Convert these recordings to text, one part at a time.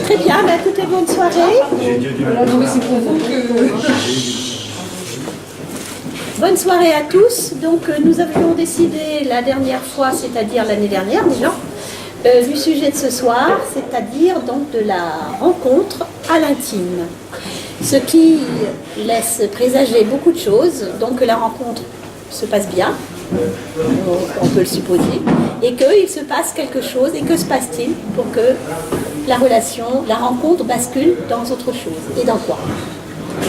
Très bien, bah, écoutez, bonne soirée. Bonne soirée à tous. Donc nous avions décidé la dernière fois, c'est-à-dire l'année dernière déjà, du sujet de ce soir, c'est-à-dire donc de la rencontre à l'intime. Ce qui laisse présager beaucoup de choses, donc que la rencontre se passe bien, on peut le supposer, et qu'il se passe quelque chose, et que se passe-t-il pour que la relation, la rencontre bascule dans autre chose, et dans quoi?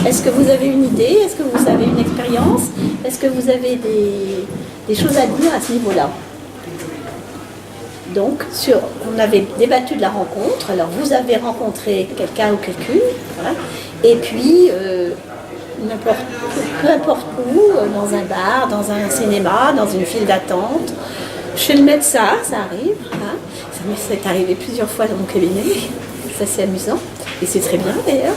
Est-ce que vous avez une idée? Est-ce que vous avez une expérience? Est-ce que vous avez des choses à dire à ce niveau-là? Donc, on avait débattu de la rencontre. Alors, vous avez rencontré quelqu'un ou quelqu'une, voilà, et puis, peu importe où, dans un bar, dans un cinéma, dans une file d'attente, chez le médecin, ça arrive. Hein. Ça m'est arrivé plusieurs fois dans mon cabinet. Ça, c'est amusant. Et c'est très bien, d'ailleurs.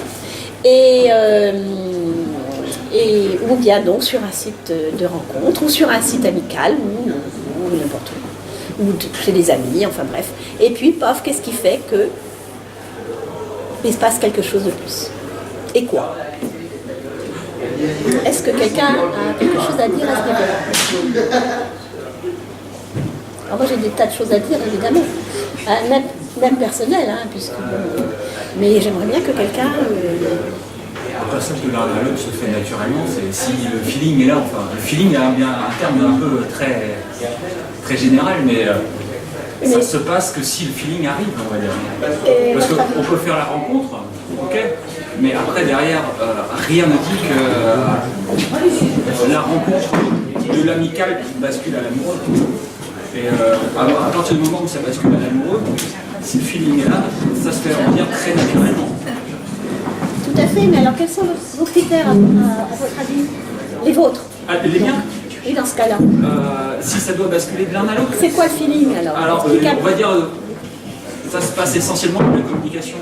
Ou bien donc sur un site de rencontre, ou sur un site amical, ou n'importe où, ou chez des amis, enfin bref. Et puis, paf, qu'est-ce qui fait que il se passe quelque chose de plus? Et quoi? Est-ce que quelqu'un a quelque chose à dire à ce niveau-là? Alors moi j'ai des tas de choses à dire, évidemment, même personnel, hein, puisque mais j'aimerais bien que quelqu'un... Le passage de l'un à l'autre se fait naturellement, c'est si le feeling est là, enfin le feeling est un terme un peu très, très général, mais ça se passe que si le feeling arrive, on va dire. Parce qu'on peut faire la rencontre, ok, mais après derrière, rien ne dit que la rencontre de l'amical bascule à l'amoureux. Et à partir du moment où ça bascule à l'amoureux, si le feeling est là, ça se fait dire très naturellement. Tout à fait, mais alors quels sont vos critères à votre avis? Les vôtres? Les miens? Et dans ce cas-là si ça doit basculer de l'un à l'autre? C'est quoi le feeling alors? Alors, on va dire, ça se passe essentiellement dans la communication.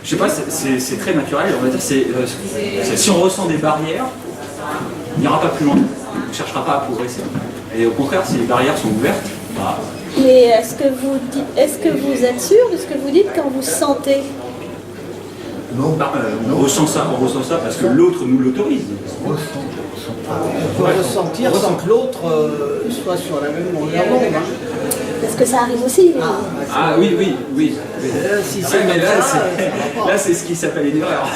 Je sais pas, c'est très naturel, on va dire, si on ressent des barrières, il n'ira pas plus loin, on ne cherchera pas à progresser. Et au contraire, si les barrières sont ouvertes, bah... Mais est-ce que vous êtes sûr de ce que vous dites quand vous sentez? Non. On ressent ça parce que l'autre nous l'autorise. On peut ressentir sans que l'autre soit sur la même longueur d'onde. Parce que ça arrive aussi. Ah oui. Si c'est là, c'est ce qui s'appelle une erreur.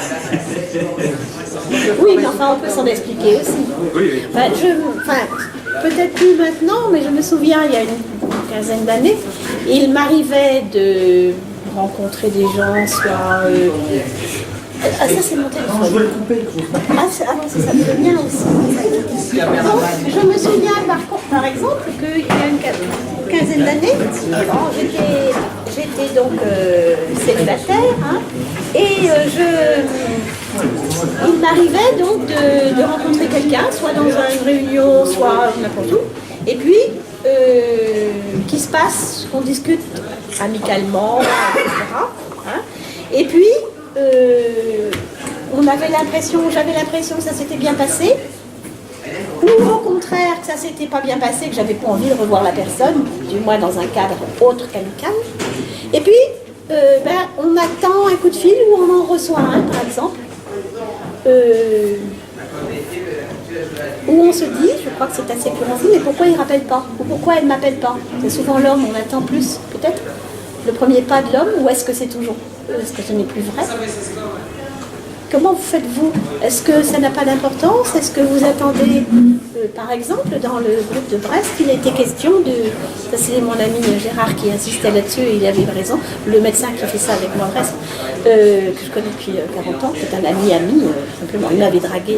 Oui, mais enfin, on peut s'en expliquer aussi. Oui. Peut-être plus maintenant, mais je me souviens, il y a une quinzaine d'années, il m'arrivait de rencontrer des gens, soit... Ah, ça c'est mon téléphone. Je veux le couper. Ah, ça me fait bien aussi. Donc, je me souviens par exemple qu'il y a une quinzaine d'années, j'étais donc célibataire, hein, et il m'arrivait donc de rencontrer quelqu'un, soit dans une réunion, soit n'importe où, et puis qu'il se passe, qu'on discute amicalement, etc. Hein, et puis j'avais l'impression que ça s'était bien passé, ou au contraire que ça s'était pas bien passé, que j'avais pas envie de revoir la personne, du moins dans un cadre autre qu'amical. Et puis, on attend un coup de fil ou on en reçoit un, par exemple, où on se dit, je crois que c'est assez courant, mais pourquoi il ne rappelle pas? Ou pourquoi elle ne m'appelle pas? C'est souvent l'homme, on attend plus, peut-être, le premier pas de l'homme, ou est-ce que c'est toujours... Est-ce que ce n'est plus vrai? Comment vous faites-vous? Est-ce que ça n'a pas d'importance? Est-ce que vous attendez, par exemple, dans le groupe de Brest, il a été question de... Ça, c'est mon ami Gérard qui insistait là-dessus, et il avait raison, le médecin qui fait ça avec moi, Brest, que je connais depuis 40 ans, c'est un ami, simplement. Il m'avait dragué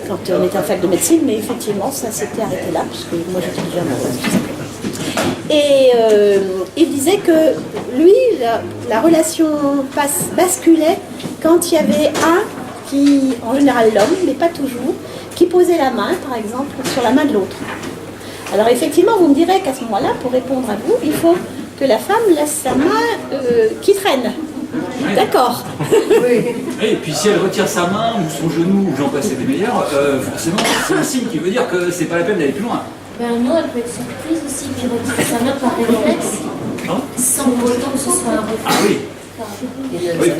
quand on était en fac de médecine, mais effectivement, ça s'était arrêté là, parce que moi, j'étais déjà amoureuse, tout simplement. Et il disait que lui, la relation basculait quand il y avait un qui, en général l'homme, mais pas toujours, qui posait la main, par exemple, sur la main de l'autre. Alors effectivement, vous me direz qu'à ce moment-là, pour répondre à vous, il faut que la femme laisse sa main qui traîne. D'accord. Et puis si elle retire sa main ou son genou, ou j'en passe des meilleurs, forcément, c'est un signe qui veut dire que c'est pas la peine d'aller plus loin. Ben non, elle peut être surprise aussi, puis retirer sa main par réflexe. sans pour autant que ce soit un refus. Ah oui. Oui,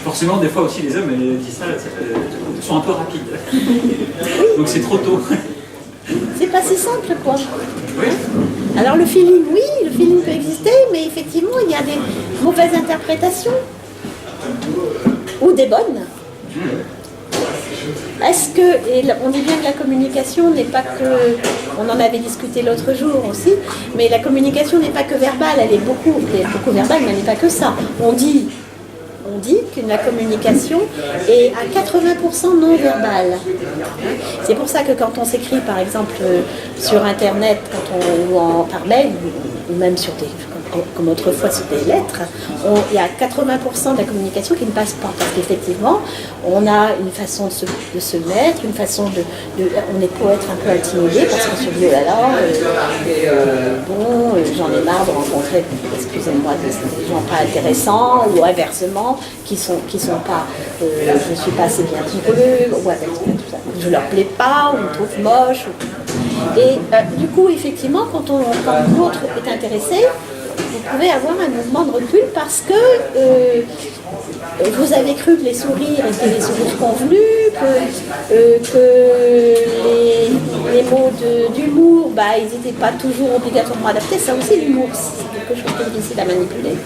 forcément, des fois aussi, les hommes disent ça, sont un peu rapides. Donc c'est trop tôt. C'est pas si simple, quoi. Oui. Alors le feeling, oui, le feeling peut exister, mais effectivement, il y a des mauvaises interprétations. Ou des bonnes. Est-ce que, et on dit bien que la communication n'est pas que, on en avait discuté l'autre jour aussi, mais la communication n'est pas que verbale, elle est beaucoup verbale, mais elle n'est pas que ça. On dit que la communication est à 80% non verbale. C'est pour ça que quand on s'écrit, par exemple, sur Internet, ou par mail, ou même sur comme autrefois sur des lettres, il y a 80% de la communication qui ne passe pas. Parce qu'effectivement, on a une façon de se mettre, une façon on est peut être un peu intimidé parce qu'on se dit, oh là là, j'en ai marre de rencontrer, excusez-moi, des gens pas intéressants, ou inversement, qui sont pas, je ne suis pas assez bien pour eux, ou tout ça. Je leur plais pas, ou on me trouve moche. Et du coup, effectivement, quand l'autre est intéressé, vous pouvez avoir un mouvement de recul parce que vous avez cru que les sourires étaient des sourires convenus, que les mots d'humour, ils n'étaient pas toujours obligatoirement adaptés. Ça aussi, l'humour, c'est quelque chose de difficile à manipuler.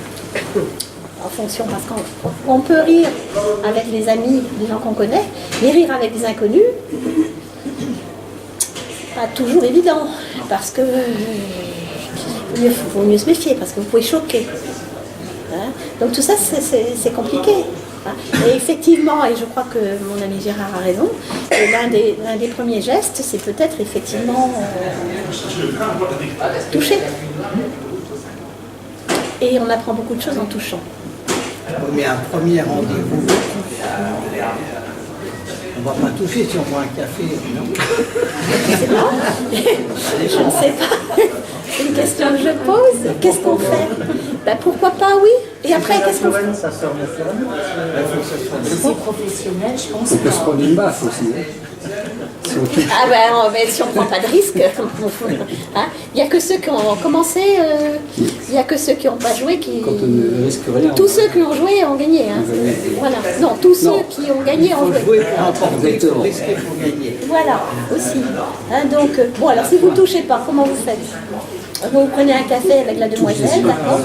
En fonction, parce qu'on peut rire avec les amis, des gens qu'on connaît, mais rire avec des inconnus, pas toujours évident, parce que il faut mieux se méfier, parce que vous pouvez choquer. Hein? Donc tout ça, c'est compliqué. Hein? Et effectivement, et je crois que mon ami Gérard a raison, l'un des premiers gestes, c'est peut-être effectivement toucher. Et on apprend beaucoup de choses en touchant. Mais un premier rendez-vous, on ne va pas toucher si on boit un café, non? Je ne sais pas. C'est une question que je pose. Qu'est-ce qu'on fait? Pourquoi pas, oui. Et après, qu'est-ce qu'on fait? Ça sort naturellement. C'est professionnel, je pense. On peut se prendre une baffe aussi. Mais si on ne prend pas de risque, hein, il n'y a que ceux qui ont commencé, il n'y a que ceux qui n'ont pas joué qui... Quand on ne risque rien. Tous ceux qui ont joué ont gagné. Hein. Voilà. Non, tous ceux qui ont gagné ont joué. Il faut jouer pour emporter, il faut risquer pour gagner. Voilà, aussi. Hein, donc, bon, alors si vous ne touchez pas, comment vous faites? Vous prenez un café avec la demoiselle, d'accord?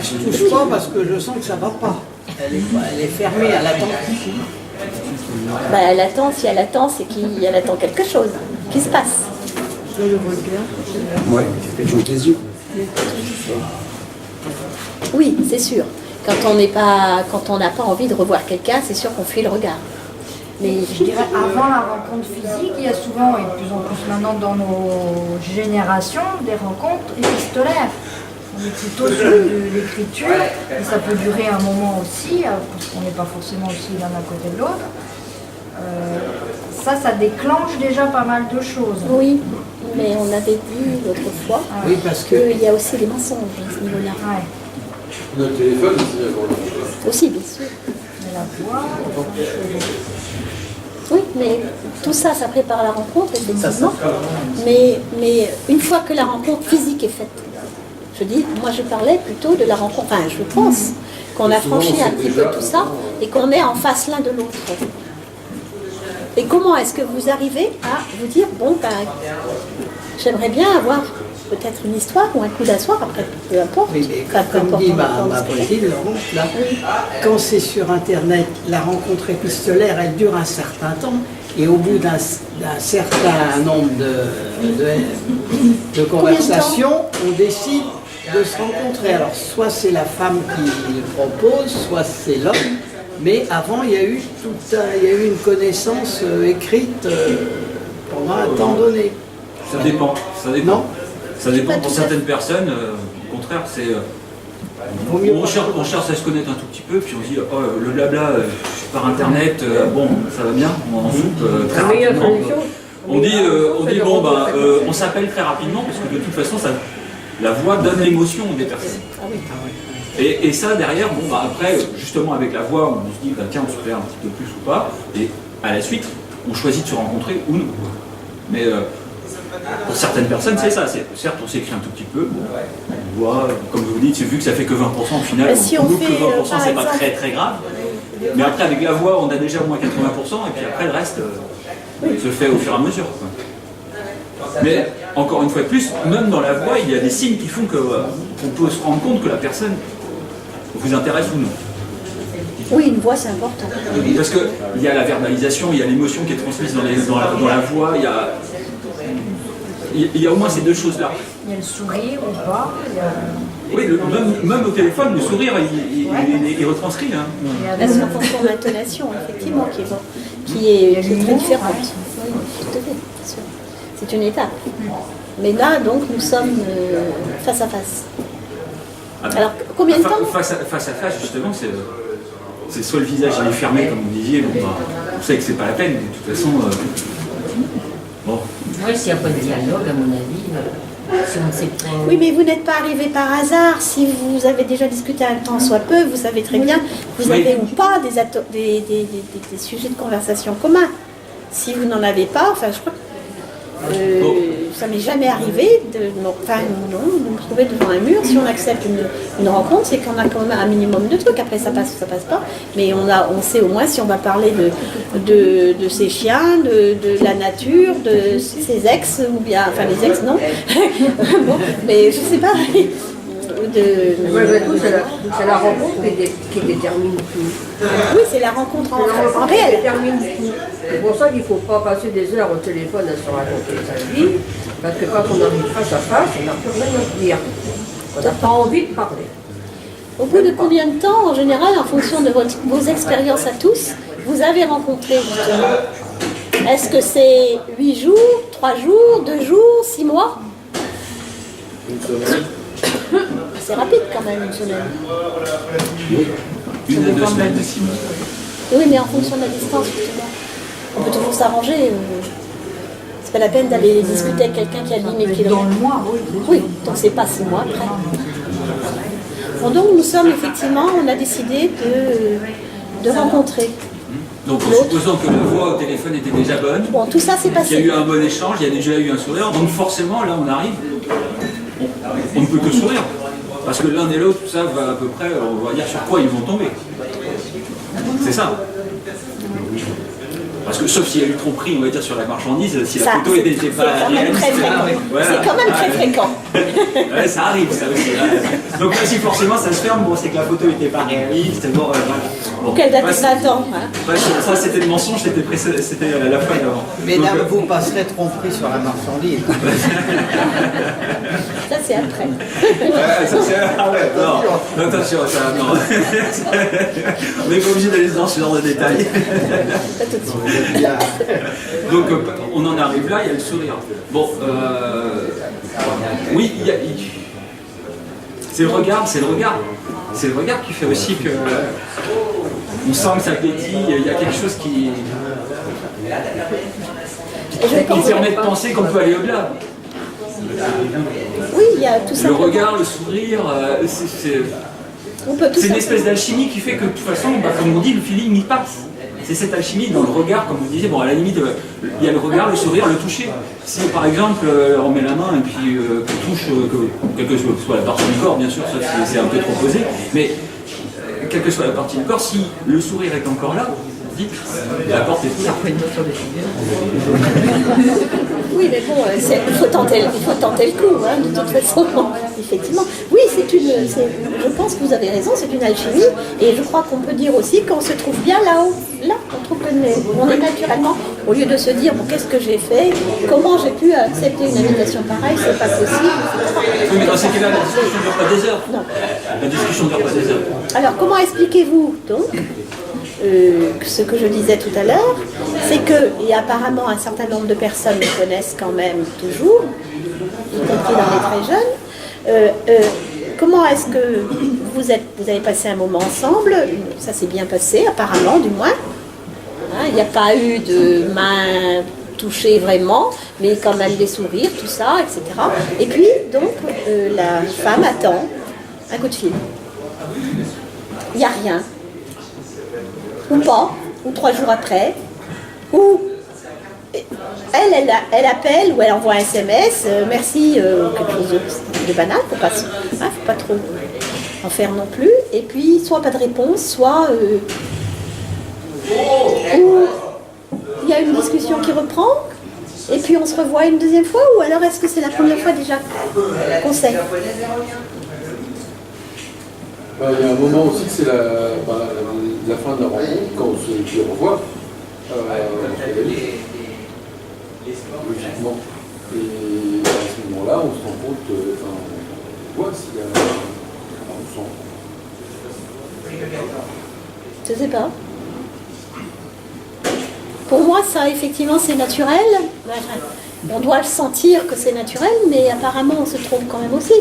Je ne touche pas parce que je sens que ça ne va pas. Elle est fermée, elle attend. Elle attend, si elle attend, c'est qu'elle attend quelque chose qui se passe. Le regard. Ouais, avec les yeux. Oui, c'est sûr. Quand on n'a pas envie de revoir quelqu'un, c'est sûr qu'on fuit le regard. Mais je dirais avant la rencontre physique, il y a souvent, et de plus en plus maintenant dans nos générations, des rencontres épistolaires. On est plutôt sur de l'écriture, et ça peut durer un moment aussi, parce qu'on n'est pas forcément aussi l'un à côté de l'autre. Ça déclenche déjà pas mal de choses. Oui, mais on avait dit l'autre fois qu'il y a aussi des mensonges à ce niveau-là. Ouais. Notre téléphone aussi, bien sûr. Mais la voix, il y a plein de choses. Oui, mais tout ça, ça prépare la rencontre, effectivement. Mais une fois que la rencontre physique est faite, je dis, moi je parlais plutôt de la rencontre, enfin je pense qu'on a franchi un petit peu tout ça et qu'on est en face l'un de l'autre. Et comment est-ce que vous arrivez à vous dire, j'aimerais bien avoir peut-être une histoire ou un coup d'asseoir, après peu importe. Oui, mais comme dit ma voisine, là, quand c'est sur Internet, la rencontre épistolaire, elle dure un certain temps, et au bout d'un certain nombre de conversations, on décide de se rencontrer. Alors, soit c'est la femme qui le propose, soit c'est l'homme, mais avant, il y a eu une connaissance écrite pendant un temps donné. Ça dépend. Non. Ça dépend pour certaines personnes, au contraire, c'est. On cherche à se connaître un tout petit peu, puis on se dit, le blabla par internet, ça va bien, on soupe très rapidement. On dit on s'appelle très rapidement, parce que de toute façon, la voix donne l'émotion des personnes. Et ça, derrière, après, justement, avec la voix, on se dit, tiens, on se fait un petit peu plus ou pas, et à la suite, on choisit de se rencontrer ou non. Mais Pour certaines personnes, c'est ça. Certes, on s'écrit un tout petit peu. On voit, comme vous dites, vu que ça fait que 20%, au final, Mais si on nous, fait, que 20%, par c'est pas exemple- très très grave. Mais après, avec la voix, on a déjà au moins 80%, et puis après, le reste se fait au fur et à mesure. Quoi. Mais, encore une fois de plus, même dans la voix, il y a des signes qui font qu'on peut se rendre compte que la personne vous intéresse ou non. Oui, une voix, c'est important. Parce qu'il y a la verbalisation, il y a l'émotion qui est transmise dans la voix, il y a au moins ces deux choses-là. Il y a le sourire ou pas. Oui, même au téléphone, le sourire, il retranscrit. Hein. La fonction d'intonation, effectivement, qui est très différente. Oui, tout à fait, bien sûr. C'est une étape. Mais là, donc, nous sommes face à face. Alors, combien de temps Face à face, justement, c'est soit le visage il est fermé, comme vous disiez, bon, vous savez que c'est pas la peine, de toute façon. Bon. Oui, s'il n'y a pas de dialogue, à mon avis, si on ne sait pas. Oui, mais vous n'êtes pas arrivé par hasard. Si vous avez déjà discuté un temps soit peu, vous savez très bien, vous avez ou pas des sujets de conversation communs. Si vous n'en avez pas, enfin, je crois que ça m'est jamais arrivé de me trouver devant un mur. Si on accepte une rencontre, c'est qu'on a quand même un minimum de trucs. Après, ça passe ou ça passe pas. Mais on sait au moins si on va parler de ses chiens, de la nature, de ses ex, ou bien, enfin les ex, non. Bon, mais je sais pas. Malgré tout, c'est la rencontre qui détermine tout. Oui, c'est la rencontre en Qui réel. détermine tout. C'est pour ça qu'il ne faut pas passer des heures au téléphone à se raconter sa vie, parce que quand on arrive face à face, on n'a plus rien à dire. On n'a pas envie de parler. Au bout de combien de temps, en général, en fonction de vos expériences à tous, vous avez rencontré justement? Est-ce que c'est 8 jours, 3 jours, 2 jours, 6 mois? C'est rapide quand même, une semaine. Une à 2 semaines de 6 mois. Oui, mais en fonction de la distance, justement. On peut toujours s'arranger. C'est pas la peine d'aller discuter avec quelqu'un qui a 10 000 Dans km. le mois, oui. Oui, donc c'est pas 6 mois après. Bon, donc nous sommes effectivement, on a décidé de rencontrer. Donc en supposant que la voix au téléphone était déjà bonne, Bon, tout ça s'est qu'il y a passé. eu un bon échange, il y a déjà eu un sourire, donc forcément là on arrive, on ne peut que sourire. Parce que l'un et l'autre, ça va à peu près, on va dire sur quoi ils vont tomber. C'est ça. Parce que sauf s'il y a eu tromperie, on va dire, sur la marchandise, si la Ça, photo n'était c'est pas quand même très réaliste, fréquent. voilà. C'est quand même très fréquent. Ouais, ça arrive, ça aussi. Donc là, si forcément ça se ferme, bon, c'est que la photo n'était pas réaliste, bon, voilà. Bon, Quelle date ouais, de attend ça, c'était le mensonge, c'était la fois d'avant. Mesdames, Donc, vous passerez tromperie sur la marchandise. Ça, c'est après. ça, ah ouais, non, attention, ça, non. On n'est pas obligé d'aller dans ce genre de détails. Pas tout de suite. Donc on en arrive là, il y a le sourire. Bon, oui, c'est le regard. C'est le regard qui fait aussi que on sent que ça pétille, il y a quelque chose qui permet de penser qu'on peut aller au-delà. Oui, il y a tout ça. Le regard, le sourire, On peut tout c'est une ça. espèce d'alchimie qui fait que de toute façon, comme on dit, le feeling il passe. C'est cette alchimie dans le regard, comme vous disiez, bon à la limite, il y a le regard, le sourire, le toucher. Si par exemple on met la main et puis qu'on touche, quelle que soit la partie du corps, bien sûr, sauf si c'est un peu trop posé, mais quelle que soit la partie du corps, si le sourire est encore là, dites, la porte est ouverte. Oui, mais bon, il faut tenter le coup, hein, de toute façon. Effectivement. Oui, je pense que vous avez raison, c'est une alchimie. Et je crois qu'on peut dire aussi qu'on se trouve bien là-haut. Là, on trouve qu'on est naturellement, au lieu de se dire, bon, qu'est-ce que j'ai fait, comment j'ai pu accepter une invitation pareille, c'est pas possible, etc. Oui, mais dans ces cas-là, la discussion ne dure pas des heures. Non. La discussion ne dure pas des heures. Alors, comment expliquez-vous donc ce que je disais tout à l'heure, c'est qu'il y a apparemment un certain nombre de personnes me connaissent quand même toujours, y compris dans les très jeunes. Comment est-ce que vous avez passé un moment ensemble? Ça s'est bien passé, apparemment, du moins. Hein, il n'y a pas eu de main touchée vraiment, mais quand même des sourires, tout ça, etc. Et puis, donc, la femme attend un coup de fil. Il n'y a rien. Ou pas, ou 3 jours après, ou elle appelle ou elle envoie un SMS, merci, quelque chose de banal, faut pas trop en faire non plus. Et puis, soit pas de réponse, soit ou il y a une discussion qui reprend, et puis on se revoit une deuxième fois, ou alors est-ce que c'est la première fois déjà qu'on sait? Il y a un moment aussi que c'est la fin de la rencontre, quand on se revoit, logiquement. Et à ce moment-là, on se rend compte, on voit s'il y a on sent. Je sais pas. Pour moi, ça, effectivement, c'est naturel. On doit le sentir que c'est naturel, mais apparemment, on se trompe quand même aussi.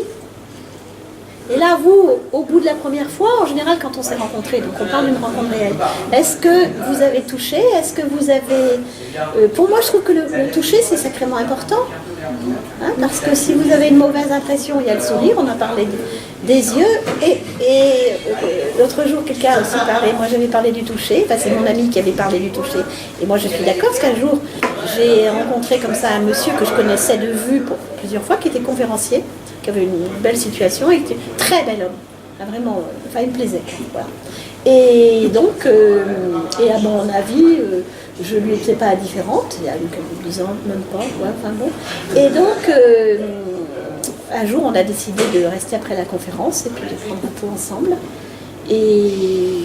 Et là, vous, au bout de la première fois, en général, quand on s'est rencontrés, donc on parle d'une rencontre réelle, est-ce que vous avez touché? Est-ce que vous avez... pour moi, je trouve que le toucher, c'est sacrément important. Hein, parce que si vous avez une mauvaise impression, il y a le sourire, on a parlé des yeux. Et l'autre jour, quelqu'un a aussi parlé, moi j'avais parlé du toucher, enfin c'est mon ami qui avait parlé du toucher. Et moi je suis d'accord, parce qu'un jour, j'ai rencontré comme ça un monsieur que je connaissais de vue pour plusieurs fois, qui était conférencier, qui avait une belle situation, et qui était un très bel homme. Vraiment, enfin il me plaisait. Voilà. Et donc, et à mon avis, je lui étais pas indifférente, il y a 10 ans, même pas, ouais, enfin bon. Et donc, un jour, on a décidé de rester après la conférence et puis de prendre un pot ensemble. Et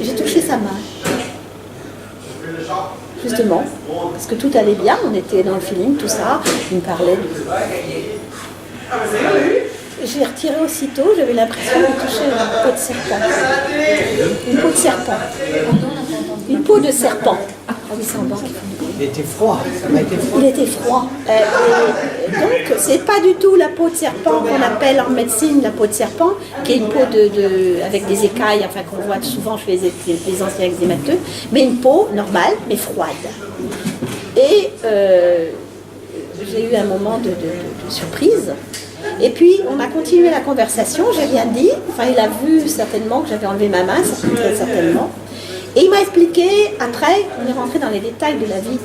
j'ai touché sa main. Justement, parce que tout allait bien, on était dans le feeling, tout ça. Il me parlait de... J'ai retiré aussitôt, j'avais l'impression de toucher une peau de serpent. Une peau de serpent. Une peau de serpent. Ah oui, c'est en banque. Il était froid, ça m'a été froid. Il était froid. Donc, c'est pas du tout la peau de serpent qu'on appelle en médecine la peau de serpent, qui est une peau avec des écailles, enfin qu'on voit souvent chez les anciens eczémateux, mais une peau normale, mais froide. Et j'ai eu un moment de surprise. Et puis, on a continué la conversation, j'ai rien dit. Enfin, il a vu certainement que j'avais enlevé ma main, très certainement. Et il m'a expliqué, après, on est rentré dans les détails de la vie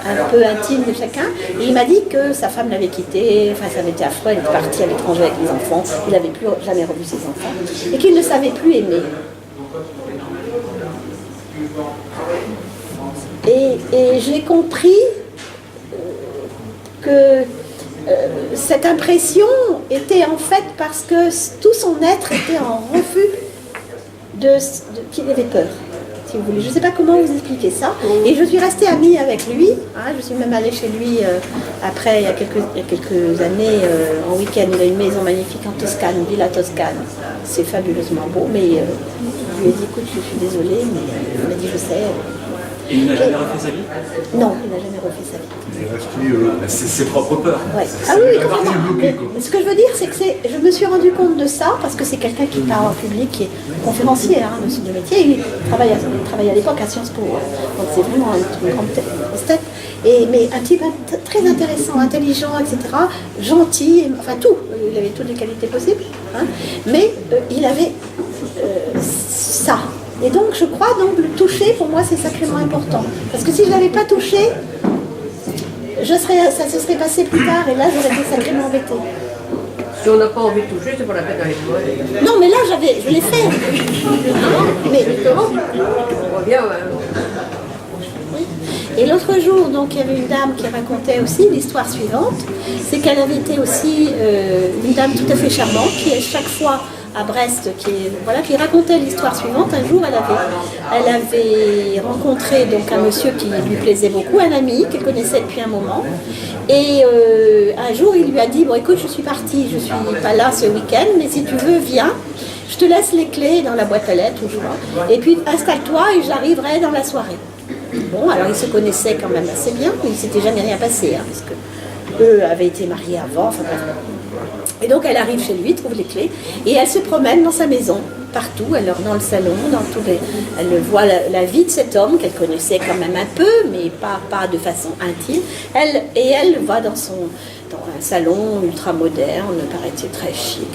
un peu intime de chacun, et il m'a dit que sa femme l'avait quitté, enfin ça avait été affreux, elle était partie à l'étranger avec les enfants, il n'avait plus jamais revu ses enfants, et qu'il ne savait plus aimer. Et j'ai compris que cette impression était en fait parce que tout son être était en refus qu'il avait peur. Si vous voulez. Je ne sais pas comment vous expliquer ça. Et je suis restée amie avec lui. Hein, je suis même allée chez lui après, il y a quelques années, en week-end. Il a une maison magnifique en Toscane, une villa Toscane. C'est fabuleusement beau. Mais je lui ai dit, écoute, je suis désolée, mais il m'a dit, je sais. Et il n'a jamais refait sa vie? Non, il n'a jamais refait sa vie. C'est ses propres peurs. Ouais. Ah oui, complètement. Mais ce que je veux dire, c'est que je me suis rendu compte de ça, parce que c'est quelqu'un qui parle en public, qui est conférencier, hein, monsieur de métier. Il travaillait à l'époque à Sciences Po. Donc c'est vraiment une grande tête. Mais un type très intéressant, intelligent, etc. Gentil, enfin tout. Il avait toutes les qualités possibles. Hein, mais il avait ça. Et donc je crois donc le toucher pour moi c'est sacrément important. Parce que si je ne l'avais pas touché, ça se serait passé plus tard et là j'aurais été sacrément embêtée. Si on n'a pas envie de toucher, c'est pour la peine d'aller plus loin. Non mais là je l'ai fait. Mais justement, on revient. Et l'autre jour, donc, il y avait une dame qui racontait aussi l'histoire suivante, c'est qu'elle avait été aussi une dame tout à fait charmante qui est chaque fois à Brest, qui racontait l'histoire suivante. Un jour, elle avait rencontré donc un monsieur qui lui plaisait beaucoup, un ami qu'elle connaissait depuis un moment. Et un jour, il lui a dit, bon écoute, je suis partie, je suis pas là ce week-end, mais si tu veux, viens. Je te laisse les clés dans la boîte à lettres, et puis installe-toi et j'arriverai dans la soirée. Bon, alors ils se connaissaient quand même assez bien, mais il ne s'était jamais rien passé, hein, parce que eux avaient été mariés avant, enfin bref. Et donc elle arrive chez lui, trouve les clés, et elle se promène dans sa maison, partout, elle dans le salon, elle voit la vie de cet homme qu'elle connaissait quand même un peu, mais pas de façon intime. Elle va dans un salon ultra moderne, paraît-il très chic,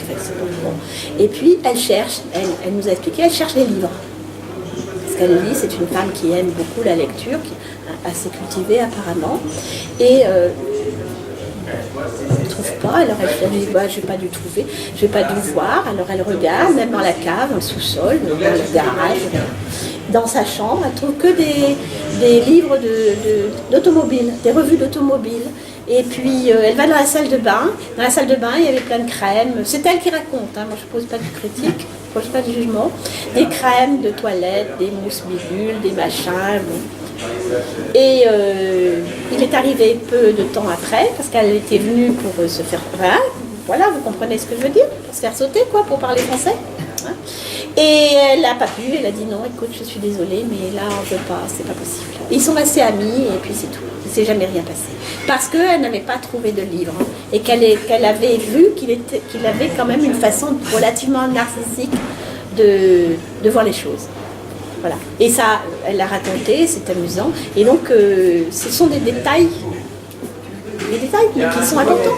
bon. Et puis elle cherche, elle nous a expliqué, elle cherche les livres. Parce qu'elle lit, c'est une femme qui aime beaucoup la lecture, assez cultivée apparemment. Et elle ne trouve pas, alors elle dit bah, je ne vais pas dû trouver, je vais pas dû voir, alors elle regarde, même dans la cave, dans le sous-sol, dans le garage, dans sa chambre, elle trouve que des livres d'automobile, des revues d'automobile. Et puis elle va dans la salle de bain. Dans la salle de bain, il y avait plein de crèmes. C'est elle qui raconte, hein. Moi je ne pose pas de critique, je ne pose pas de jugement. Des crèmes de toilette, des mousses bidules, des machins. Bon. Et il est arrivé peu de temps après, parce qu'elle était venue pour se faire... Voilà, vous comprenez ce que je veux dire? Pour se faire sauter, quoi, pour parler français. Hein. Et elle n'a pas pu, elle a dit non, écoute, je suis désolée, mais là on ne peut pas, c'est pas possible. Ils sont restés amis et puis c'est tout. Il ne s'est jamais rien passé. Parce qu'elle n'avait pas trouvé de livre et qu'elle avait vu qu'il avait quand même une façon relativement narcissique de voir les choses. Voilà. Et ça, elle l'a raconté, c'est amusant. Et donc, ce sont des détails, mais qui sont importants.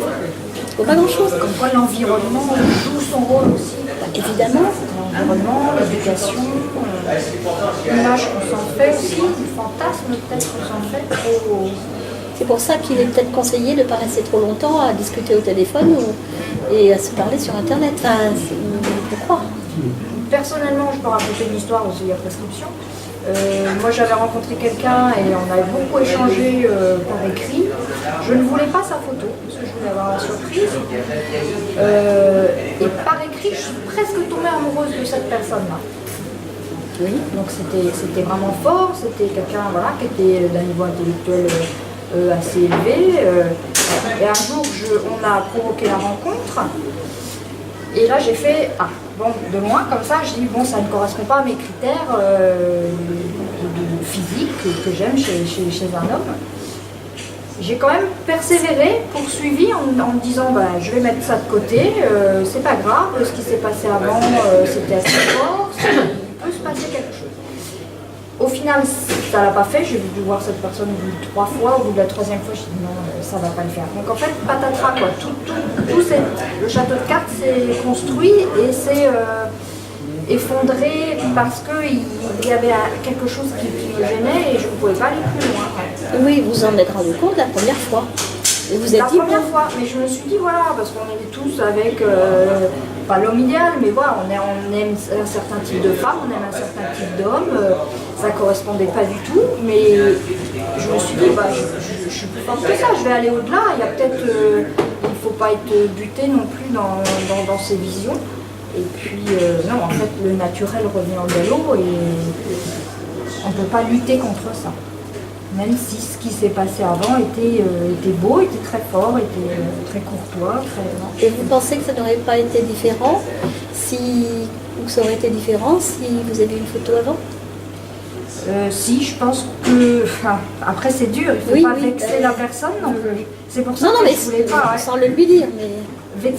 Pas grand-chose. Comme quoi l'environnement joue son rôle aussi. Évidemment. L'environnement, l'éducation, l'image qu'on s'en fait aussi, le fantasme peut-être qu'on s'en fait. C'est pour ça qu'il est peut-être conseillé de ne pas rester trop longtemps à discuter au téléphone et à se parler sur Internet. Enfin, je crois. Personnellement, je peux raconter une histoire aussi à prescription. Moi, j'avais rencontré quelqu'un et on avait beaucoup échangé par écrit. Je ne voulais pas sa photo parce que je voulais avoir la surprise. Et par écrit, je suis presque tombée amoureuse de cette personne-là. Oui, donc c'était vraiment fort. C'était quelqu'un voilà, qui était d'un niveau intellectuel assez élevé. Et un jour, on a provoqué la rencontre. Et là, j'ai fait, bon, de loin, comme ça, je dis, bon, ça ne correspond pas à mes critères de physique que j'aime chez un homme. J'ai quand même persévéré, poursuivi en me disant, bah, je vais mettre ça de côté, c'est pas grave, ce qui s'est passé avant, c'était assez fort, il peut se passer quelque chose. Au final, ça l'a pas fait, j'ai dû voir cette personne 3 fois, au bout de la 3e fois, je dit non, ça va pas le faire. Donc en fait, patatras quoi, le château de cartes s'est construit et s'est effondré parce qu'il y avait quelque chose qui me gênait et je ne pouvais pas aller plus loin. Oui, vous en êtes rendu compte la première fois. Et vous êtes la première fois, mais je me suis dit voilà, parce qu'on est tous avec, pas l'homme idéal, mais voilà, on aime un certain type de femme, on aime un certain type d'homme, ça correspondait pas du tout, mais je me suis dit, bah, je suis plus forte que ça, je vais aller au-delà, il y a peut-être, il ne faut pas être buté non plus dans ses visions, et puis non, en fait, le naturel revient au galop et on ne peut pas lutter contre ça. Même si ce qui s'est passé avant était beau, était très fort, était très courtois. Et vous pensez que ça n'aurait pas été différent ou ça aurait été différent si vous aviez une photo avant? Si, je pense que... Enfin, après, c'est dur, il ne faut pas vexer la personne non plus. C'est pour ça que je ne voulais pas... Sans le lui dire, mais...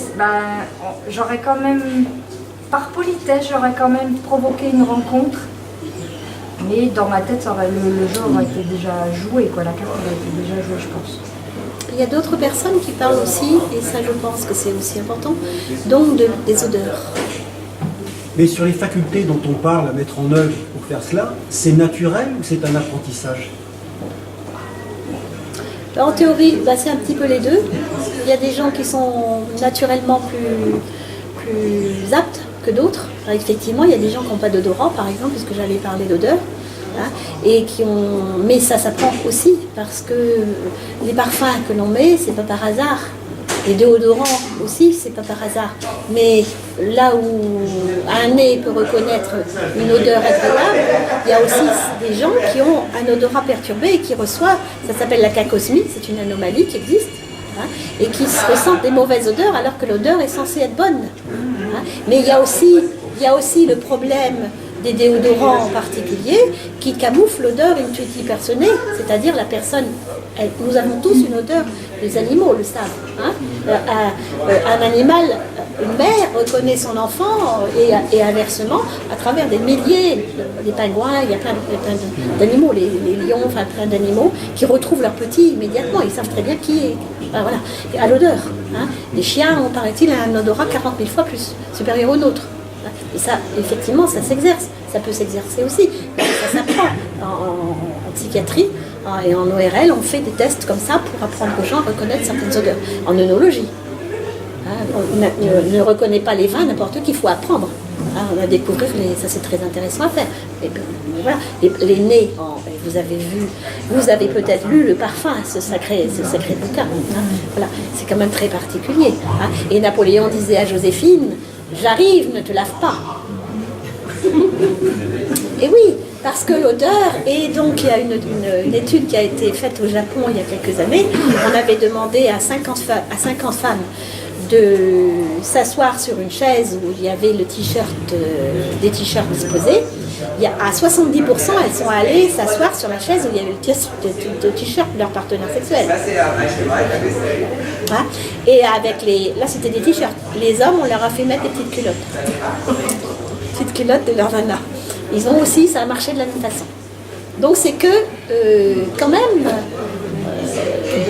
J'aurais quand même... Par politesse, j'aurais quand même provoqué une rencontre. Mais dans ma tête, le jeu aurait été déjà joué, quoi. La carte aurait été déjà jouée, je pense. Il y a d'autres personnes qui parlent aussi, et ça je pense que c'est aussi important, donc des odeurs. Mais sur les facultés dont on parle à mettre en œuvre pour faire cela, c'est naturel ou c'est un apprentissage? En théorie, c'est un petit peu les deux. Il y a des gens qui sont naturellement plus aptes que d'autres. Alors, effectivement, il y a des gens qui n'ont pas d'odorat, par exemple, puisque j'allais parler d'odeur, hein, et qui ont. Mais ça s'apprend aussi, parce que les parfums que l'on met, c'est pas par hasard. Les déodorants aussi, c'est pas par hasard. Mais là où un nez peut reconnaître une odeur agréable, il y a aussi des gens qui ont un odorat perturbé et qui reçoivent, ça s'appelle la cacosmie, c'est une anomalie qui existe. Et qui ressentent des mauvaises odeurs alors que l'odeur est censée être bonne. Mais il y a aussi le problème des déodorants en particulier qui camouflent l'odeur intuitive personnée, c'est-à-dire la personne, nous avons tous une odeur, les animaux le savent. Un animal, une mère reconnaît son enfant et inversement à travers des milliers, des pingouins, il y a plein d'animaux, les lions, enfin plein d'animaux qui retrouvent leurs petits immédiatement, ils savent très bien qui est. Enfin, voilà, à l'odeur. Les chiens ont, paraît-il, un odorat 40 000 fois plus supérieur au nôtre. Et ça, effectivement, ça s'exerce. Ça peut s'exercer aussi. Ça s'apprend en psychiatrie. Et en ORL, on fait des tests comme ça pour apprendre aux gens à reconnaître certaines odeurs. En œnologie, on ne reconnaît pas les vins n'importe qui, il faut apprendre. On a découvert, ça c'est très intéressant à faire. Et voilà, les nez, vous avez peut-être lu Le Parfum, ce sacré bouquin. Voilà, c'est quand même très particulier. Et Napoléon disait à Joséphine, j'arrive, ne te lave pas. Et oui, parce que l'odeur, et donc il y a une étude qui a été faite au Japon il y a quelques années, on avait demandé à 50 femmes de s'asseoir sur une chaise où il y avait des t-shirts disposés. À 70%, elles sont allées s'asseoir sur la chaise où il y avait le t-shirt de leur partenaire sexuel. Et là c'était des t-shirts. Les hommes, on leur a fait mettre des petites culottes. Petites culottes de leur nana. Ils ont aussi, ça a marché de la même façon. Donc c'est que, quand même,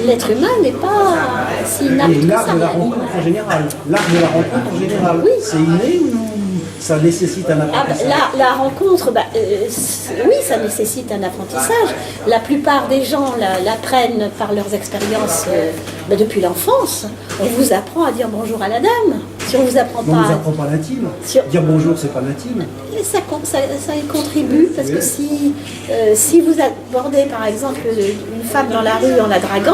l'être humain n'est pas si inapte que ça. Et l'art de la rencontre en général. L'art de la rencontre en général. Oui. C'est inné ou ça nécessite un apprentissage? La rencontre, oui, ça nécessite un apprentissage. La plupart des gens l'apprennent par leurs expériences depuis l'enfance. On vous apprend à dire bonjour à la dame. Si on vous apprend pas... On ne vous apprend pas l'intime. Dire bonjour, c'est pas l'intime. Ça y contribue, parce que si vous abordez par exemple une femme dans la rue en la draguant,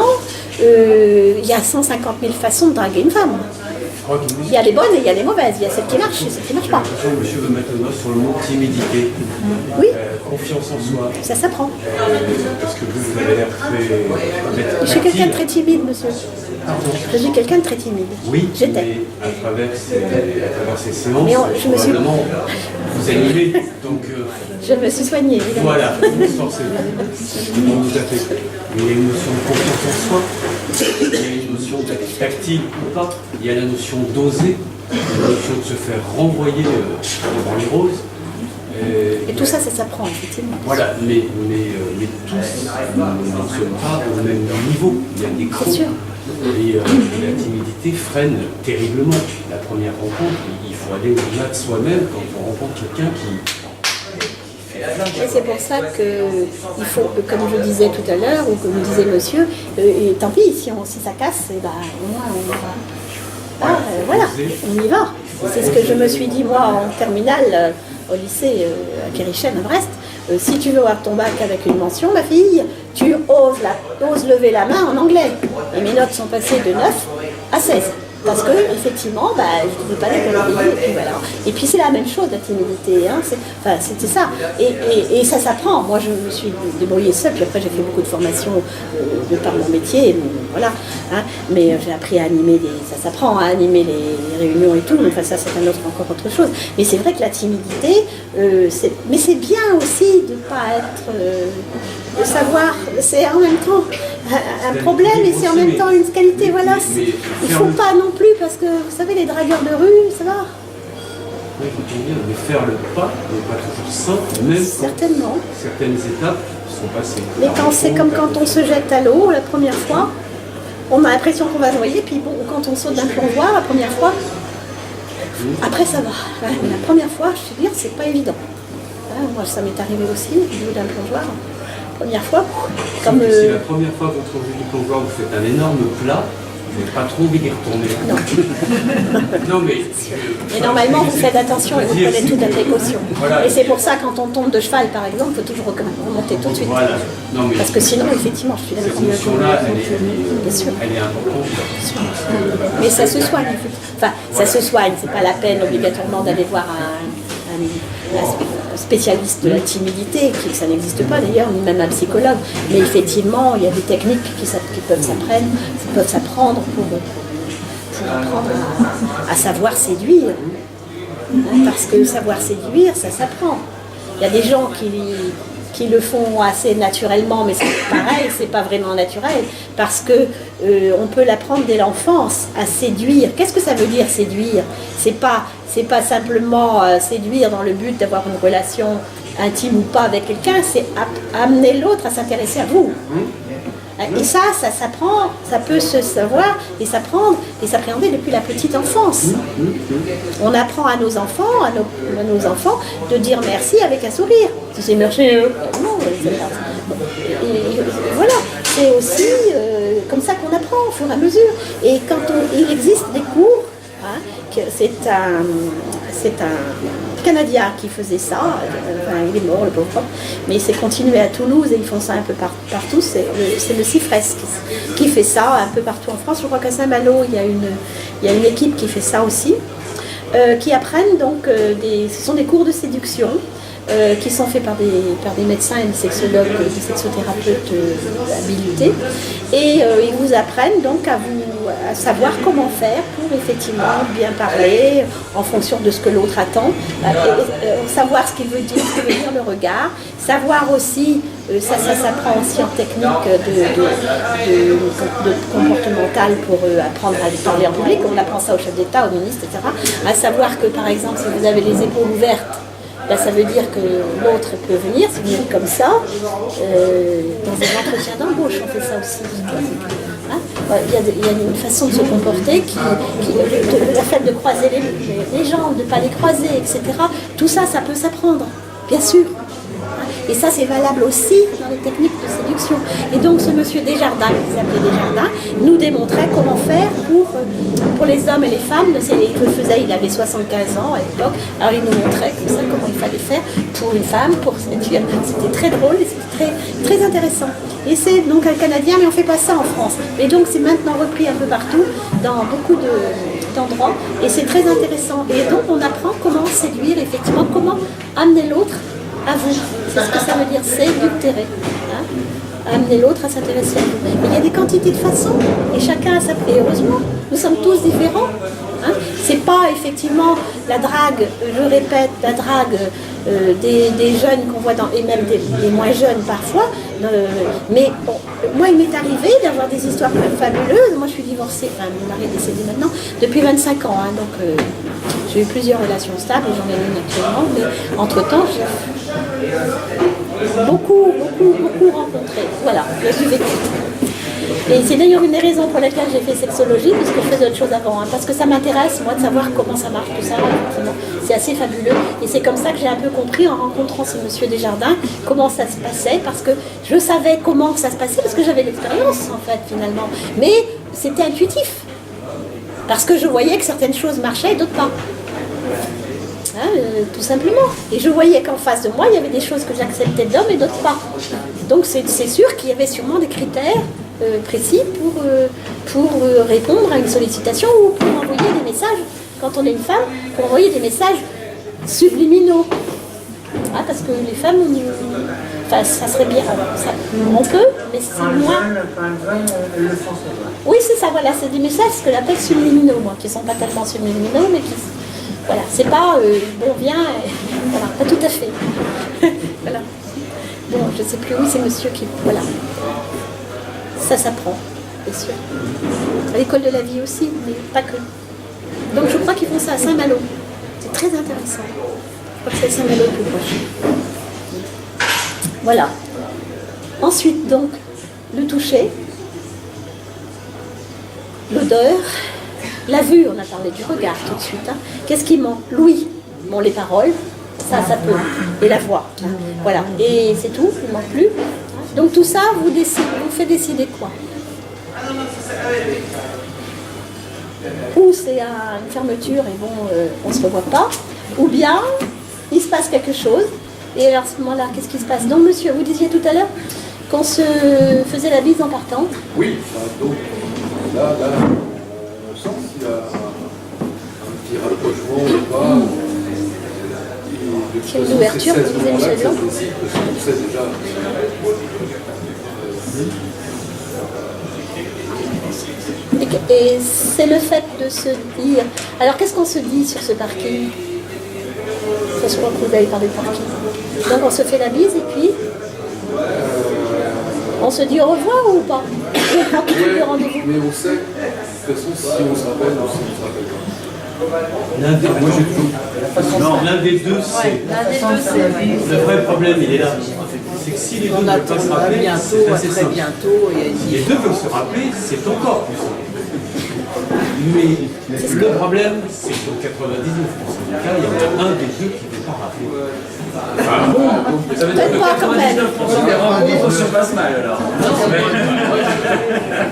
il y a 150 000 façons de draguer une femme. Il y a les bonnes et il y a les mauvaises, il y a celles qui marchent et celles qui ne marchent pas. J'ai l'impression que monsieur veut mettre le doigt sur le mot timidité. Oui. Confiance en soi. Ça s'apprend. Parce que vous avez l'air très... Je suis quelqu'un de très timide, monsieur. Je suis quelqu'un de très timide. Oui, j'étais. Mais à travers ces séances, mais probablement vous animez. Donc, je me suis soignée, évidemment. Voilà, forcément. Tout à fait. Il y a une notion de confiance en soi, il y a une notion tactile ou pas, il y a la notion d'oser, la notion de se faire renvoyer devant les roses. Et tout ça, ça s'apprend, effectivement. Voilà, mais tous ne sont pas au même niveau. Il y a des creux. Et la timidité freine terriblement la première rencontre. Il faut aller au-delà de soi-même quand on rencontre quelqu'un qui et c'est pour ça qu'il faut, comme je disais tout à l'heure, ou comme disait monsieur, et tant pis, si ça casse, au moins on va. Voilà, on y va. C'est ce que je me suis dit moi en terminale au lycée à Kérichen à Brest. Si tu veux avoir ton bac avec une mention, ma fille, tu oses lever la main en anglais. Et mes notes sont passées de 9 à 16. Parce que, effectivement, je ne veux pas les et puis voilà. Et puis c'est la même chose, la timidité. Hein. C'était ça. Et ça s'apprend. Moi, je me suis débrouillée seule, puis après, j'ai fait beaucoup de formations de par mon métier. Voilà. Hein. Mais j'ai appris à animer ça s'apprend, à animer les réunions et tout. Enfin, ça, c'est encore autre chose. Mais c'est vrai que la timidité, mais c'est bien aussi de ne pas être. De savoir, c'est en même temps un problème et c'est en même temps une qualité. Voilà. Il ne faut pas non plus, parce que vous savez, les dragueurs de rue, ça va. Oui, mais faire le pas n'est pas toujours simple, même certainement. Quand certaines étapes sont passées. Mais c'est comme quand on se jette à l'eau la première fois, on a l'impression qu'on va se noyer, puis bon, quand on saute d'un plongeoir la première fois, après ça va. Mais la première fois, je veux dire, c'est pas évident. Moi, ça m'est arrivé aussi, au niveau d'un plongeoir. Première fois, comme... Si la première fois que vous trouvez du plongeoir, vous faites un énorme plat, vous n'avez pas trop envie d'y retourner. Non. Non, mais... Et normalement, vous faites attention et vous prenez toute la précaution. Voilà. Et c'est pour ça, quand on tombe de cheval, par exemple, il faut toujours remonter tout de suite. Voilà. Non, mais parce que sinon, effectivement, je suis d'accord. Cette notion-là, elle est importante. Mais ça se soigne. Enfin, ça se soigne. C'est pas la peine, obligatoirement, d'aller voir un spécialiste de la timidité, ça n'existe pas d'ailleurs, ni même un psychologue, mais effectivement il y a des techniques qui peuvent s'apprendre pour apprendre à savoir séduire, parce que savoir séduire, ça s'apprend. Il y a des gens qui le font assez naturellement, mais c'est pareil, c'est pas vraiment naturel, parce que on peut l'apprendre dès l'enfance à séduire. Qu'est-ce que ça veut dire séduire? C'est pas simplement séduire dans le but d'avoir une relation intime ou pas avec quelqu'un, c'est amener l'autre à s'intéresser à vous. Et ça s'apprend, ça peut se savoir et s'apprendre et s'appréhender depuis la petite enfance. On apprend à nos enfants, à nos enfants, de dire merci avec un sourire. Si c'est merci, non, et voilà. c'est aussi comme ça qu'on apprend au fur et à mesure. Et quand il existe des cours, hein, c'est un Canadien qui faisait ça, enfin, il est mort le pauvre, mais c'est continué à Toulouse et ils font ça un peu partout, c'est le CIFRES qui fait ça un peu partout en France. Je crois qu'à Saint-Malo, il y a une équipe qui fait ça aussi, qui apprennent donc, ce sont des cours de séduction, qui sont faits par des médecins et des sexologues, des sexothérapeutes habilités. Et ils vous apprennent donc à savoir comment faire pour effectivement bien parler en fonction de ce que l'autre attend, savoir ce qu'il veut dire, ce que veut dire le regard, savoir aussi, ça s'apprend aussi en technique de comportementale pour apprendre à parler en public, on apprend ça au chef d'État, au ministre, etc. À savoir que par exemple si vous avez les épaules ouvertes, là, ça veut dire que l'autre peut venir, se venir comme ça, dans un entretien d'embauche, on fait ça aussi. Hein, il y a une façon de se comporter le fait de croiser les jambes, de ne pas les croiser, etc. Tout ça, ça peut s'apprendre, bien sûr. Et ça, c'est valable aussi dans les techniques de séduction. Et donc, ce monsieur Desjardins, qui s'appelait Desjardins, nous démontrait comment faire pour les hommes et les femmes. Il le faisait, il avait 75 ans à l'époque. Alors, il nous montrait comme ça comment il fallait faire pour une femme, pour séduire. C'était très drôle et c'était très, très intéressant. Et c'est donc un Canadien, mais on ne fait pas ça en France. Et donc, c'est maintenant repris un peu partout, dans beaucoup d'endroits. Et c'est très intéressant. Et donc, on apprend comment séduire, effectivement, comment amener l'autre à vous. C'est ce que ça veut dire, séductérer. Hein, amener l'autre à s'intéresser à vous. Mais il y a des quantités de façons, et chacun a sa... Et heureusement, nous sommes tous différents. Hein. C'est pas effectivement la drague, je répète, la drague des jeunes qu'on voit et même des moins jeunes parfois. Mais bon, moi, il m'est arrivé d'avoir des histoires fabuleuses. Moi, je suis divorcée, enfin, mon mari est décédé maintenant, depuis 25 ans. Hein, donc, j'ai eu plusieurs relations stables, j'en ai une actuellement, mais entre-temps, j'ai beaucoup rencontré. Voilà, j'ai vécu. Et c'est d'ailleurs une des raisons pour lesquelles j'ai fait sexologie, parce que je faisais autre chose avant, hein, parce que ça m'intéresse, moi, de savoir comment ça marche, tout ça, effectivement. C'est assez fabuleux. Et c'est comme ça que j'ai un peu compris, en rencontrant ce monsieur Desjardins, comment ça se passait, parce que je savais comment ça se passait, parce que j'avais l'expérience, en fait, finalement. Mais c'était intuitif, parce que je voyais que certaines choses marchaient et d'autres pas. Hein, tout simplement. Et je voyais qu'en face de moi, il y avait des choses que j'acceptais d'hommes et d'autres pas. Donc c'est sûr qu'il y avait sûrement des critères précis pour répondre à une sollicitation ou pour envoyer des messages, quand on est une femme, pour envoyer des messages subliminaux. Ah, parce que les femmes, enfin, ça serait bien, on peut, mais c'est moins... Oui, c'est ça, voilà, c'est des messages que j'appelle subliminaux, moi, qui ne sont pas tellement subliminaux, mais qui... Voilà, c'est pas bon, viens, voilà, pas tout à fait. Voilà. Bon, je ne sais plus, oui, c'est monsieur qui... Voilà. Ça s'apprend, bien sûr. À l'école de la vie aussi, mais pas que. Donc je crois qu'ils font ça à Saint-Malo. C'est très intéressant. Je crois que c'est Saint-Malo le plus proche. Voilà. Ensuite, donc, le toucher, l'odeur, la vue, on a parlé du regard tout de suite. Hein. Qu'est-ce qui manque? L'ouïe. Bon, les paroles, ça peut. Et la voix. Hein. Voilà. Et c'est tout, il ne manque plus. Donc tout ça, vous fait décider quoi? Ou c'est une fermeture et bon, on ne se revoit pas. Ou bien, il se passe quelque chose. Et alors à ce moment-là, qu'est-ce qui se passe? Donc monsieur, vous disiez tout à l'heure qu'on se faisait la bise en partant. Oui, donc là, on sent s'il y a un petit rapprochement ou pas. C'est une ouverture, vous disait Michel Blanc. Et c'est le fait de se dire... Alors qu'est-ce qu'on se dit sur ce parking? Je crois que vous avez parlé de parking. Donc on se fait la bise et puis... On se dit au revoir ou pas? On prend tout de suite le rendez-vous. Mais on sait, de toute façon, si on se rappelle ou si on ne se rappelle pas. Moi j'ai toujours. Non, l'un des deux, c'est. Le vrai problème, il est là. C'est que si les deux ne peuvent pas se rappeler, c'est assez simple. Bientôt, les deux peuvent se rappeler, c'est encore plus simple. Mais le problème, c'est que dans 99% des cas, il y en a un des deux qui ne veut pas rappeler. Enfin, Ça veut dire que 99% des rencontres se passent mal alors.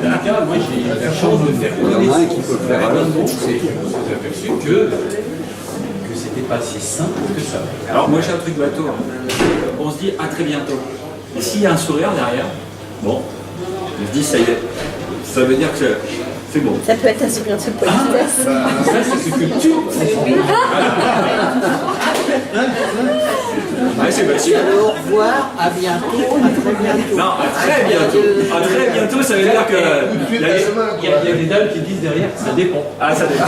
dans le cas, moi j'ai eu la chance de faire connaître qui peut faire un autre, et je me suis aperçu que c'était pas si simple que ça. Alors moi j'ai un truc bateau. On se dit à très bientôt. Et s'il y a un sourire derrière, bon, je dis ça y est. Ça veut dire que c'est bon. Ça peut être un sourire de politesse. Ça, c'est ce que tu. Ouais, c'est facile. Au revoir, à bientôt, à très bientôt. Non, à très bientôt. À très bientôt, ça veut dire que. Il y a des dames qui disent derrière, ça dépend. Ah, ça dépend.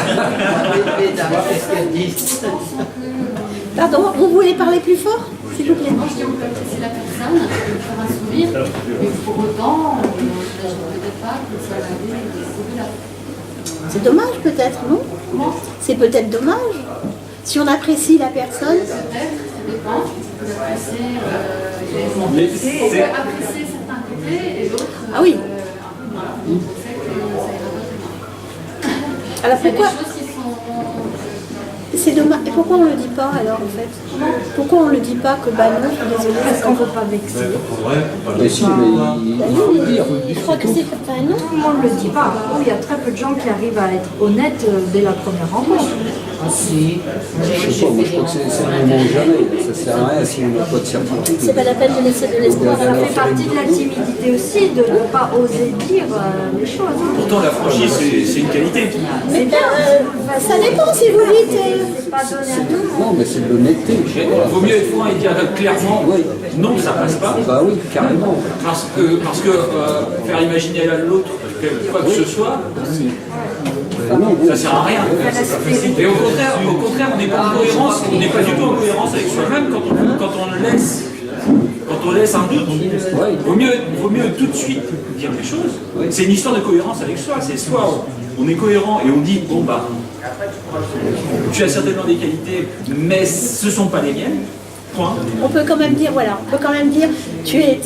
Les dames, qu'est-ce qu'elles disent? Pardon, vous voulez parler plus fort, s'il vous plaît? Moi, je dis on peut apprécier la personne, faire un sourire, mais pour autant, je ne peut-être pas que ça va aller au-delà. C'est dommage peut-être, non? C'est peut-être dommage. Si on apprécie la personne. Peut-être, ça dépend. On peut apprécier certains côtés et d'autres. Ah oui. On sait que ça ira pas. Alors Il y a des pourquoi? choses qui sont. C'est dommage. Et pourquoi on le dit pas alors en fait? Pourquoi on le dit pas que bah non, je suis désolée. Parce qu'on ne veut pas vexer. Mais si, mais Bah non, mais je crois que c'est pas non. Tout le monde ne le dit pas. Il y a très peu de gens qui arrivent à être honnêtes dès la première rencontre. je sais pas, moi je crois que c'est un moment ou jamais. Ça sert à rien si on n'a pas de certitude. C'est pas la peine de laisser de l'espoir à la Ça fait partie de la timidité aussi, de ne pas oser dire les choses. Pourtant, la franchise, c'est une qualité. Mais ça dépend si vous dites. C'est pas donné à tout le monde. Non, mais c'est de l'honnêteté. Il vaut mieux être franc et dire clairement non, ça passe pas. Bah oui, carrément. Parce que faire imaginer à l'autre quoi que ce soit, ça sert à rien. Et au contraire, on n'est pas en cohérence, on n'est pas du tout en cohérence avec soi-même quand on laisse un doute. Vaut mieux tout de suite dire les choses. C'est une histoire de cohérence avec soi. C'est soit on est cohérent et on dit bon bah tu as certainement des qualités, mais ce ne sont pas les miennes. Point. On peut quand même dire, voilà, on peut quand même dire, tu es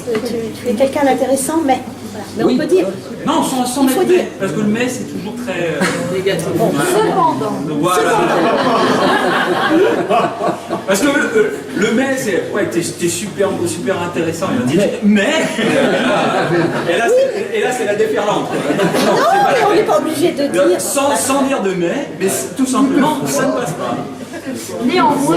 quelqu'un d'intéressant, mais. Voilà. Mais on peut dire. Non, sans mettre mais, parce que le mais c'est toujours très négatif. Cependant. Voilà. Parce que le mais c'est ouais, t'es super intéressant. Il a dit mais et là c'est la déferlante. Non, mais on n'est pas obligé de dire. Sans dire de mais tout simplement ça ne passe pas. Néanmoins,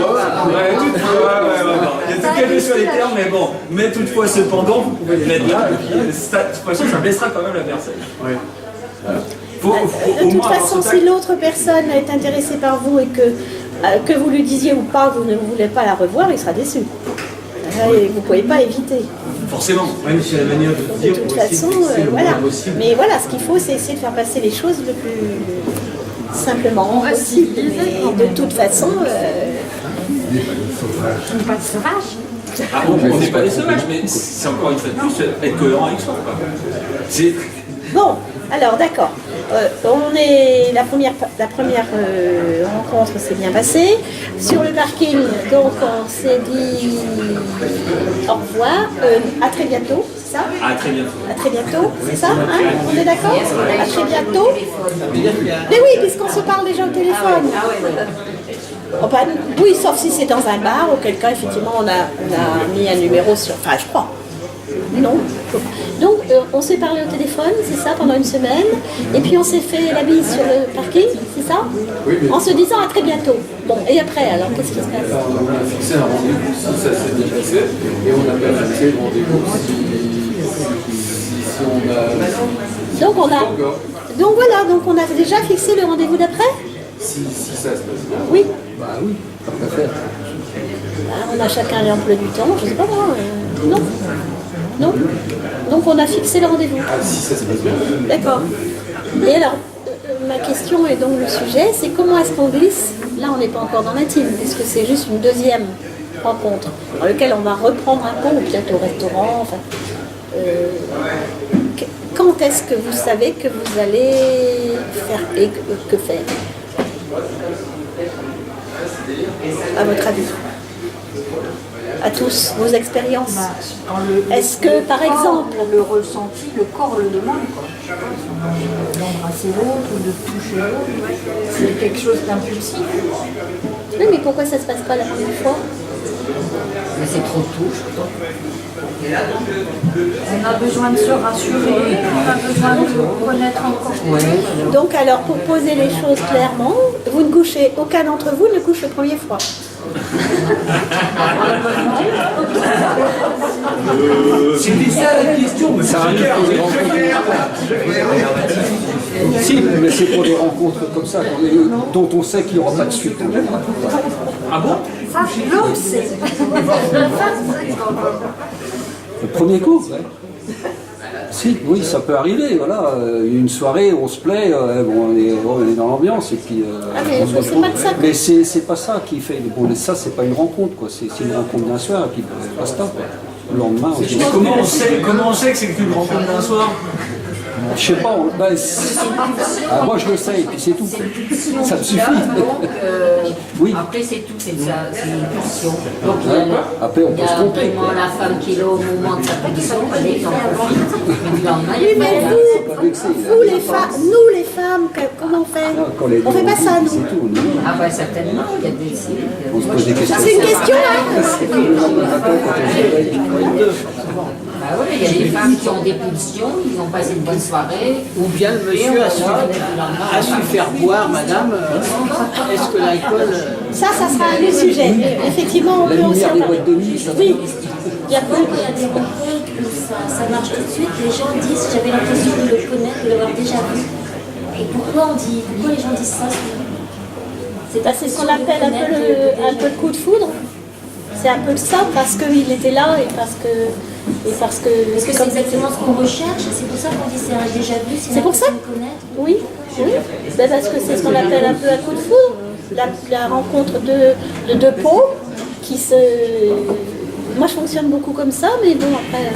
il y a tout calé sur les termes, mais bon, mais toutefois, cependant, vous pouvez les mettre là, et puis de toute façon, ça blessera quand même la personne. De toute façon, si l'autre personne est intéressée par vous et que vous lui disiez ou pas, vous ne voulez pas la revoir, il sera déçu. Et vous ne pouvez pas éviter. Forcément. Oui, c'est la manière de dire. De toute façon, voilà. Mais voilà, ce qu'il faut, c'est essayer de faire passer les choses le plus simplement possible. Mais de toute façon. on n'est pas de sauvage. Ah, on n'est pas des sauvages, mais c'est encore une fois de plus être cohérent avec soi. C'est. Bon, alors d'accord. La première rencontre s'est bien passée. Sur le parking, donc on s'est dit au revoir, à très bientôt, c'est ça? À très bientôt. À très bientôt, c'est ça hein? On est d'accord? À très bientôt. Mais oui, puisqu'on se parle déjà au téléphone. Oui, sauf si c'est dans un bar, auquel cas effectivement on a mis un numéro sur. Enfin, je crois. Non. Donc, on s'est parlé au téléphone, c'est ça, pendant une semaine. Et puis, on s'est fait la bise sur le parking, c'est ça? En se disant à très bientôt. Bon, et après, alors, qu'est-ce qui se passe? On a fixé un rendez-vous si ça s'est bien passé, et on n'a pas fixé le rendez-vous si on a. Donc voilà, donc on a déjà fixé le rendez-vous d'après? Si ça se passe bien. Oui. Bah oui, tant qu'à faire. On a chacun l'emploi du temps, je sais pas moi. Non. Non. Donc on a fixé le rendez-vous. Ah, si ça se passe bien. D'accord. Et alors, ma question est donc le sujet, c'est comment est-ce qu'on glisse? Là, on n'est pas encore dans l'intime, puisque c'est juste une deuxième rencontre, dans laquelle on va reprendre un pot, ou peut-être au restaurant, enfin. Quand est-ce que vous savez que vous allez faire et que faire? À votre avis? À tous, vos expériences. Est-ce que, par exemple... Le ressenti, le corps le demande, quoi. d'embrasser l'autre ou de toucher l'autre. C'est quelque chose d'impulsif. Oui, mais pourquoi ça se passe pas la première fois? Mais c'est trop tôt, je crois. On a besoin de se rassurer, on a besoin de connaître encore plus. Donc alors, pour poser les choses clairement, vous ne couchez, aucun d'entre vous ne couche la première fois. C'était ça la question, mais Ça arrive pour des rencontres. Si, mais c'est pour des rencontres comme ça, dont on sait qu'il n'y aura pas de suite. Ah bon? Ça, l'homme, c'est. Le premier coup, ouais. Si, oui, ça peut arriver, voilà. Une soirée, on se plaît, bon, on est dans l'ambiance et puis mais on se c'est retrouve. pas de ça. Mais c'est pas ça qui fait. Bon, ça, c'est pas une rencontre, quoi. C'est une rencontre d'un soir et puis basta, quoi. Le lendemain, on se dit, Comment on sait que c'est qu'une rencontre d'un soir? je sais pas, moi je le sais et puis c'est tout. Ça me suffit. Donc, Oui. après c'est tout, c'est une pulsion. Donc il y a, Après, on peut se tromper. vraiment la femme qui est au moment de sa pulsion, elle est en profite. Mais du lendemain, Oui, mais il y a- Faut pas vexer, vous les femmes, nous les femmes, comment on fait? quand les On fait pas ça, nous. c'est tout. Ah ouais, certainement, il y a des... On se pose des questions. C'est une question, hein? Bah oui, il y a des femmes qui ont des pulsions, ils ont passé une bonne soirée. Ou bien le monsieur a su faire boire, madame, est-ce que l'alcool... Ça sera un autre sujet. Effectivement, on La peut aussi lumière en des parler. boîtes de nuit, ça Oui, il y a Il y a des rencontres où ça marche tout de suite. Les gens disent, j'avais l'impression de le connaître, de l'avoir déjà vu. Et pourquoi les gens disent ça? c'est ce qu'on appelle un peu le coup de foudre. C'est un peu ça, parce qu'il était là et parce que... Parce que c'est exactement ce qu'on recherche, et c'est pour ça qu'on dit c'est un déjà vu, C'est pour ça? Oui, oui. Ben parce que c'est ce qu'on appelle un peu un coup de foudre. La rencontre de deux peaux qui se... Moi je fonctionne beaucoup comme ça, mais bon après...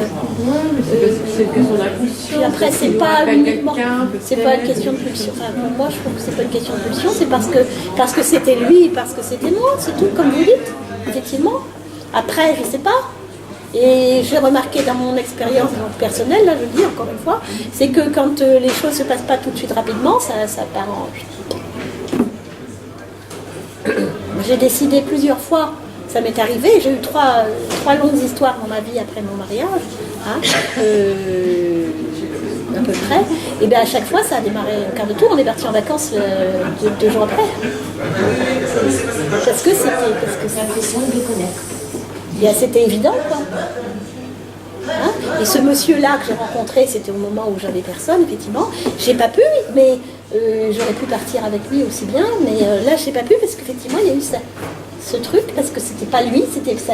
C'est que son impulsion. Puis après c'est pas uniquement... C'est pas une question de pulsion. Enfin, pour moi je trouve que c'est pas une question de pulsion, c'est parce que c'était lui, parce que c'était moi, c'est tout, comme vous dites, effectivement. Après, je sais pas. Et j'ai remarqué dans mon expérience personnelle, là je le dis encore une fois, c'est que quand les choses se passent pas tout de suite rapidement, ça part en... J'ai décidé plusieurs fois, ça m'est arrivé, j'ai eu trois longues histoires dans ma vie après mon mariage, hein, à peu près, et bien à chaque fois ça a démarré au quart de tour, on est parti en vacances 2 jours après. Parce que c'est l'impression de le connaître. C'était évident, quoi. Hein, et ce monsieur-là que j'ai rencontré, c'était au moment où j'avais personne, effectivement. J'ai pas pu, mais j'aurais pu partir avec lui aussi bien, mais là, j'ai pas pu parce qu'effectivement, il y a eu ce truc, parce que c'était pas lui, c'était ça.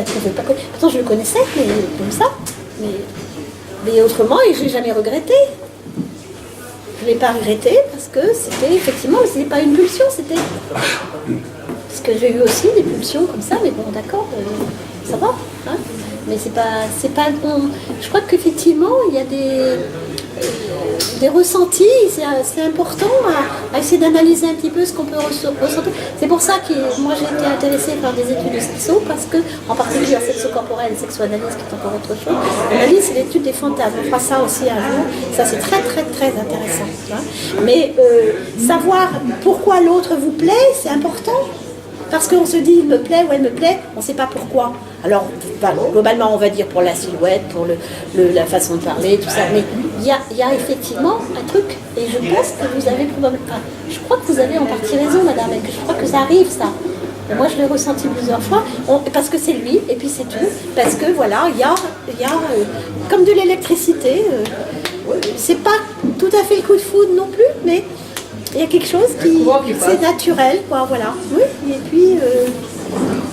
Pourtant, je le connaissais, mais comme ça. Mais autrement, et j'ai jamais regretté. Je l'ai pas regretté parce que c'était effectivement, mais c'était pas une pulsion, c'était. Parce que j'ai eu aussi des pulsions comme ça, mais bon, d'accord. Ça va, hein, mais c'est pas je crois qu'effectivement il y a des ressentis, c'est important à essayer d'analyser un petit peu ce qu'on peut ressentir. C'est pour ça que moi j'ai été intéressée par des études de sexo, parce que, en particulier la sexo-corporelle, sexo-analyse qui est encore autre chose. L'analyse c'est l'étude des fantasmes, on fera ça aussi un jour, ça c'est très très très intéressant. Hein. Mais savoir pourquoi l'autre vous plaît, c'est important. Parce qu'on se dit, il me plaît ou elle me plaît, on ne sait pas pourquoi. Alors, globalement, on va dire pour la silhouette, pour la façon de parler, tout ça. Mais il y a effectivement un truc, et je pense que vous avez probablement... Enfin, je crois que vous avez en partie raison, madame, et que je crois que ça arrive, ça. Et moi, je l'ai ressenti plusieurs fois, parce que c'est lui, et puis c'est tout. Parce que, voilà, il y a comme de l'électricité. C'est pas tout à fait le coup de foudre non plus, mais... Il y a quelque chose c'est naturel, quoi, voilà. Oui,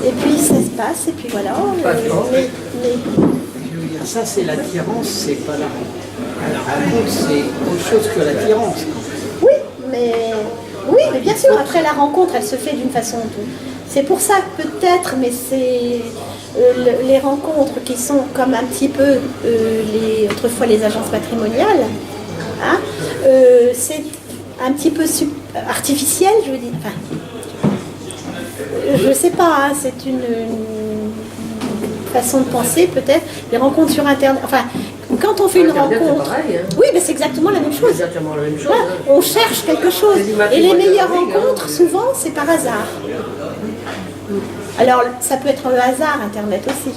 et puis ça se passe, et puis voilà. Ça, c'est l'attirance, c'est pas la rencontre, c'est autre chose que l'attirance. Oui, mais bien sûr, après la rencontre, elle se fait d'une façon... C'est pour ça que peut-être, mais c'est les rencontres qui sont comme un petit peu autrefois les agences matrimoniales, hein, c'est un petit peu artificiel, je veux dire. Enfin, je sais pas, hein, c'est une façon de penser peut-être. Les rencontres sur Internet, enfin, Donc quand on fait une Internet, rencontre, c'est pareil, hein. oui, mais c'est exactement la même chose. C'est exactement la même chose. Voilà, hein. on cherche quelque chose. C'est du Et les matrimonial meilleures en ligne, rencontres, hein. souvent, c'est par hasard. Alors, ça peut être le hasard, Internet aussi.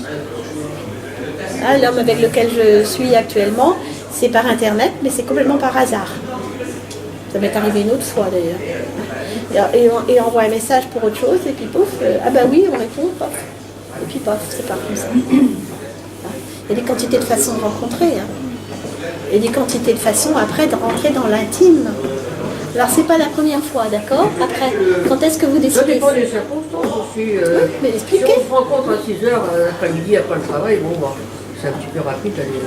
Hein, l'homme avec lequel je suis actuellement, c'est par Internet, mais c'est complètement par hasard. Ça m'est arrivé une autre fois d'ailleurs. Et on envoie un message pour autre chose, et puis pouf, ah bah oui, on répond, pof. Et puis pof, c'est pas comme ça. Il y a des quantités de façons de rencontrer. Hein. Et des quantités de façons après de rentrer dans l'intime. Alors c'est pas la première fois, d'accord? Après, quand est-ce que vous Ça décidez? dépend des circonstances. Mais Si expliquez. on se rencontre à 6h l'après-midi après le travail, bon, bah, c'est un petit peu rapide d'aller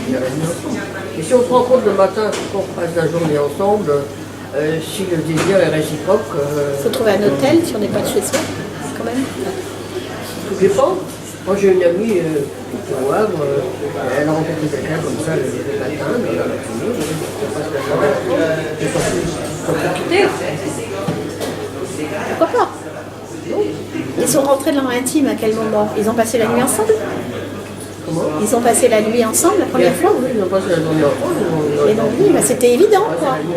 finir la nuit ensemble. Et si on se rencontre le matin, qu'on passe la journée ensemble, si le désir est réciproque... Il faut trouver un hôtel si on n'est pas de chez soi, quand même. Tout dépend. Moi j'ai une amie au Havre, elle a rencontré quelqu'un comme ça le matin, dans la matinée, on passe la journée ensemble, ils sont quitter. Pourquoi pas? Ils sont rentrés dans l'intime à quel moment? Ils ont passé la nuit ensemble? Comment? Ils ont passé la nuit ensemble la première fois? Oui, ils ont passé la journée ensemble. Et donc oui, bah, c'était évident, quoi. Ils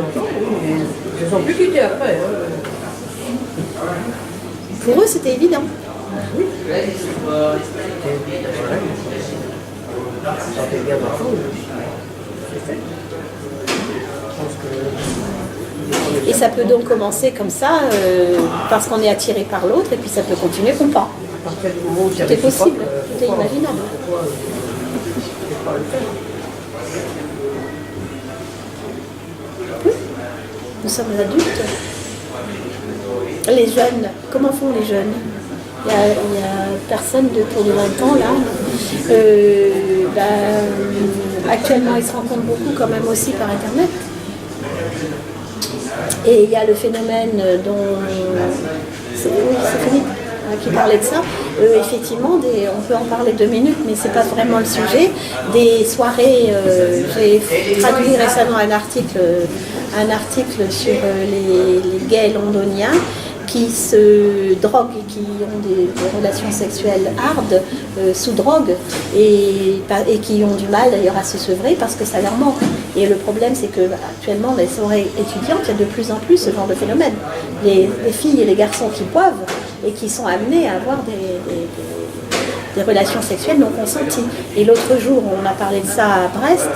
ne sont plus quittés après. Hein. Pour eux, c'était évident. Oui. Ça fait bien ensemble. C'est fait. Je pense que... Et ça peut donc commencer comme ça, parce qu'on est attiré par l'autre, et puis ça peut continuer comme pas. À partir du moment où Tout est possible, tout est imaginable. Oui. Nous sommes adultes. Les jeunes, comment font les jeunes? Il y a personne pour de 20 ans là. Actuellement, ils se rencontrent beaucoup quand même aussi par Internet. Et il y a le phénomène dont c'est Philippe qui parlait de ça. Effectivement, on peut en parler 2 minutes, mais c'est pas vraiment le sujet. Des soirées, j'ai traduit récemment un article sur les gays londoniens qui se droguent et qui ont des relations sexuelles hard sous drogue et qui ont du mal d'ailleurs à se sevrer parce que ça leur manque. Et le problème, c'est que actuellement, dans les soirées étudiantes, il y a de plus en plus ce genre de phénomène. Les filles et les garçons qui boivent et qui sont amenés à avoir des relations sexuelles non consenties. Et l'autre jour, on a parlé de ça à Brest,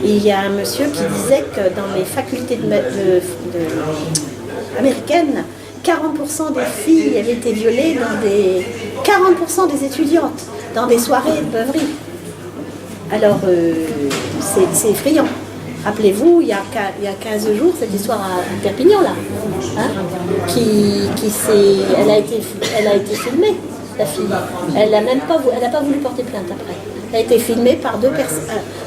et il y a un monsieur qui disait que dans les facultés américaines, 40% des filles avaient été violées dans 40% des étudiantes dans des soirées de beuverie. Alors, c'est effrayant. Rappelez-vous, il y a 15 jours, cette histoire à Perpignan, là, hein, elle a été filmée, la fille. Elle n'a pas voulu porter plainte après. Elle a été filmée par 2 personnes,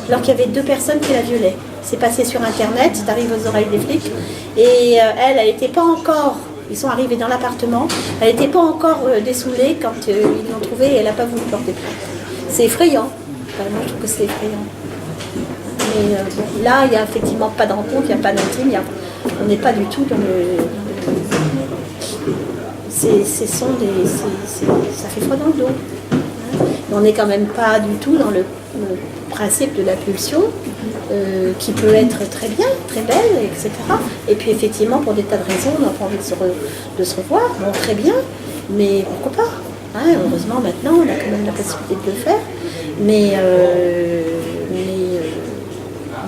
alors qu'il y avait 2 personnes qui la violaient. C'est passé sur Internet, c'est arrivé aux oreilles des flics, et elle n'était pas encore... Ils sont arrivés dans l'appartement, elle n'était pas encore dessoulée quand ils l'ont trouvée et elle n'a pas voulu porter plainte. C'est effrayant. Enfin, moi, je trouve que c'est effrayant. Mais bon, là, il n'y a effectivement pas de rencontre, il n'y a pas d'intime, on n'est pas du tout dans le... ça fait froid dans le dos. Hein. On n'est quand même pas du tout dans le principe de la pulsion, qui peut être très bien, très belle, etc. Et puis effectivement, pour des tas de raisons, on n'a pas envie de se revoir, bon, très bien, mais pourquoi pas, hein. Heureusement, maintenant, on a quand même la possibilité de le faire.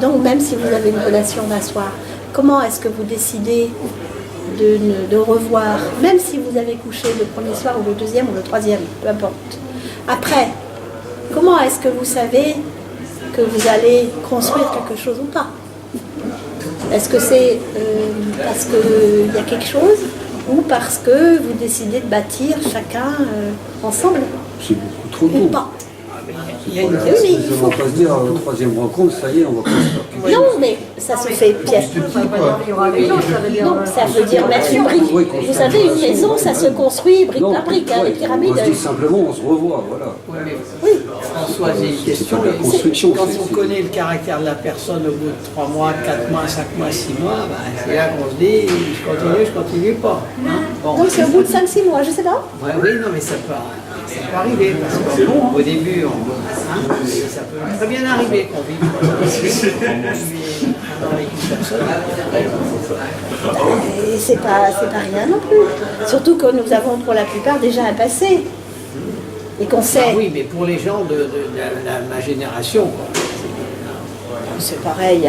Donc, même si vous avez une relation d'un soir, comment est-ce que vous décidez de revoir, même si vous avez couché le premier soir ou le deuxième ou le troisième, peu importe. Après, comment est-ce que vous savez que vous allez construire quelque chose ou pas? Est-ce que c'est parce qu'il y a quelque chose ou parce que vous décidez de bâtir chacun ensemble? C'est beaucoup trop tôt. Ou pas? Il ne faut pas se dire, troisième rencontre, ça y est, on va pas se faire. Non, mais ça se fait pièce. Non, ça veut dire mettre une brique. Vous savez, une maison, ça se construit brique par brique, hein, les pyramides. On se dit simplement, on se revoit, voilà. Oui. François, j'ai une question. La construction, Quand on connaît le caractère de la personne au bout de 3 mois, 4 mois, 5 mois, 6 mois, c'est là qu'on se dit, je continue pas. Hein, bon. Donc c'est au bout de 5-6 mois, je sais pas. Ouais, oui, non, mais ça peut. Ça peut arriver, parce qu'au début, ça peut très bien arriver qu'on vive avec une personne. Et c'est pas rien non plus. Surtout que nous avons pour la plupart déjà un passé. Et qu'on sait. Ah oui, mais pour les gens de ma génération, quoi. C'est pareil, il n'y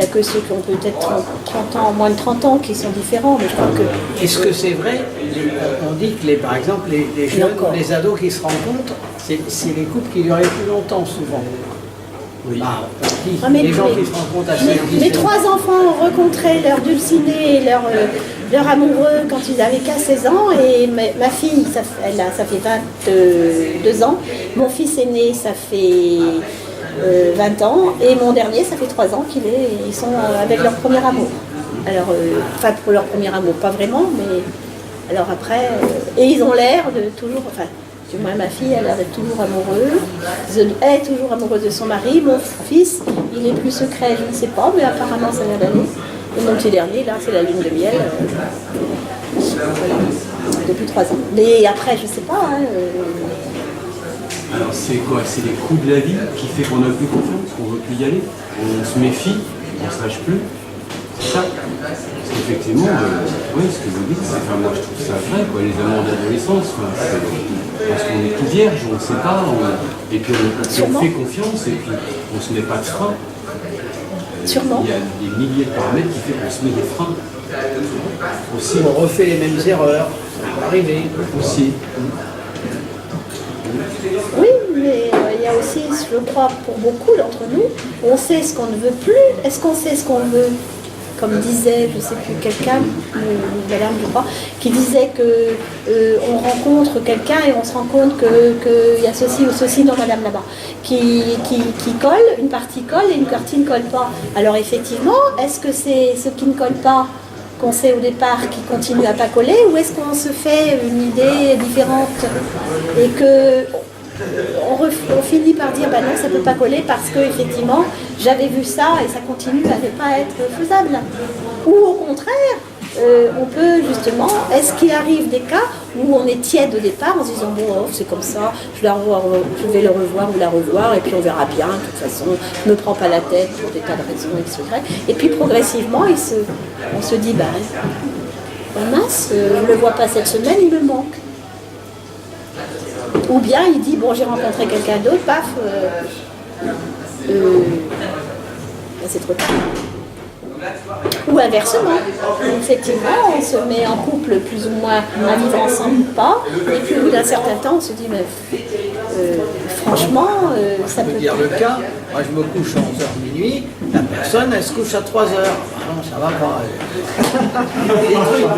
a que ceux qui ont peut-être 30 ans, moins de 30 ans qui sont différents, mais je crois que... Est-ce que c'est vrai? On dit que, par exemple, les jeunes, les ados qui se rencontrent, c'est les couples qui duraient plus longtemps, souvent. Oui. Les gens qui se rencontrent à 5 mes 3 enfants ont rencontré leur dulciné et leur amoureux quand ils avaient qu'à 16 ans, et ma fille, ça fait 22 ans, mon fils aîné, ça fait 20 ans, et mon dernier, ça fait 3 ans ils sont avec leur premier amour. Alors, enfin pour leur premier amour, pas vraiment, mais alors après, et ils ont l'air de toujours, enfin, du moins ma fille, elle a l'air d'être toujours amoureuse, elle est toujours amoureuse de son mari, mon fils, il est plus secret, je ne sais pas, mais apparemment ça vient d'aller. Et mon petit dernier, là, c'est la lune de miel, voilà, depuis 3 ans. Mais après, je ne sais pas, hein, Alors c'est quoi? C'est les coups de la vie qui fait qu'on n'a plus confiance, qu'on ne veut plus y aller, on se méfie, on ne se lâche plus. C'est ça. Parce qu'effectivement, oui, ce que vous dites, enfin, moi je trouve ça vrai, quoi, les amours d'adolescence, parce qu'on est tout vierge, on ne sait pas, et puis on fait confiance, et puis on ne se met pas de frein. Sûrement. Il y a des milliers de paramètres qui font qu'on se met des freins. Aussi, on refait les mêmes erreurs, ça peut arriver. Aussi. Oui, mais il y a aussi, je crois, pour beaucoup d'entre nous, on sait ce qu'on ne veut plus. Est-ce qu'on sait ce qu'on veut? Comme disait, je ne sais plus, quelqu'un, madame, je crois, qui disait que on rencontre quelqu'un et on se rend compte qu'il y a ceci ou ceci dans madame là-bas, qui colle, une partie colle et une partie ne colle pas. Alors effectivement, est-ce que c'est ce qui ne colle pas qu'on sait au départ qui continue à pas coller, ou est-ce qu'on se fait une idée différente et que on finit par dire bah non, ça ne peut pas coller parce que effectivement j'avais vu ça et ça continue à ne pas être faisable, ou au contraire on peut justement, est-ce qu'il arrive des cas où on est tiède au départ en se disant bon oh, c'est comme ça, je vais le revoir ou la revoir et puis on verra bien, de toute façon je ne me prends pas la tête pour des tas de raisons etc. Et puis progressivement on se dit bah mince, je ne le vois pas cette semaine, il me manque. Ou bien il dit bon j'ai rencontré quelqu'un d'autre, paf, c'est trop tard. Ou inversement, effectivement on se met en couple plus ou moins à vivre ensemble ou pas, et puis au bout d'un certain temps on se dit mais franchement ça peut dire le cas, moi je me couche à 11h minuit, la personne elle se couche à 3h, ah non ça va pas.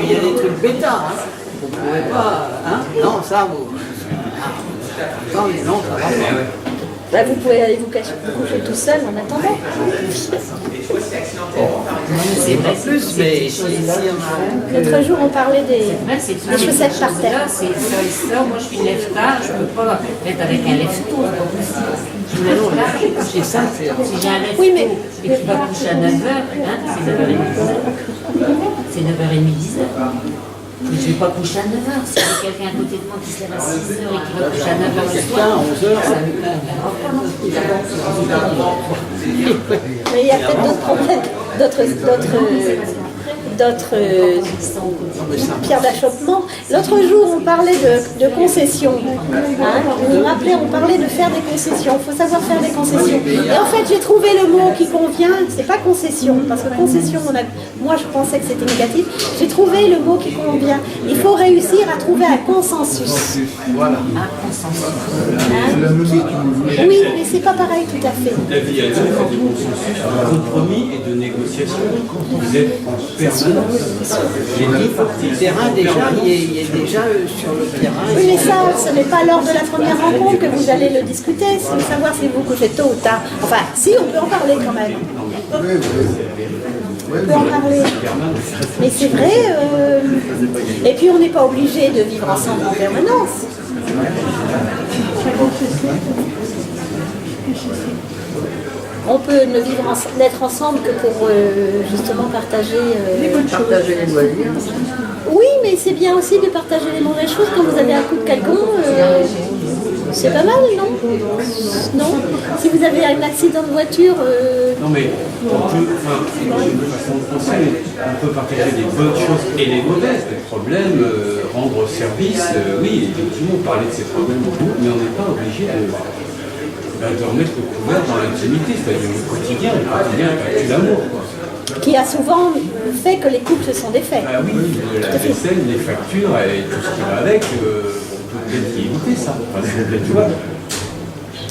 Il y a des trucs bêta, hein. Vous ne pouvez pas, hein, non ça vous... Non, mais non, ça va pas. Bah, vous pouvez aller vous coucher tout seul en attendant. C'est pas plus, mais l'autre jour on parlait des chaussettes par terre. C'est ça, moi je suis lève-tard, je ne peux pas être avec un lève-tôt. C'est ça, si j'ai un lève-tôt oui, mais... et qu'il va coucher à 9h, hein, c'est 9h30. C'est 9h30, 10h. Mais je ne vais pas coucher à 9h. Si j'ai quelqu'un à côté de moi qui se lève à 6h et qui va coucher à 9h le soir, mais il y a peut-être d'autres problèmes, d'autres pierres d'achoppement. L'autre jour, on parlait de concessions. Hein, vous vous rappelez, on parlait de faire des concessions. Il faut savoir faire des concessions. Et en fait, j'ai trouvé le mot qui convient. C'est pas concession, parce que concession, moi je pensais que c'était négatif. J'ai trouvé le mot qui convient. Il faut réussir à trouver un consensus. Voilà. Hein, oui, mais c'est pas pareil tout à fait. La vie elle fait des consensus, de compromis et de négociation. Vous êtes en permanence. J'ai dit partie terrain déjà, il est déjà sur le terrain. Oui, mais ça, ce n'est pas lors de la première rencontre que vous allez le discuter, c'est de savoir si vous couchez tôt ou tard. Enfin, si, on peut en parler quand même. On peut en parler. Mais c'est vrai, et puis on n'est pas obligé de vivre ensemble en permanence. On peut n'être ensemble que pour justement partager les loisirs. Oui, mais c'est bien aussi de partager les mauvaises choses quand vous avez un coup de calcon. C'est pas mal, non? Non. Si vous avez un accident de voiture... Non mais on peut, de façon de penser, on peut partager des bonnes choses et les mauvaises, des problèmes, rendre service, oui, effectivement, parler de ces problèmes beaucoup, mais on n'est pas obligé de remettre le couvert dans l'intimité, c'est-à-dire le quotidien tue l'amour, quoi. Qui a souvent fait que les couples se sont défaits. Ah oui, la vaisselle, les factures et tout ce qui va avec, on peut peut-être y éviter ça. Enfin, c'est peut-être jouable.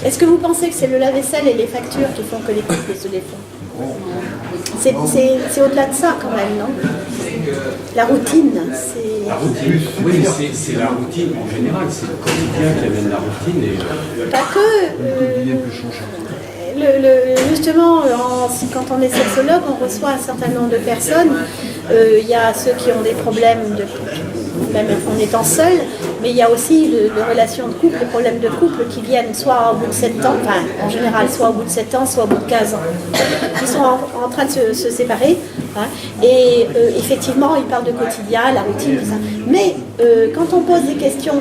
Est-ce que vous pensez que c'est le lave-vaisselle et les factures qui font que les couples se défont? C'est au-delà de ça quand même, non? La routine, c'est... La routine, oui, mais c'est la routine en général, c'est le quotidien qui amène la routine et... Pas que... justement, quand on est sexologue, on reçoit un certain nombre de personnes. Il y a ceux qui ont des problèmes, même en étant seuls, mais il y a aussi de relations de couple, les problèmes de couple qui viennent soit au bout de 7 ans, enfin en général soit au bout de 7 ans, soit au bout de 15 ans, qui sont en train de se séparer. Hein, et effectivement, ils parlent de quotidien, la routine, tout ça. Mais quand on pose des questions,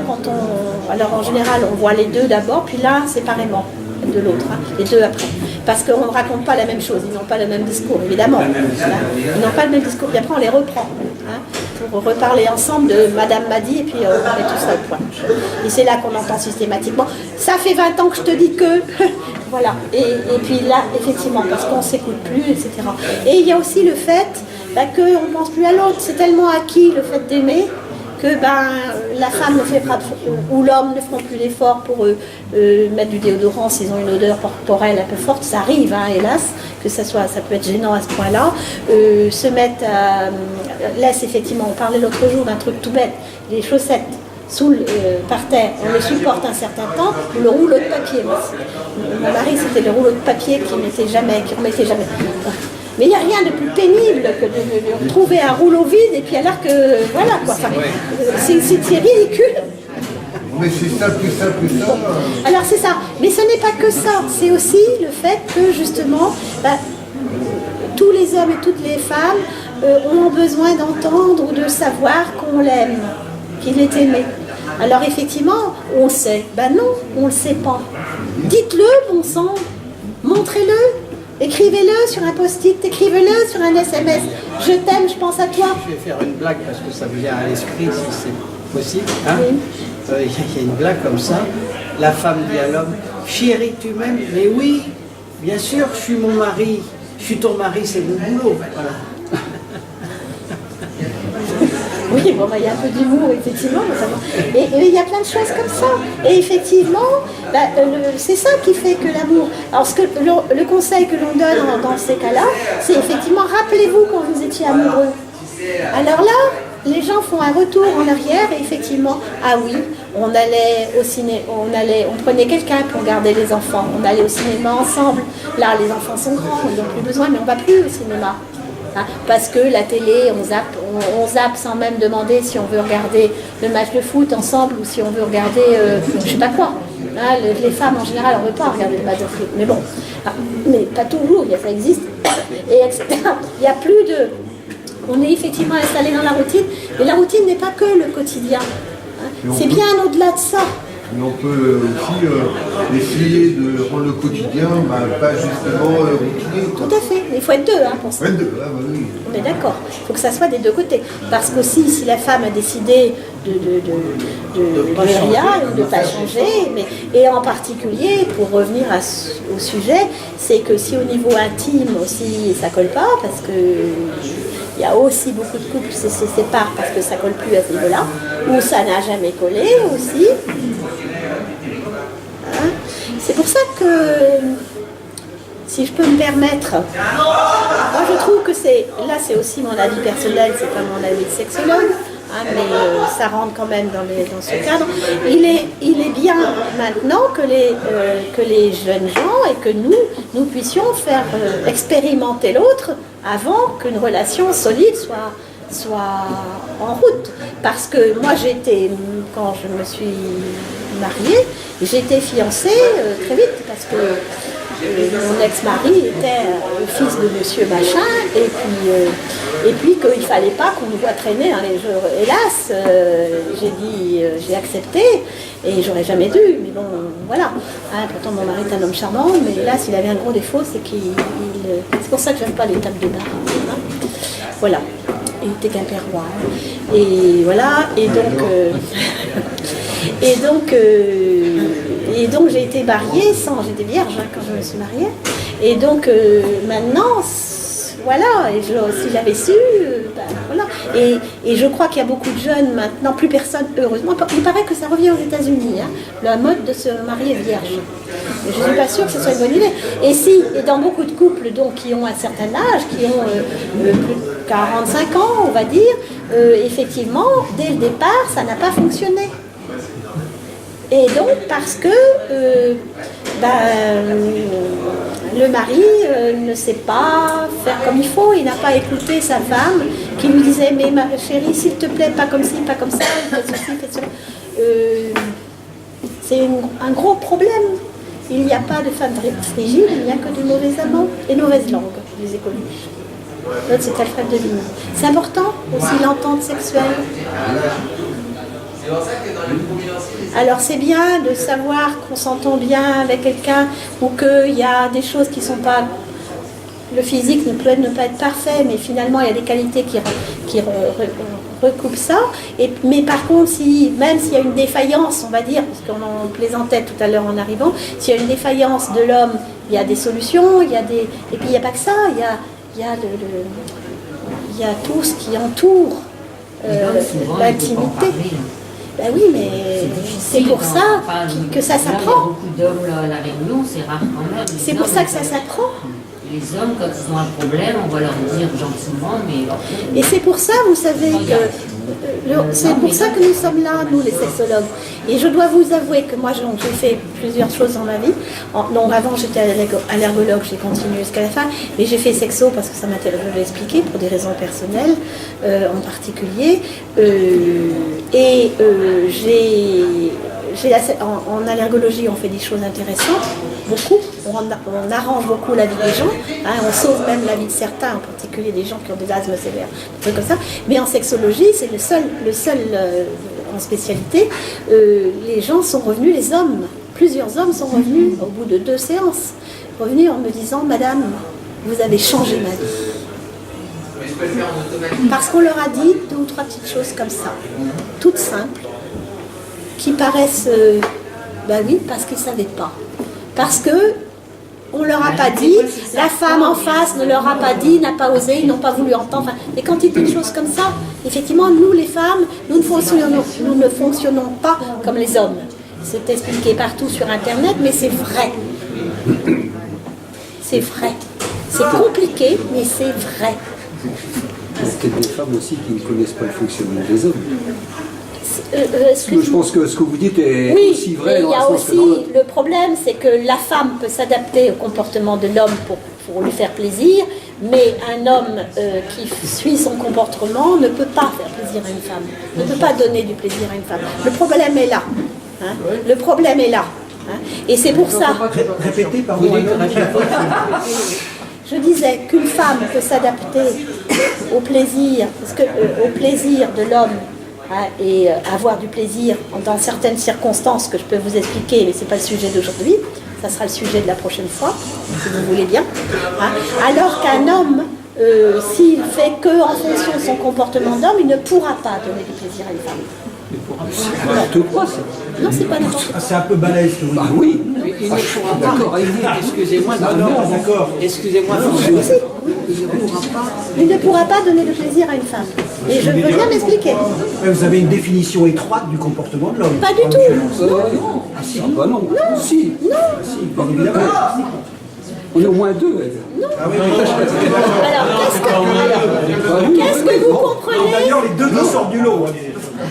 alors en général, on voit les deux d'abord, puis l'un séparément de l'autre, hein, les deux après. Parce qu'on ne raconte pas la même chose, ils n'ont pas le même discours, évidemment. Voilà. Ils n'ont pas le même discours, puis après on les reprend, hein, pour reparler ensemble de Madame m'a dit, et puis on met tout ça au point. Et c'est là qu'on entend systématiquement, ça fait 20 ans que je te dis que... voilà. Et puis là, effectivement, parce qu'on ne s'écoute plus, etc. Et il y a aussi le fait qu'on ne pense plus à l'autre, c'est tellement acquis le fait d'aimer, que la femme ne fait pas, ou l'homme ne font plus d'efforts pour mettre du déodorant s'ils ont une odeur corporelle un peu forte, ça arrive, hein, hélas, que ça peut être gênant à ce point-là. Se mettre laisse effectivement, on parlait l'autre jour d'un truc tout bête, les chaussettes par terre, on les supporte un certain temps, ou le rouleau de papier. Mon mari, c'était le rouleau de papier qui remettait jamais. Mais il n'y a rien de plus pénible que de retrouver un rouleau vide et puis alors que, voilà quoi, enfin, c'est ridicule. Mais c'est ça, plus ça. Alors c'est ça, mais ce n'est pas que ça, c'est aussi le fait que justement, tous les hommes et toutes les femmes ont besoin d'entendre ou de savoir qu'on l'aime, qu'il est aimé. Alors effectivement, on le sait, non, on ne le sait pas. Dites-le, bon sang, montrez-le. Écrivez-le sur un post-it, écrivez-le sur un SMS. Je t'aime, je pense à toi. Je vais faire une blague parce que ça me vient à l'esprit si c'est possible. Hein, oui. Y a une blague comme ça. La femme dit à l'homme, chérie, tu m'aimes? Mais oui, bien sûr, je suis mon mari. Je suis ton mari, c'est mon boulot. Voilà. Oui, bon, il y a un peu d'humour, effectivement. Et il y a plein de choses comme ça. Et effectivement, c'est ça qui fait que l'amour... Alors, le conseil que l'on donne dans ces cas-là, c'est effectivement, rappelez-vous quand vous étiez amoureux. Alors là, les gens font un retour en arrière et effectivement, ah oui, on allait au cinéma, on prenait quelqu'un pour garder les enfants, on allait au cinéma ensemble. Là, les enfants sont grands, ils n'ont plus besoin, mais on ne va plus au cinéma. Parce que la télé, on zappe sans même demander si on veut regarder le match de foot ensemble ou si on veut regarder je ne sais pas quoi. Les femmes en général, on ne veut pas regarder le match de foot, mais bon, mais pas toujours, ça existe, et etc. Il n'y a plus de... On est effectivement installé dans la routine, mais la routine n'est pas que le quotidien. C'est bien au-delà de ça. Mais on peut aussi essayer de rendre le quotidien pas justement routinier. Tout à fait, il faut être deux pour ça. Oui. On est d'accord, il faut que ça soit des deux côtés. Parce qu'aussi, si la femme a décidé de rien ou de ne pas changer, et en particulier, pour revenir au sujet, c'est que si au niveau intime aussi ça ne colle pas, parce que il y a aussi beaucoup de couples qui se séparent parce que ça ne colle plus à ce niveau-là, ou ça n'a jamais collé aussi. Hein? C'est pour ça que, si je peux me permettre, moi je trouve que là c'est aussi mon avis personnel, c'est pas mon avis de sexologue, mais ça rentre quand même dans ce cadre. Il est bien maintenant que les jeunes gens et que nous puissions faire expérimenter l'autre avant qu'une relation solide soit en route. Parce que moi quand je me suis mariée, j'étais fiancée très vite parce que mon ex-mari était le fils de monsieur machin, et puis qu'il ne fallait pas qu'on nous voit traîner dans les jours. Hélas, j'ai accepté, et j'aurais jamais dû, mais bon, voilà. Hein, pourtant mon mari est un homme charmant, mais hélas, il avait un gros défaut, c'est c'est pour ça que j'aime pas les tables de bar. Hein. Voilà. Il était quimpérois. Et voilà, et donc j'ai été mariée j'étais vierge hein, quand je me suis mariée. Et donc maintenant, voilà, et si j'avais su, ben, voilà. Et je crois qu'il y a beaucoup de jeunes maintenant, plus personne, heureusement, il paraît que ça revient aux États-Unis, hein, la mode de se marier vierge. Et je ne suis pas sûre que ce soit une bonne idée. Et dans beaucoup de couples donc, qui ont un certain âge, qui ont plus de 45 ans, on va dire, effectivement, dès le départ, ça n'a pas fonctionné. Et donc, parce que le mari ne sait pas faire comme il faut, il n'a pas écouté sa femme qui lui disait « Mais ma chérie, s'il te plaît, pas comme ci, pas comme ça, fais ceci, fais cela. » C'est un gros problème. Il n'y a pas de femme frigide, il n'y a que de mauvais amants et de mauvaises langues, les écologistes. L'autre, c'est Alfred de Vigny. C'est important aussi l'entente sexuelle. Alors c'est bien de savoir qu'on s'entend bien avec quelqu'un ou qu'il y a des choses qui ne sont pas... Le physique ne peut ne pas être parfait, mais finalement il y a des qualités qui recoupent ça. Mais par contre, même s'il y a une défaillance, on va dire, parce qu'on en plaisantait tout à l'heure en arrivant, s'il y a une défaillance de l'homme, il y a des solutions, et puis il n'y a pas que ça, il y a tout ce qui entoure l'intimité. Ben oui, mais c'est pour ça que ça s'apprend. Il y a beaucoup d'hommes là, à la Réunion, c'est rare quand même. C'est pour ça que ça s'apprend. Les hommes, quand ils ont un problème, on va leur dire gentiment, mais... Et c'est pour ça, vous savez, c'est pour ça que nous sommes là, nous, les sexologues. Et je dois vous avouer que moi, j'ai fait plusieurs choses dans ma vie. Donc avant, j'étais allergologue, j'ai continué jusqu'à la fin. Mais j'ai fait sexo parce que ça m'intéresse, je vais l'expliquer, pour des raisons personnelles en particulier. En allergologie, on fait des choses intéressantes, beaucoup. On arrange beaucoup la vie des gens, hein, on sauve même la vie de certains, en particulier des gens qui ont des asthmes sévères, des trucs comme ça. Mais en sexologie, c'est le seul en spécialité, les gens sont revenus, les hommes, plusieurs hommes sont revenus au bout de 2 séances, revenus en me disant « Madame, vous avez changé ma vie ». Parce qu'on leur a dit 2 ou 3 petites choses comme ça, toutes simples, qui paraissent, oui, parce qu'ils ne savaient pas. Parce que on ne leur a pas dit, la femme en face ne leur a pas dit, n'a pas osé, ils n'ont pas voulu entendre. Enfin, des quantités de choses comme ça. Effectivement, nous les femmes, nous ne fonctionnons pas comme les hommes. C'est expliqué partout sur Internet, mais c'est vrai. C'est vrai. C'est compliqué, mais c'est vrai. Il y a peut-être des femmes aussi qui ne connaissent pas le fonctionnement des hommes. Je pense que ce que vous dites est aussi vrai. Il y a aussi le problème, c'est que la femme peut s'adapter au comportement de l'homme pour lui faire plaisir, mais un homme qui suit son comportement ne peut pas faire plaisir à une femme, ne peut pas donner du plaisir à une femme. Le problème est là. Hein. Le problème est là. Hein. Et c'est pour ça... Répétez, pardon. Je disais qu'une femme peut s'adapter au plaisir, au plaisir de l'homme, hein, et avoir du plaisir dans certaines circonstances que je peux vous expliquer, mais ce n'est pas le sujet d'aujourd'hui, ça sera le sujet de la prochaine fois, si vous voulez bien. Hein. Alors qu'un homme, s'il fait que en fonction de son comportement d'homme, il ne pourra pas donner du plaisir à une femme. N'importe quoi, ça. Non, c'est pas n'importe quoi. C'est un peu balèze, ce que vous dites. Ah oui. Il ne pourra pas. Excusez-moi. D'accord. Excusez-moi. Il ne pourra pas donner de plaisir à une femme. Et je veux bien m'expliquer. Vous avez une définition étroite du comportement de l'homme. Pas du tout. Non. Ah si. Ah bah non. Non. Si. Non. Si, bien évidemment. On est au moins 2. Non. Alors, qu'est-ce que vous comprenez? D'ailleurs, les deux qui sortent du lot.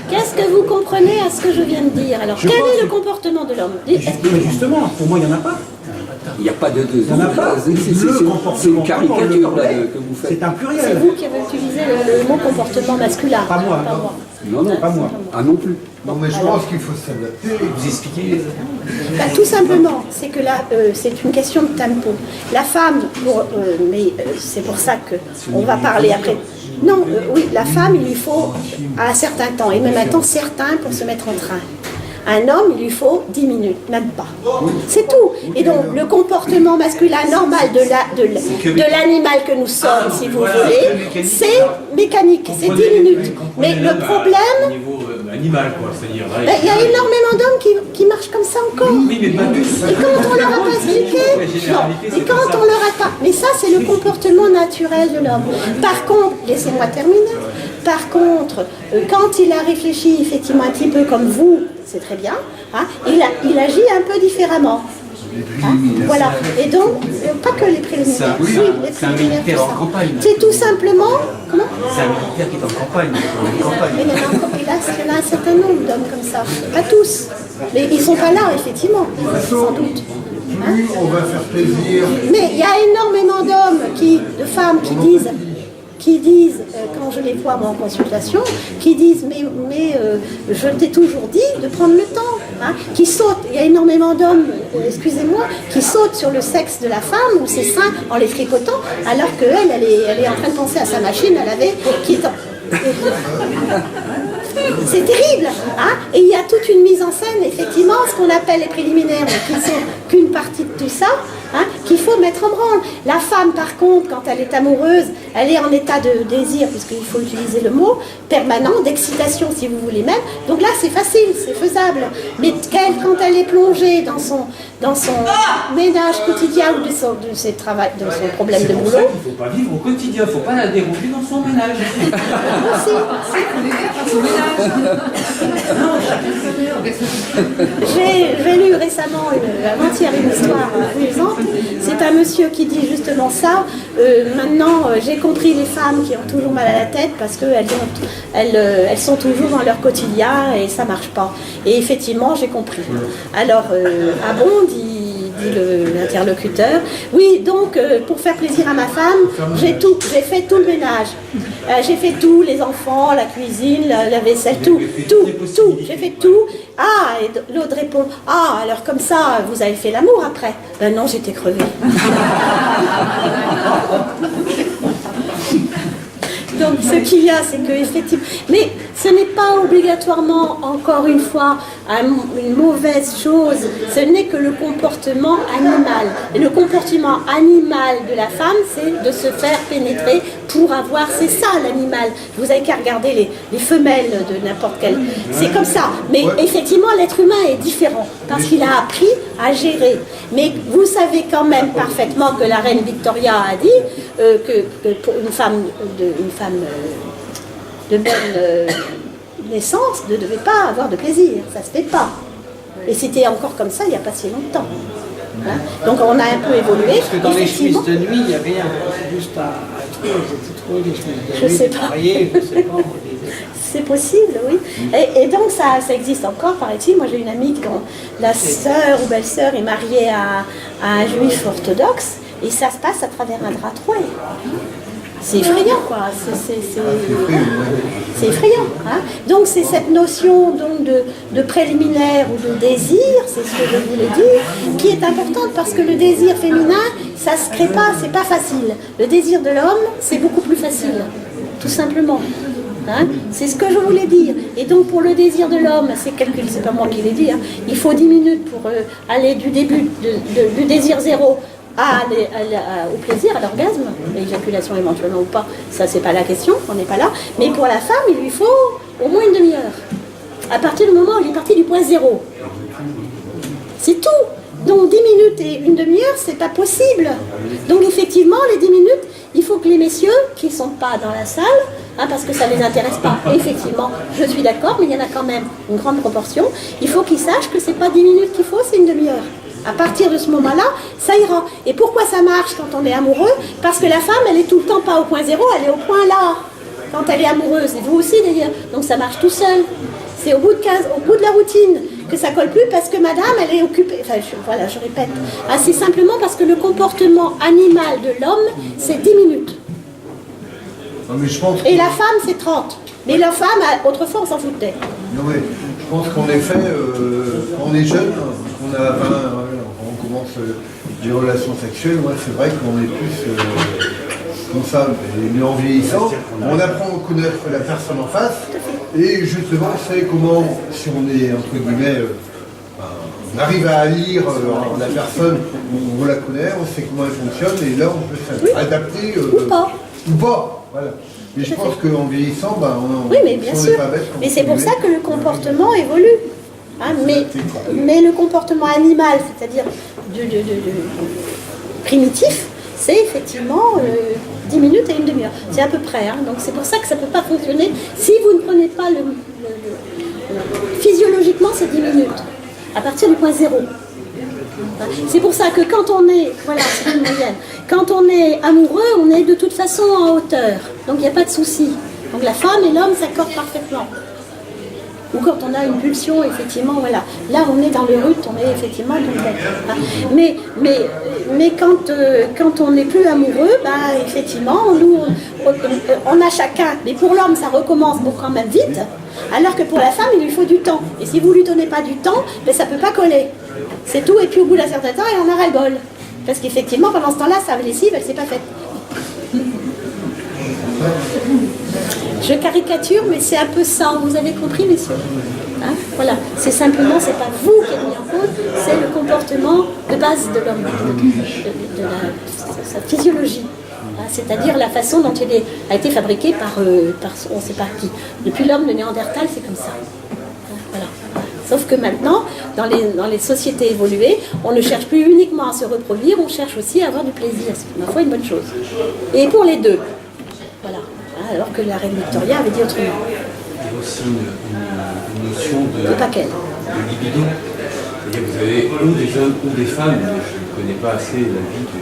Qu'est-ce que vous comprenez à ce que je viens de dire? Alors, quel est le comportement de l'homme? Justement, pour moi, il n'y en a pas. Il n'y a pas de... Il y en a pas. C'est une caricature là, que vous faites. C'est un pluriel. C'est vous qui avez utilisé le mot comportement masculin. Pas moi. Non, non, pas moi. Ah non plus. Non, mais je pense qu'il faut s'adapter. Vous expliquez Tout simplement, c'est que là, c'est une question de tempo. La femme, mais c'est pour ça qu'on va parler après. Non, oui, la femme, il lui faut un certain temps, et même un temps certain pour se mettre en train. Un homme, il lui faut 10 minutes, même pas. C'est tout. Et donc, le comportement masculin normal de l'animal que nous sommes, si vous voulez, c'est mécanique, c'est 10 minutes. Mais le problème... Au niveau animal, quoi, c'est-à-dire... Il y a énormément d'hommes qui marchent comme ça encore. Oui, mais pas tous. Et quand on leur a pas expliqué... Non, et quand on leur a pas... Mais ça, c'est le comportement naturel de l'homme. Par contre, laissez-moi terminer. Par contre, quand il a réfléchi effectivement un petit peu comme vous, c'est très bien, hein, il agit un peu différemment. Hein, voilà. Et donc, pas que les préliminaires. Oui, les c'est un préliminaires, militaire tout en ça. campagne. C'est tout simplement... Comment? C'est un militaire qui est en campagne. Mais il y en a un certain nombre d'hommes comme ça. Pas tous. Mais ils ne sont pas là, effectivement, sans doute. Plus on va faire plaisir. Mais il y a énormément d'hommes, de femmes qui disent, quand je les vois moi en consultation, qui disent mais je t'ai toujours dit de prendre le temps, hein, qui sautent. Il y a énormément d'hommes, excusez-moi, qui sautent sur le sexe de la femme ou ses seins en les tricotant, alors qu'elle, elle est en train de penser à sa machine à laver qui est en... C'est terrible, hein? Et il y a toute une mise en scène, effectivement, ce qu'on appelle les préliminaires, mais qui sont qu'une partie de tout ça, hein, qu'il faut mettre en branle. La femme, par contre, quand elle est amoureuse, elle est en état de désir, puisqu'il faut utiliser le mot, permanent, d'excitation, si vous voulez même. Donc là, c'est facile, c'est faisable. Mais quand elle est plongée dans son ménage quotidien ou de son problème de boulot... Il ne faut pas vivre au quotidien, il ne faut pas la dérouler dans son ménage. J'ai lu récemment, avant-hier, une histoire amusante. C'est un monsieur qui dit justement ça. Maintenant, j'ai compris les femmes qui ont toujours mal à la tête parce qu'elles sont toujours dans leur quotidien et ça ne marche pas. Et effectivement, j'ai compris. Alors, ah bon, dit l'interlocuteur. Oui, donc, pour faire plaisir à ma femme, j'ai fait tout le ménage. J'ai fait tout, les enfants, la cuisine, la vaisselle, tout. J'ai fait tout. Ah, et l'autre répond, ah, alors comme ça, vous avez fait l'amour après? Ben non, j'étais crevée. Donc ce qu'il y a, c'est que effectivement, mais ce n'est pas obligatoirement, encore une fois, une mauvaise chose, ce n'est que le comportement animal. Et le comportement animal de la femme, c'est de se faire pénétrer pour avoir, c'est ça l'animal. Vous avez qu'à regarder les femelles de n'importe quelle, c'est comme ça. Mais effectivement, l'être humain est différent, parce qu'il a appris à gérer. Mais vous savez quand même parfaitement que la reine Victoria a dit que pour une femme de bonne naissance ne devait pas avoir de plaisir, ça se fait pas. Et c'était encore comme ça il n'y a pas si longtemps. Hein? Donc on a un peu évolué. Parce que dans les chemises de nuit, il n'y a rien. Juste à trouver, c'était trop les chemises de nuit. Je sais pas. C'est possible, oui. Et donc ça existe encore, paraît-il. Moi j'ai une amie quand la sœur ou belle-sœur est mariée à un juif orthodoxe et ça se passe à travers un drap troué. C'est effrayant, quoi. C'est effrayant. Hein. Donc c'est cette notion donc, de préliminaire ou de désir, c'est ce que je voulais dire, qui est importante parce que le désir féminin, ça se crée pas, c'est pas facile. Le désir de l'homme, c'est beaucoup plus facile, tout simplement. Hein, c'est ce que je voulais dire. Et donc pour le désir de l'homme, c'est pas moi qui l'ai dit, hein, il faut 10 minutes pour aller du début du désir zéro au plaisir, à l'orgasme, l'éjaculation éventuellement ou pas, ça c'est pas la question, on n'est pas là. Mais pour la femme, il lui faut au moins une demi-heure. À partir du moment où il est parti du point zéro. C'est tout. Donc 10 minutes et une demi-heure, c'est pas possible. Donc effectivement, les 10 minutes, il faut que les messieurs qui ne sont pas dans la salle, hein, parce que ça ne les intéresse pas, et effectivement, je suis d'accord, mais il y en a quand même une grande proportion, il faut qu'ils sachent que c'est pas 10 minutes qu'il faut, c'est une demi-heure. À partir de ce moment-là, ça ira. Et pourquoi ça marche quand on est amoureux? Parce que la femme, elle est tout le temps pas au point zéro, elle est au point là, quand elle est amoureuse. Et vous aussi d'ailleurs. Donc ça marche tout seul. C'est au bout de la routine. que ça colle plus parce que madame, elle est occupée. Enfin, voilà, je répète. Ah, c'est simplement parce que le comportement animal de l'homme, c'est 10 minutes. Non, mais je pense Et la femme, c'est 30. Mais la femme, autrefois, on s'en foutait. Non, mais je pense qu'en effet, quand on est jeune, on a 20, on commence des relations sexuelles, moi c'est vrai qu'on est plus comme ça, mais en vieillissant, on apprend à connaître la personne en face, et justement on sait comment, si on est entre guillemets, on arrive à lire la personne, on la connaît, on sait comment elle fonctionne, et là on peut s'adapter. Ou pas. Ou pas, voilà. Mais je pense qu'en vieillissant, oui, mais bien sûr. Mais c'est pour ça que le comportement évolue. Hein, mais le comportement animal, c'est-à-dire primitif, c'est effectivement 10 minutes et une demi-heure. C'est à peu près. Hein, donc c'est pour ça que ça ne peut pas fonctionner si vous ne prenez pas physiologiquement, c'est 10 minutes. À partir du point zéro. C'est pour ça que quand on est, voilà, c'est une moyenne, quand on est amoureux, on est de toute façon en hauteur, donc il n'y a pas de souci. Donc la femme et l'homme s'accordent parfaitement. Ou quand on a une pulsion, effectivement, voilà. Là, on est dans le rude, on est effectivement dans le bête. Mais quand on n'est plus amoureux, bah, effectivement, nous, on a chacun. Mais pour l'homme, ça recommence quand même vite, alors que pour la femme, il lui faut du temps. Et si vous ne lui donnez pas du temps, ben, ça ne peut pas coller. C'est tout, et puis au bout d'un certain temps, il en a ras-le-bol. Parce qu'effectivement, pendant ce temps-là, sa lessive, elle ne s'est pas faite. Je caricature, mais c'est un peu ça. Vous avez compris, messieurs, hein? Voilà. C'est simplement, c'est pas vous qui êtes mis en cause, c'est le comportement de base de l'homme, de sa physiologie. Hein? C'est-à-dire la façon dont il a été fabriqué par on ne sait pas qui. Depuis l'homme de Néandertal, c'est comme ça. Hein? Voilà. Sauf que maintenant, dans les sociétés évoluées, on ne cherche plus uniquement à se reproduire, on cherche aussi à avoir du plaisir. C'est ma foi une bonne chose. Et pour les deux. Voilà. Alors que la reine Victoria avait dit autrement. Il y a aussi une notion de libido. C'est-à-dire que vous avez ou des hommes ou des femmes, je ne connais pas assez la vie de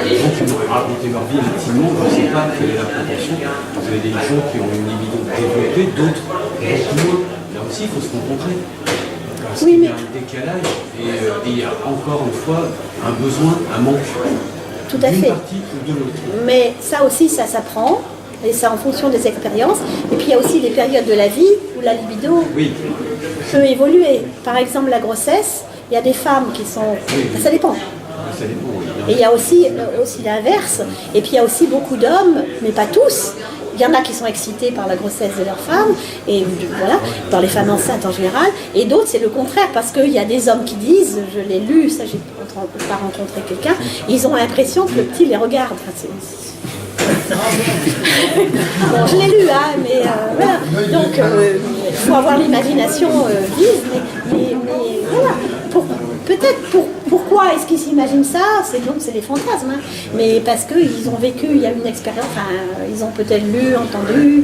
des gens qui m'ont raconté leur vie intimement, je ne sais pas quelle est la proportion. Vous avez des gens qui ont une libido développée, d'autres beaucoup moins. Là aussi, il faut se rencontrer. Parce qu'il y a un décalage et il y a encore une fois un besoin, un manque. Tout à fait. Partie ou de l'autre. Mais ça aussi, ça s'apprend, et ça en fonction des expériences. Et puis il y a aussi des périodes de la vie où la libido peut évoluer. Par exemple, la grossesse, il y a des femmes qui sont... Ça dépend. Et il y a aussi l'inverse. Et puis il y a aussi beaucoup d'hommes, mais pas tous. Il y en a qui sont excités par la grossesse de leur femme, et voilà, par les femmes enceintes en général, et d'autres c'est le contraire, parce qu'il y a des hommes qui disent, je l'ai lu, ça j'ai pas rencontré quelqu'un, ils ont l'impression que le petit les regarde. Enfin, bon, je l'ai lu, hein, mais voilà. Donc il faut avoir l'imagination vive, mais voilà. Pourquoi est-ce qu'ils s'imaginent ça? C'est des fantasmes, hein. Mais parce qu'ils ont vécu, il y a une expérience, enfin, ils ont peut-être lu, entendu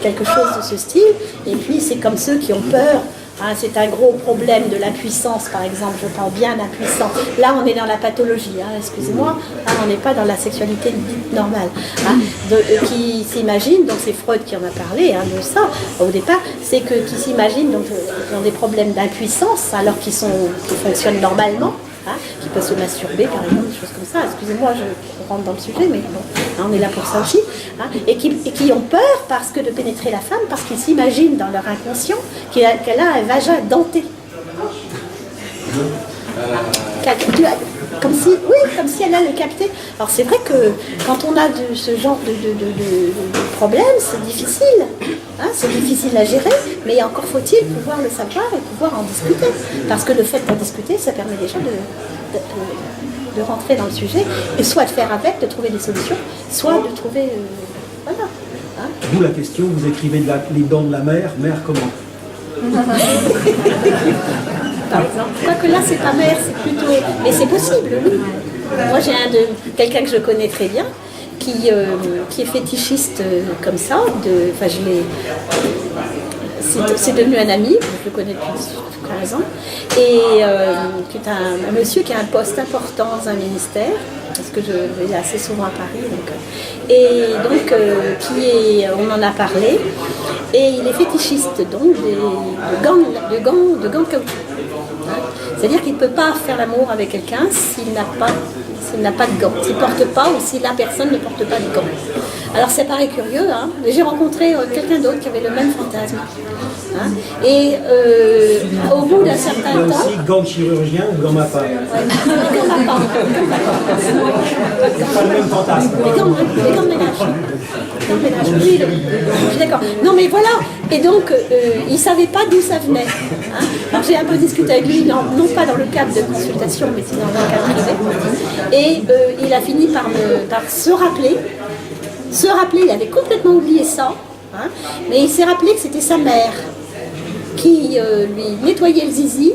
quelque chose de ce style, et puis c'est comme ceux qui ont peur. Hein, c'est un gros problème de la puissance, par exemple, je parle bien de la puissance. Là, on est dans la pathologie, hein, excusez-moi, hein, on n'est pas dans la sexualité dite normale. Hein, qui s'imaginent, donc c'est Freud qui en a parlé hein, de ça au départ, c'est que qui s'imaginent donc ont des problèmes d'impuissance alors qui fonctionnent normalement. Hein, qui peuvent se masturber par exemple, des choses comme ça. Excusez-moi, je rentre dans le sujet, mais bon, hein, on est là pour ça aussi. Hein, et qui ont peur parce que de pénétrer la femme, parce qu'ils s'imaginent dans leur inconscient qu'elle a un vagin denté. Comme si elle allait le capter. Alors c'est vrai que quand on a ce genre de problème, c'est difficile. Hein, c'est difficile à gérer, mais encore faut-il pouvoir le savoir et pouvoir en discuter. Parce que le fait d'en discuter, ça permet déjà de rentrer dans le sujet, et soit de faire avec, de trouver des solutions, soit de trouver... voilà. Hein. D'où la question, vous écrivez les dents de la mer comment? Par exemple. Quoique là, c'est pas mère, c'est plutôt... Mais c'est possible, oui. Moi, j'ai quelqu'un que je connais très bien, qui est fétichiste comme ça. Enfin, c'est devenu un ami, je le connais depuis 15 ans, et qui est un monsieur qui a un poste important dans un ministère, parce que je vais assez souvent à Paris. Donc, et donc, on en a parlé, Et il est fétichiste, donc de gants de caoutchouc. Hein. C'est-à-dire qu'il ne peut pas faire l'amour avec quelqu'un s'il n'a pas de gants, s'il ne porte pas ou si la personne ne porte pas de gants. Alors ça paraît curieux, hein, mais j'ai rencontré quelqu'un d'autre qui avait le même fantasme. Hein, et au bout d'un certain temps... aussi gants chirurgien ou gants mappa. Les gants mappa. C'est pas le même fantasme. Les gants de ménage. Oui, je suis d'accord. Non mais voilà, et donc il ne savait pas d'où ça venait. Hein. Alors j'ai un peu discuté avec lui, non pas dans le cadre de consultation, mais c'est dans le cadre privé. Et il a fini par se rappeler, il avait complètement oublié ça, hein, mais il s'est rappelé que c'était sa mère qui lui nettoyait le zizi,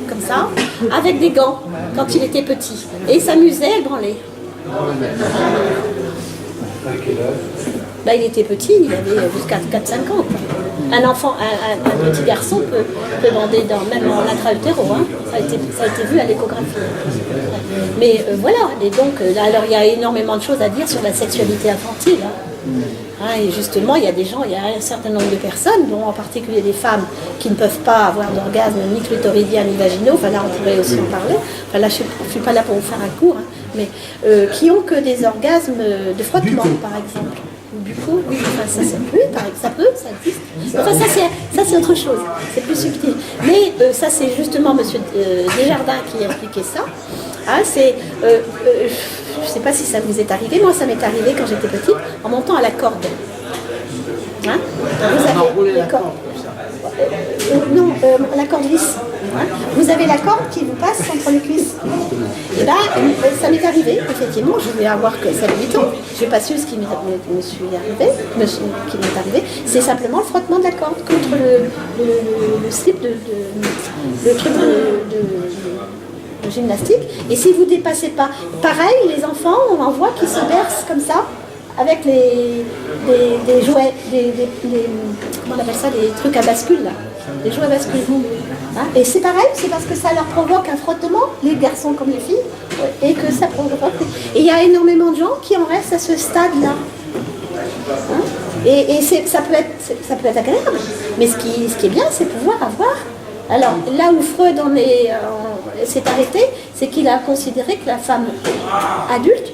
comme ça, avec des gants, quand il était petit. Et il s'amusait à le branler. Là, il était petit, il avait jusqu'à 4-5 ans. Quoi. Un enfant, un petit garçon peut bander même en intra-utéro, hein. Ça a été vu à l'échographie. Mais voilà, et donc là, alors il y a énormément de choses à dire sur la sexualité infantile. Hein, et justement, il y a un certain nombre de personnes, dont en particulier des femmes, qui ne peuvent pas avoir d'orgasme ni clitoridien ni vaginaux, enfin là on pourrait aussi en parler, enfin là je ne suis pas là pour vous faire un cours, hein, mais qui ont que des orgasmes de frottement par exemple. Bucco, oui, enfin, ça existe. Enfin, ça c'est autre chose, c'est plus subtil. Mais ça c'est justement M. Desjardins qui a expliqué ça. Hein, je ne sais pas si ça vous est arrivé, moi ça m'est arrivé quand j'étais petite, en montant à la corde. Hein, vous avez la corde. Non, la corde lisse. Hein. Vous avez la corde qui vous passe entre les cuisses. Et là, ça m'est arrivé, effectivement, je vais avoir que 7-8 ans. Je n'ai pas su ce qui m'est arrivé. C'est simplement le frottement de la corde contre le slip le truc de gymnastique. Et si vous ne dépassez pas, pareil, les enfants, on en voit qui se bercent comme ça, avec des jouets, comment on appelle ça, des trucs à bascule là, des jouets à bascule. Hein, et c'est pareil, c'est parce que ça leur provoque un frottement, les garçons comme les filles, et que ça provoque. Et il y a énormément de gens qui en restent à ce stade-là. Hein, et ça peut être agréable. Mais ce qui est bien, c'est pouvoir avoir. Alors là où Freud s'est arrêté, c'est qu'il a considéré que la femme adulte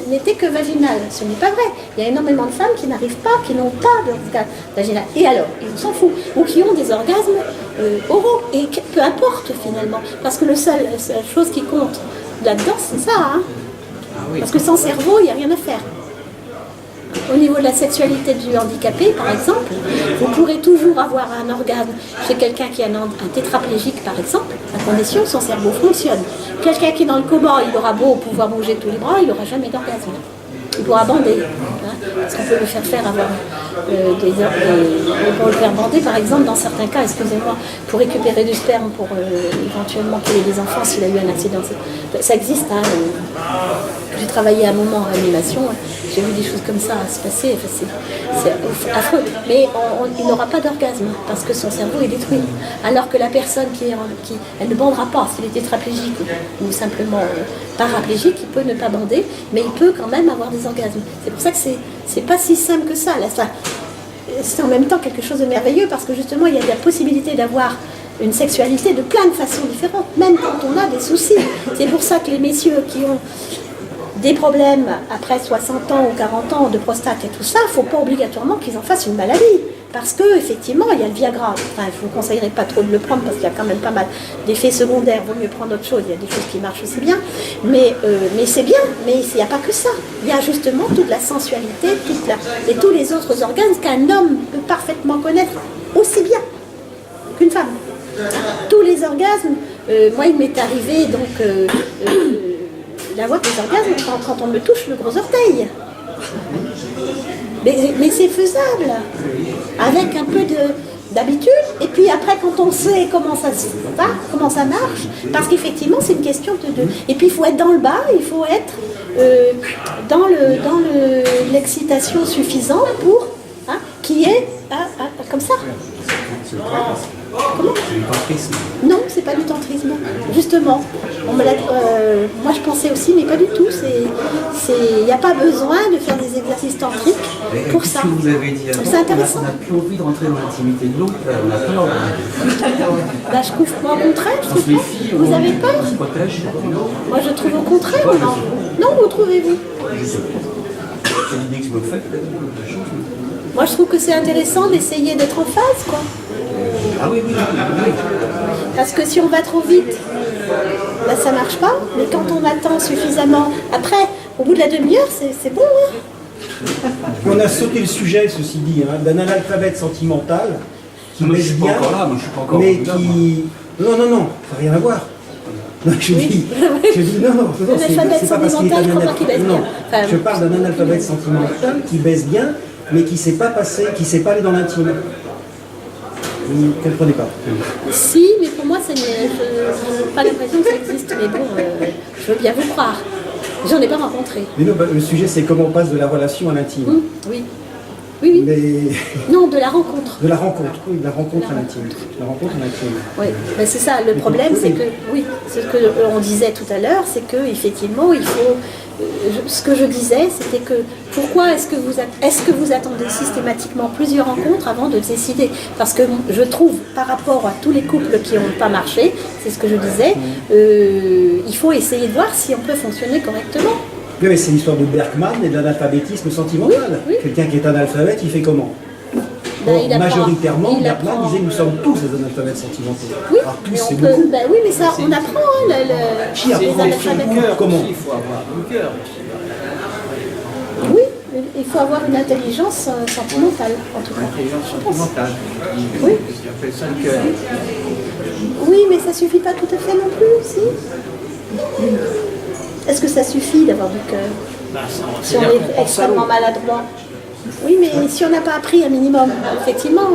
n'était que vaginale. Ce n'est pas vrai. Il y a énormément de femmes qui n'arrivent pas, qui n'ont pas d'orgasme vaginal. Et alors, ils s'en foutent. Ou qui ont des orgasmes oraux. Et peu importe finalement. Parce que la seule chose qui compte là-dedans, c'est ça. Hein. Parce que sans cerveau, il n'y a rien à faire. Au niveau de la sexualité du handicapé, par exemple, vous pourrez toujours avoir un orgasme chez quelqu'un qui est un tétraplégique, par exemple, à condition que son cerveau fonctionne. Quelqu'un qui est dans le coma, il aura beau pouvoir bouger tous les bras, il n'aura jamais d'orgasme. Il pourra bander, hein, parce qu'on peut le faire avoir on peut le faire bander, par exemple, dans certains cas, excusez-moi, pour récupérer du sperme, pour éventuellement qu'il ait des enfants s'il a eu un accident. Ça existe, hein. J'ai travaillé un moment en réanimation, j'ai vu des choses comme ça se passer, enfin, c'est affreux. Mais il n'aura pas d'orgasme parce que son cerveau est détruit. Alors que la personne elle ne bandera pas, s'il est tétraplégique ou simplement paraplégique, il peut ne pas bander, mais il peut quand même avoir des orgasmes. C'est pour ça que c'est pas si simple que ça. Là, c'est en même temps quelque chose de merveilleux parce que justement il y a la possibilité d'avoir une sexualité de plein de façons différentes, même quand on a des soucis. C'est pour ça que les messieurs qui ont des problèmes après 60 ans ou 40 ans de prostate et tout ça, il ne faut pas obligatoirement qu'ils en fassent une maladie. Parce qu'effectivement, il y a le Viagra. Enfin, je ne vous conseillerais pas trop de le prendre parce qu'il y a quand même pas mal d'effets secondaires. Il vaut mieux prendre autre chose. Il y a des choses qui marchent aussi bien. Mais c'est bien. Mais il n'y a pas que ça. Il y a justement toute la sensualité et tous les autres organes qu'un homme peut parfaitement connaître aussi bien qu'une femme. Tous les orgasmes, moi il m'est arrivé donc d'avoir des orgasmes quand on me touche le gros orteil. Mais c'est faisable, avec un peu d'habitude, et puis après quand on sait comment ça marche, parce qu'effectivement c'est une question de... Et puis il faut être dans le bas, il faut être dans l'excitation suffisante pour qui est comme ça. Comment ? Non, c'est pas du tantrisme. l'egocentrisme. Justement, moi je pensais aussi, mais pas du tout. Il n'y a pas besoin de faire des exercices tantriques pour ça. Ce que vous avez dit avant, c'est intéressant. on n'a plus envie de rentrer dans l'intimité de l'autre, on a peur. Bah, je trouve pas, au contraire, je trouve Les pas. filles, Vous avez peur? on se protège. Moi je trouve au contraire, non. Non, vous trouvez-vous? C'est l'idée que je me fais. Moi je trouve que c'est intéressant d'essayer d'être en phase, quoi. Ah oui, oui, oui. Parce que si on va trop vite, bah, ça marche pas. Mais quand on attend suffisamment, après, au bout de la demi-heure, c'est bon. Hein. On a sauté le sujet, ceci dit, d'un analphabète sentimental qui Moi, je baisse suis pas bien, encore là, moi, je suis pas encore mais là, qui... Non, ça n'a rien à voir. Non, je dis non, L'alphabet c'est pas parce qu'il est sentimental, je crois pas qu'il baisse non, bien. Enfin, je parle d'un analphabète sentimental qui baisse bien, mais qui ne s'est pas passé, qui ne s'est pas allé dans l'intime. Vous ne comprenez pas. Si, mais pour moi, je n'ai pas l'impression que ça existe. Mais bon, je veux bien vous croire. J'en ai pas rencontré. Mais non, le sujet, c'est comment on passe de la relation à l'intime. Oui. Oui. Mais... Non, de la rencontre. De la rencontre, oui, de la rencontre à l'intime. La rencontre à l'intime. Oui, mais c'est ça. Le problème, c'est que, oui, c'est ce qu'on disait tout à l'heure, c'est qu'effectivement, il faut. Ce que je disais, c'était que pourquoi est-ce que vous attendez systématiquement plusieurs rencontres avant de décider? Parce que je trouve, par rapport à tous les couples qui n'ont pas marché, c'est ce que je disais, il faut essayer de voir si on peut fonctionner correctement. Oui, mais c'est l'histoire de Bergman et de l'analphabétisme sentimental. Oui. Quelqu'un qui est analphabète, il fait comment? Or, majoritairement, Bergman disait nous sommes tous des analphabètes sentimentaux. Oui, alors tous, mais c'est on peut, beaucoup. oui, mais ça, on apprend Qui apprend les le analphabètes. cœur? Comment? Il faut avoir du cœur. Oui, il faut avoir une intelligence sentimentale, en tout cas. Intelligence sentimentale. Oui. Ils appellent ça le cœur. Oui, mais ça suffit pas tout à fait non plus, si. Est-ce que ça suffit d'avoir du cœur? Si on est extrêmement maladroit. Oui, mais si on n'a pas appris un minimum, effectivement,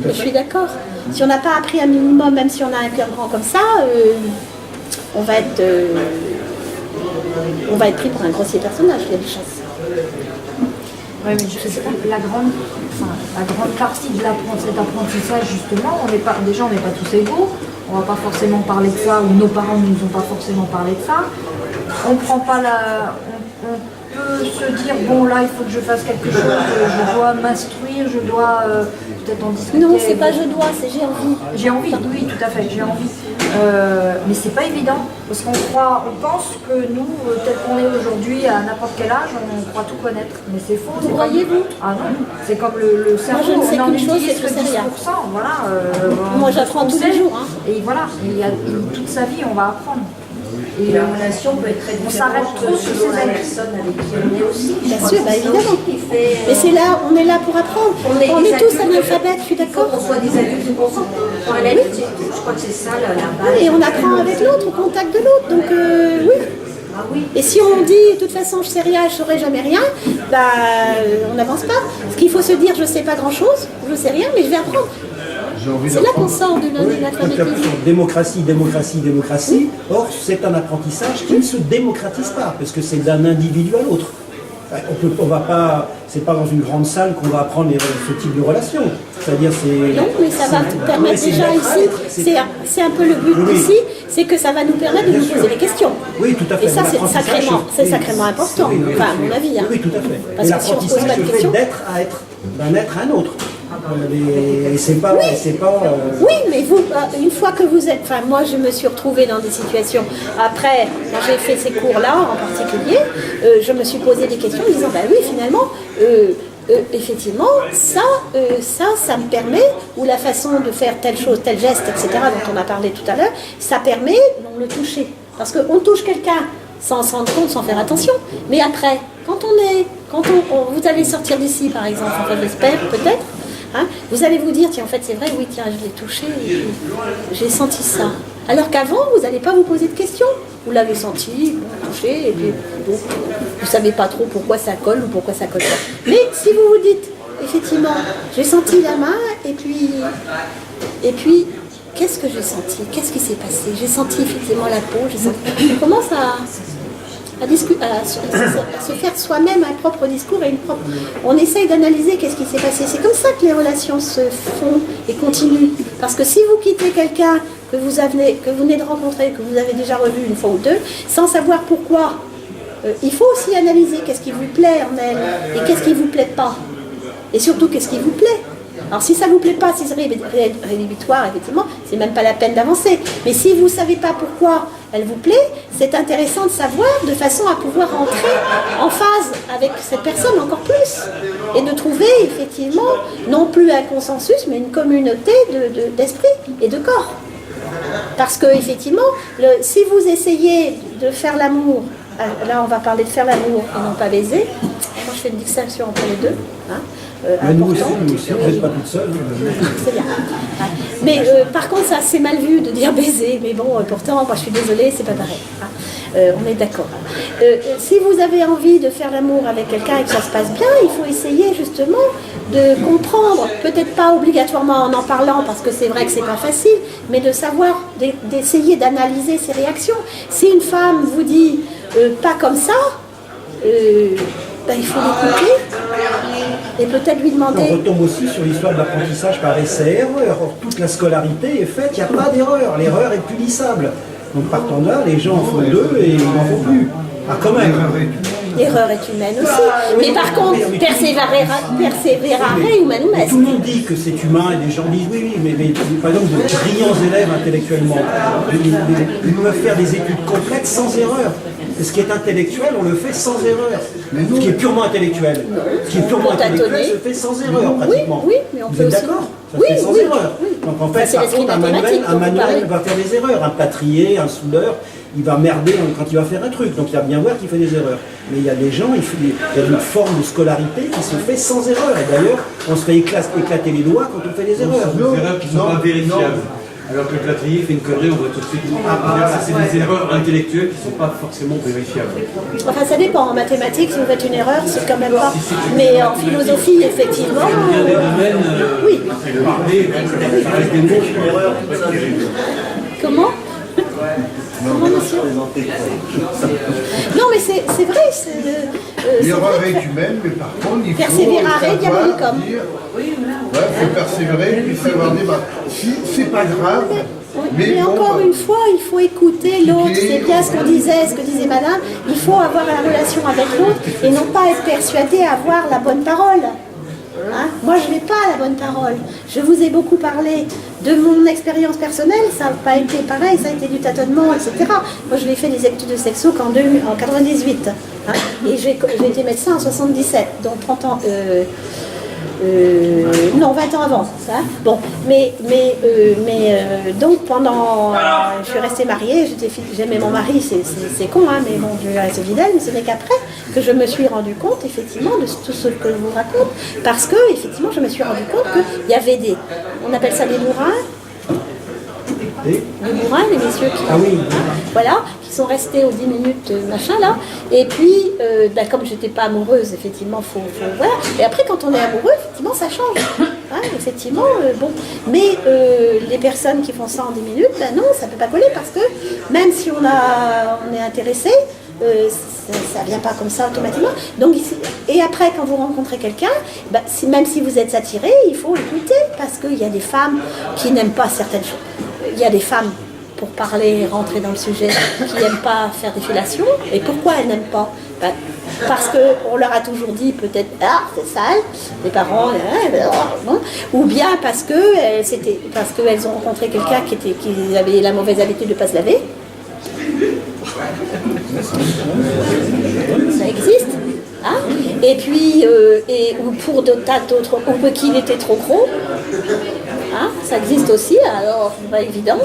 je suis d'accord. Si on n'a pas appris un minimum, même si on a un cœur grand comme ça, on va être pris pour un grossier personnage, il y a des chances. Oui, mais je sais pas, la grande partie de cet apprentissage, justement, on n'est pas tous égaux, on ne va pas forcément parler de ça, ou nos parents ne nous ont pas forcément parlé de ça. On prend pas on peut se dire, bon là il faut que je fasse quelque chose, je dois m'instruire, je dois peut-être en discuter. Non, c'est pas je dois, c'est j'ai envie. J'ai envie, oui, tout à fait, j'ai envie. Mais c'est pas évident, parce on pense que nous, tel qu'on est aujourd'hui, à n'importe quel âge, on croit tout connaître. Mais c'est faux. Vous croyez-vous? Ah non, c'est comme le cerveau, moi, je ne sais on en qu'une chose, utilise c'est que que je sais 10%. rien. Voilà, Moi j'apprends tous les jours. Hein. Et voilà, toute sa vie, on va apprendre. Et la relation peut être très on s'arrête différente trop sur selon ces la personne avec qui on est aussi. Bien sûr, bah, évidemment. Mais c'est là, on est là pour apprendre. On est tous analphabètes, je suis d'accord. On soit des adultes consentants. Je crois que c'est ça la base. Et on apprend avec l'autre, au contact de l'autre. Donc oui. Ah oui. Et si on dit de toute façon je sais rien, je saurai jamais rien, bah on n'avance pas. Parce qu'il faut se dire je sais pas grand chose, je sais rien, mais je vais apprendre. C'est là qu'on sort de l'analphabétisme. Démocratie. Or, c'est un apprentissage qui ne se démocratise pas, parce que c'est d'un individu à l'autre. On va pas, c'est pas dans une grande salle qu'on va apprendre ce type de relation. C'est-à-dire, c'est. Non, mais ça va nous permettre déjà ici. C'est un peu le but ici, c'est que ça va nous permettre de nous poser des questions. Oui, tout à fait. Et ça, c'est sacrément important. Enfin, à mon avis. Hein. Oui, tout à fait. Parce et que si on pose l'apprentissage pas de se fait questions. d'un être à un autre. Et c'est pas. Oui, mais vous, une fois que vous êtes. Enfin, moi, je me suis retrouvée dans des situations. Après, quand j'ai fait ces cours-là en particulier, je me suis posé des questions en disant bah oui, finalement. Effectivement, ça me permet, ou la façon de faire telle chose, tel geste, etc., dont on a parlé tout à l'heure, ça permet de le toucher. Parce qu'on touche quelqu'un sans se rendre compte, sans faire attention. Mais après, quand vous allez sortir d'ici, par exemple, enfin, j'espère, peut-être, hein, vous allez vous dire, tiens, en fait, c'est vrai, oui, tiens, je l'ai touché, j'ai senti ça. Alors qu'avant, vous n'allez pas vous poser de questions. Vous l'avez senti, vous l'avez touché, et puis bon, vous ne savez pas trop pourquoi ça colle ou pourquoi ça colle pas. Mais si vous vous dites, effectivement, j'ai senti la main, et puis qu'est-ce que j'ai senti? Qu'est-ce qui s'est passé? J'ai senti effectivement la peau, on commence à se faire soi-même un propre discours et on essaye d'analyser qu'est-ce qui s'est passé. C'est comme ça que les relations se font et continuent. Parce que si vous quittez quelqu'un que vous venez de rencontrer, que vous avez déjà revu une fois ou deux, sans savoir pourquoi, il faut aussi analyser qu'est-ce qui vous plaît en elle et qu'est-ce qui ne vous plaît pas. Et surtout, qu'est-ce qui vous plaît. Alors si ça ne vous plaît pas, si c'est rédhibitoire, effectivement, c'est même pas la peine d'avancer. Mais si vous ne savez pas pourquoi elle vous plaît, c'est intéressant de savoir de façon à pouvoir entrer en phase avec cette personne encore plus. Et de trouver effectivement, non plus un consensus, mais une communauté d'esprit et de corps. Parce que effectivement, si vous essayez de faire l'amour, là on va parler de faire l'amour et non pas baiser, moi je fais une distinction entre les deux. Hein. Mais nous aussi, vous n'êtes pas toute seule. C'est bien. Mais par contre, ça c'est mal vu de dire baiser. Mais bon, pourtant, moi je suis désolée, c'est pas pareil. Hein. On est d'accord. Si vous avez envie de faire l'amour avec quelqu'un et que ça se passe bien, il faut essayer justement de comprendre, peut-être pas obligatoirement en parlant, parce que c'est vrai que c'est pas facile, mais de savoir, d'essayer d'analyser ses réactions. Si une femme vous dit pas comme ça, il faut l'écouter et peut-être lui demander... On retombe aussi sur l'histoire de l'apprentissage par essai et erreur. Or, toute la scolarité est faite, il n'y a pas d'erreur. L'erreur est punissable. Donc partant de là, les gens en font deux et ils n'en font plus. Ah, quand même. L'erreur est humaine aussi. Mais par contre, persévérare humanum est. Tout le monde dit que c'est humain et les gens disent oui, mais par exemple, de brillants élèves intellectuellement, ils peuvent faire des études complètes sans erreur. Ce qui est intellectuel, on le fait sans erreur. Ce qui est purement intellectuel, se fait sans erreur pratiquement. Oui, mais on Vous peut êtes aussi... d'accord? Ça se fait sans erreur. Donc en fait, par contre, un manuel va faire des erreurs. Un plâtrier, un soudeur, il va merder quand il va faire un truc. Donc il va bien voir qu'il fait des erreurs. Mais il y a des gens, il y a une forme de scolarité qui se fait sans erreur. Et d'ailleurs, on se fait éclater les doigts quand on fait des erreurs. Des erreurs qui ne sont pas vérifiables. Alors que le plâtrier fait une connerie, on voit tout de suite. Ça, c'est des erreurs intellectuelles qui ne sont pas forcément vérifiables. Enfin, ça dépend. En mathématiques, si vous faites une erreur, c'est quand même pas. Mais en philosophie, effectivement. Il y a des domaines. Oui. Parler avec des mots. Comment? Comment, monsieur? Non, mais c'est vrai. L'erreur est humaine, mais par contre, il faut persévérare diabolicum. Il faut persévérer puis savoir débattre. Si c'est pas grave, mais encore une fois, il faut écouter l'autre. C'est bien ce que disait madame. Il faut avoir la relation avec l'autre et non pas être persuadé avoir la bonne parole. Hein? Moi, je n'ai pas la bonne parole. Je vous ai beaucoup parlé de mon expérience personnelle. Ça n'a pas été pareil, ça a été du tâtonnement, etc. Moi, je l'ai fait des études de sexo en 98. Hein? Et j'ai été médecin en 77, donc 30 ans... non, 20 ans avant, ça. Bon, donc pendant, je suis restée mariée, j'aimais mon mari, c'est con, hein, mais bon, je reste fidèle, mais ce n'est qu'après que je me suis rendu compte, effectivement, de tout ce que je vous raconte, parce que, effectivement, je me suis rendu compte qu'il y avait on appelle ça des bourrins, les messieurs qui... Ah oui. Voilà, qui sont restés aux 10 minutes, machin là. Et puis, comme j'étais pas amoureuse, effectivement, voilà. Et après, quand on est amoureux, effectivement, ça change. Hein, effectivement, bon. Mais les personnes qui font ça en 10 minutes, non, ça peut pas coller parce que même si on est intéressé, ça vient pas comme ça automatiquement. Donc, et après, quand vous rencontrez quelqu'un, même si vous êtes attiré, il faut écouter parce qu'il y a des femmes qui n'aiment pas certaines choses. Il y a des femmes, pour parler, rentrer dans le sujet, qui n'aiment pas faire des fellations. Et pourquoi elles n'aiment pas? Parce qu'on leur a toujours dit peut-être « Ah, c'est sale », les parents, ou bien parce qu'elles ont rencontré quelqu'un qui avait la mauvaise habitude de ne pas se laver. Ça existe. Hein? Et puis, ou pour de tas d'autres, ou qu'il était trop gros. Hein, ça existe aussi, alors c'est pas évident.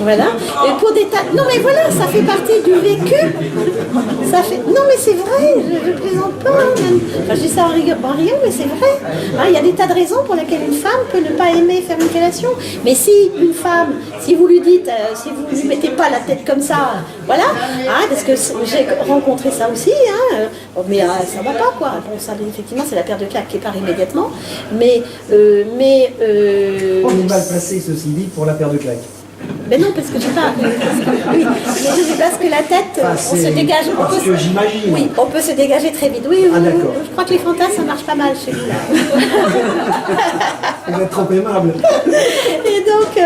Voilà. Et pour des tas... Non mais voilà, ça fait partie du vécu. Non mais c'est vrai, je plaisante pas. Même. Enfin, je dis ça en riant, mais c'est vrai. Hein, il y a des tas de raisons pour lesquelles une femme peut ne pas aimer faire une fellation. Mais si une femme, si vous lui dites, si vous ne lui mettez pas la tête comme ça, voilà, hein, parce que j'ai rencontré ça aussi, hein, mais ça va pas quoi. Bon, ça effectivement c'est la paire de claques qui part immédiatement. Mais on est mal placé, ceci dit, pour la paire de claques. Mais non, parce que tu parles. Oui, mais parce que la tête, on se dégage. Parce que j'imagine. Oui, on peut se dégager très vite. Oui, Ah, d'accord. je crois que les fantasmes, ça marche pas mal chez vous, là. Vous êtes trop aimable. Et donc,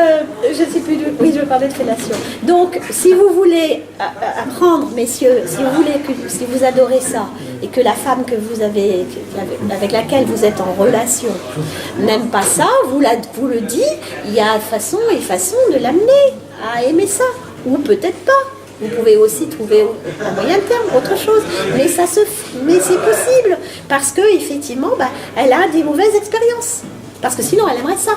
je sais plus de... Oui, je parlais de fellation. Donc, si vous voulez apprendre, messieurs, si vous voulez, si vous adorez ça, et que la femme que vous avez, avec laquelle vous êtes en relation, n'aime pas ça, vous le dit, il y a façon et façon de l'amener à aimer ça. Ou peut-être pas. Vous pouvez aussi trouver à moyen terme autre chose. Mais mais c'est possible. Parce qu'effectivement, elle a des mauvaises expériences. Parce que sinon, elle aimerait ça.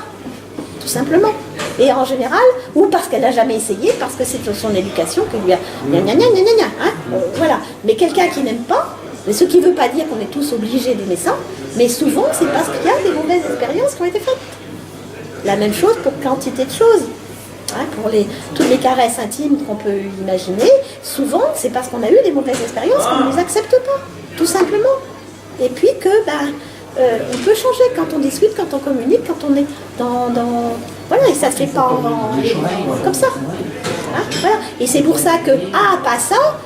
Tout simplement. Et en général, ou parce qu'elle n'a jamais essayé, parce que c'est son éducation qui lui a... voilà. Mais quelqu'un qui n'aime pas, mais ce qui ne veut pas dire qu'on est tous obligés d'aimer ça, mais souvent, c'est parce qu'il y a des mauvaises expériences qui ont été faites. La même chose pour quantité de choses. Pour toutes les caresses intimes qu'on peut imaginer, souvent, c'est parce qu'on a eu des mauvaises expériences qu'on ne les accepte pas, tout simplement. Et puis que, on peut changer quand on discute, quand on communique, quand on est dans voilà, et ça ne se fait pas comme ça. Voilà. Et c'est pour ça que, pas ça,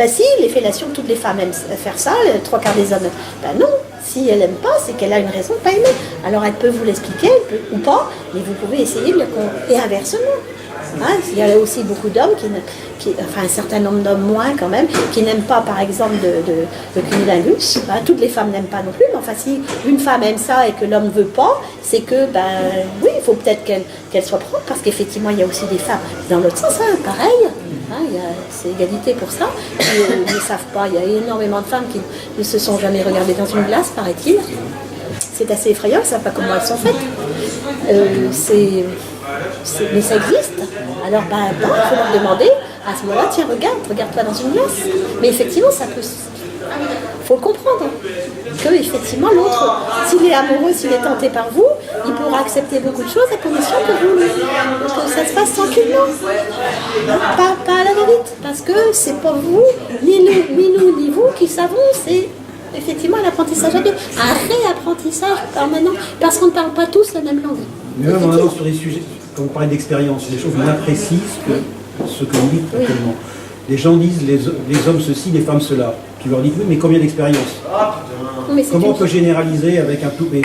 si, les fellations, toutes les femmes aiment faire ça, les 3/4 des hommes, non. Si elle n'aime pas, c'est qu'elle a une raison de ne pas aimer. Alors elle peut vous l'expliquer, ou pas, mais vous pouvez essayer de et inversement. Il y a aussi beaucoup d'hommes enfin un certain nombre d'hommes moins quand même, qui n'aiment pas par exemple de cunnilingus. Toutes les femmes n'aiment pas non plus, mais enfin si une femme aime ça et que l'homme ne veut pas, c'est que oui, il faut peut-être qu'elle soit propre, parce qu'effectivement il y a aussi des femmes dans l'autre sens, pareil. C'est égalité pour ça. Ils ne savent pas, il y a énormément de femmes qui ne se sont jamais regardées dans une glace, paraît-il. C'est assez effrayant, ils ne savent pas comment elles sont faites. Mais ça existe. Alors, il faut leur demander, à ce moment-là, tiens, regarde-toi dans une glace. Mais effectivement, ça peut... Il faut comprendre que effectivement l'autre, s'il est amoureux, s'il est tenté par vous, il pourra accepter beaucoup de choses à condition que ça se passe tranquillement. Pas à la va-vite, parce que c'est pas vous, ni nous, ni vous qui savons, c'est effectivement un apprentissage à deux, un réapprentissage permanent, parce qu'on ne parle pas tous la même langue. Mais même en allant sur des sujets, quand vous parlez d'expérience, sur des choses moins précises que ce que vous dites actuellement. Les gens disent les hommes ceci, les femmes cela. Tu leur dis oui, mais combien d'expérience? Comment on peut généraliser avec un tout? Oui,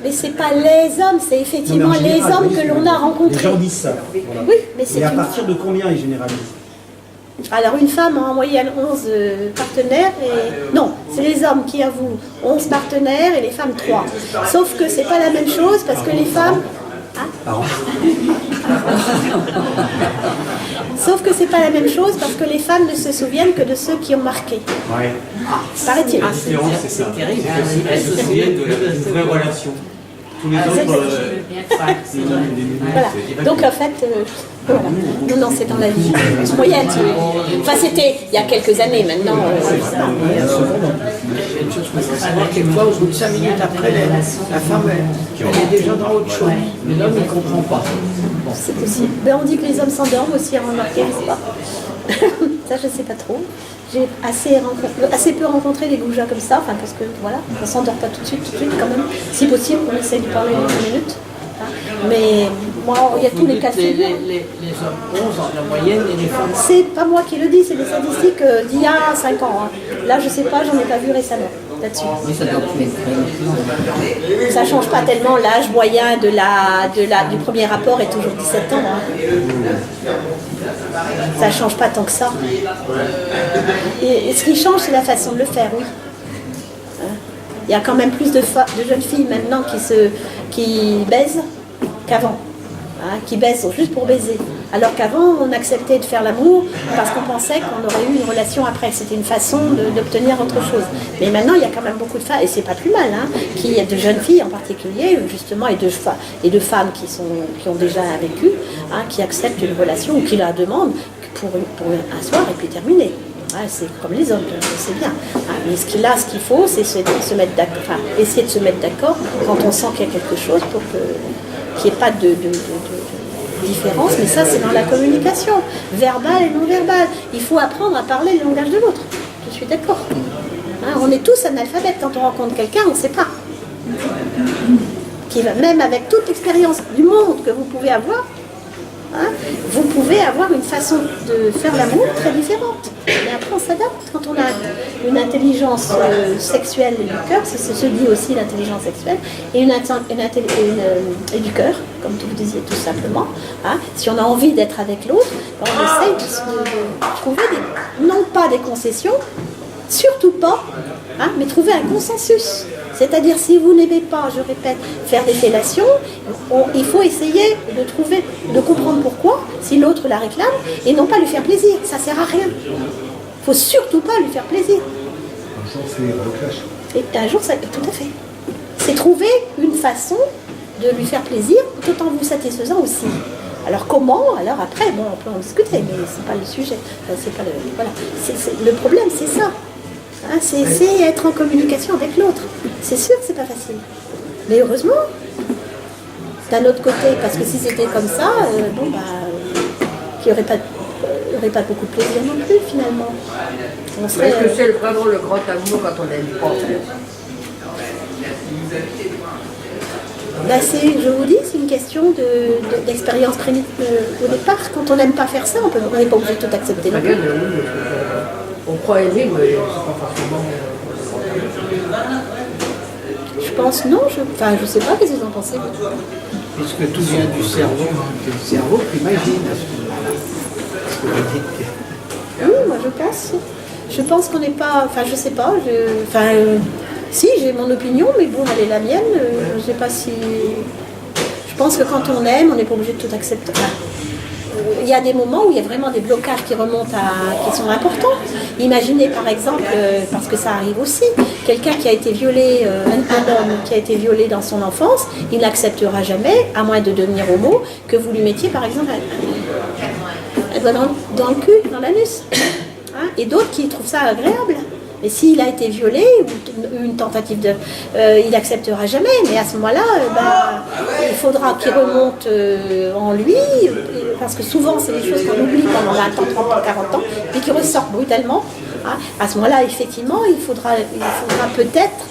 mais c'est pas les hommes, c'est effectivement les hommes que l'on a rencontrés. Les gens disent ça. Voilà. Oui, mais c'est. Et à partir de combien ils généralisent? Alors une femme a en moyenne 11 partenaires et... Non, c'est les hommes qui avouent 11 partenaires et les femmes 3. Sauf que c'est pas la même chose parce que les femmes... Sauf que c'est pas la même chose parce que les femmes ne se souviennent que de ceux qui ont marqué. Ouais. Paraît-il. La différence, c'est ça. Elles se souviennent d'une vraie relation. Tous les autres... Voilà. Donc en fait, voilà. Non, c'est dans la vie moyenne. Enfin, c'était il y a quelques années maintenant. Quelquefois, au bout de 5 minutes après, la femme, elle est déjà dans autre chose. Mais l'homme, il ne comprend pas. C'est possible. Ben, on dit que les hommes s'endorment aussi à remarquer, n'est-ce pas? Ça, je ne sais pas trop. J'ai assez peu rencontré des goujats comme ça, enfin, parce que voilà, on ne s'endort pas tout de suite quand même. Si possible, on essaie de parler dans 2 minutes. Mais moi, il y a tous les cas de figure. Les hommes 11 en la moyenne et les femmes. C'est pas moi qui le dis, c'est des statistiques d'il y a 5 ans. Là, je sais pas, j'en ai pas vu récemment là-dessus. Ça change pas tellement, l'âge moyen du premier rapport est toujours 17 ans. Ça change pas tant que ça. Et ce qui change, c'est la façon de le faire, oui. Il y a quand même plus de jeunes filles maintenant qui baisent qu'avant, qui baissent juste pour baiser. Alors qu'avant, on acceptait de faire l'amour parce qu'on pensait qu'on aurait eu une relation après. C'était une façon d'obtenir autre chose. Mais maintenant, il y a quand même beaucoup de femmes, et c'est pas plus mal, qui de jeunes filles en particulier, justement, et de femmes qui ont déjà vécu, qui acceptent une relation ou qui la demandent pour un soir et puis terminer. C'est comme les hommes, c'est bien. Mais ce qu'il faut, c'est se mettre d'accord, essayer de se mettre d'accord quand on sent qu'il y a quelque chose pour qu'il n'y ait pas de différence. Mais ça, c'est dans la communication, verbale et non verbale. Il faut apprendre à parler le langage de l'autre. Je suis d'accord. On est tous analphabètes. Quand on rencontre quelqu'un, on ne sait pas. qui va, même avec toute l'expérience du monde que vous pouvez avoir, hein, vous pouvez avoir une façon de faire l'amour très différente. Mais après, on s'adapte quand on a une intelligence sexuelle et du cœur, ça se dit aussi l'intelligence sexuelle, et et du cœur, comme vous disiez tout simplement. Hein. Si on a envie d'être avec l'autre, on essaye de trouver non pas des concessions, surtout pas, hein, mais trouver un consensus. C'est-à-dire, si vous n'aimez pas, je répète, faire des fellations, il faut essayer de comprendre pourquoi, si l'autre la réclame, et non pas lui faire plaisir. Ça ne sert à rien. Il ne faut surtout pas lui faire plaisir. Un jour, c'est reclash. Et un jour, tout à fait. C'est trouver une façon de lui faire plaisir, tout en vous satisfaisant aussi. Alors comment? Alors après, bon, on peut en discuter, mais ce n'est pas le sujet. Enfin, c'est pas voilà. Le problème, c'est ça. Hein, c'est être en communication avec l'autre. C'est sûr que c'est pas facile. Mais heureusement, d'un autre côté, parce que si c'était comme ça, il n'y aurait pas beaucoup de plaisir non plus finalement. Est-ce que c'est vraiment le grand amour quand on n'aime pas? Je vous dis, c'est une question d'expérience au départ. Quand on n'aime pas faire ça, on n'est pas obligé de tout accepter. Non plus. On croit aimer, mais c'est pas forcément. Je pense non, je sais pas, qu'est-ce que vous en pensez? Puisque tout vient du cerveau, c'est le cerveau qui imagine à ce moment-là. Oui, moi je pense qu'on n'est pas. Enfin, je sais pas. Si, j'ai mon opinion, mais bon, elle est la mienne. Je sais pas si. Je pense que quand on aime, on n'est pas obligé de tout accepter. Il y a des moments où il y a vraiment des blocages qui remontent qui sont importants. Imaginez par exemple, parce que ça arrive aussi, quelqu'un qui a été violé, un homme qui a été violé dans son enfance, il n'acceptera jamais, à moins de devenir homo, que vous lui mettiez par exemple un doigt dans le cul, dans l'anus. Hein, et d'autres qui trouvent ça agréable. Mais s'il a été violé, ou une tentative il n'acceptera jamais. Mais à ce moment-là, il faudra qu'il remonte en lui, parce que souvent, c'est des choses qu'on oublie pendant 20 ans, 30 ans, 40 ans, et qui ressortent brutalement. Hein. À ce moment-là, effectivement, il faudra peut-être,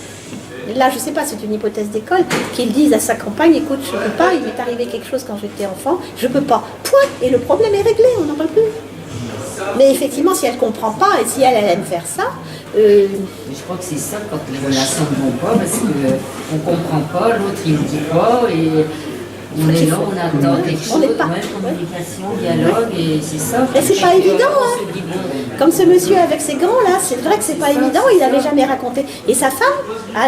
là, je ne sais pas, c'est une hypothèse d'école, qu'il dise à sa compagne, écoute, je ne peux pas, il m'est arrivé quelque chose quand j'étais enfant, je ne peux pas. Point. Et le problème est réglé, on n'en parle plus. Mais effectivement, si elle ne comprend pas et si elle aime faire ça... Je crois que c'est ça quand les relations ne vont pas, parce qu'on ne comprend pas, l'autre il ne dit pas, et on est là, on attend quelque chose, communication, dialogue, et c'est ça. Et c'est pas évident, hein. Comme ce monsieur avec ses gants là, c'est vrai que c'est pas évident, il n'avait jamais raconté. Et sa femme,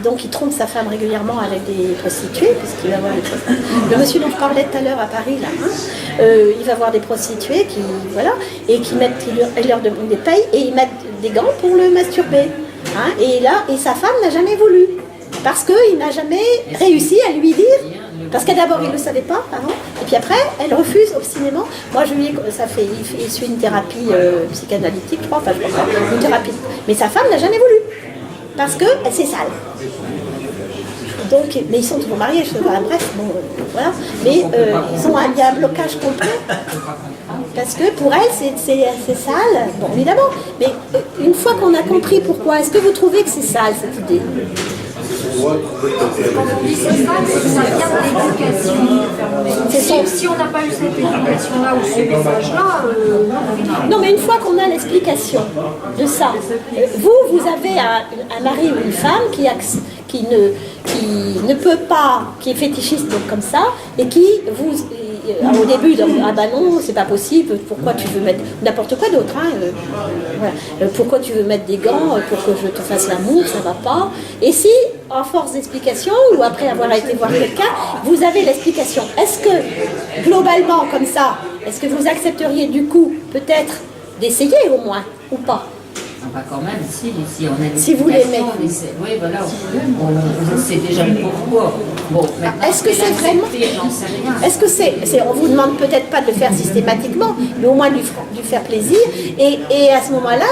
donc il trompe sa femme régulièrement avec des prostituées, puisqu'il va voir les prostituées. Le monsieur dont je parlais tout à l'heure à Paris, là, hein, il va voir des prostituées qui, voilà, et qui leur donnent des payes et ils mettent des gants pour le masturber. Hein, et sa femme n'a jamais voulu. Parce qu'il n'a jamais réussi à lui dire, parce que d'abord il ne le savait pas avant, et puis après elle refuse obstinément. Moi je lui ai, il suit une thérapie psychanalytique, je crois, une thérapie. Mais sa femme n'a jamais voulu, parce que c'est sale. Donc, mais ils sont toujours mariés, bref, bon, voilà. Mais il y a un blocage complet. Parce que pour elle, c'est sale, bon évidemment. Mais une fois qu'on a compris pourquoi, est-ce que vous trouvez que c'est sale cette idée? Quand on dit c'est ça, ça vient de l'éducation. Si on n'a pas eu cette éducation-là ou ce message-là, non, mais une fois qu'on a l'explication de ça, vous avez un mari ou une femme qui ne peut pas, qui est fétichiste donc comme ça, et qui vous... au début, ah bah non, c'est pas possible, pourquoi tu veux mettre n'importe quoi d'autre, hein, voilà. Pourquoi tu veux mettre des gants pour que je te fasse l'amour, ça va pas. Et si, en force d'explication, ou après avoir été voir quelqu'un, vous avez l'explication, est-ce que, globalement, comme ça, est-ce que vous accepteriez du coup, peut-être, d'essayer au moins, ou pas? Quand même, si on a des si vous l'aimez. Oui, voilà, on sait déjà le pourquoi. Bon, est-ce que c'est vraiment... Est-ce que c'est... On vous demande peut-être pas de le faire systématiquement, mais au moins de lui faire plaisir. Et à ce moment-là,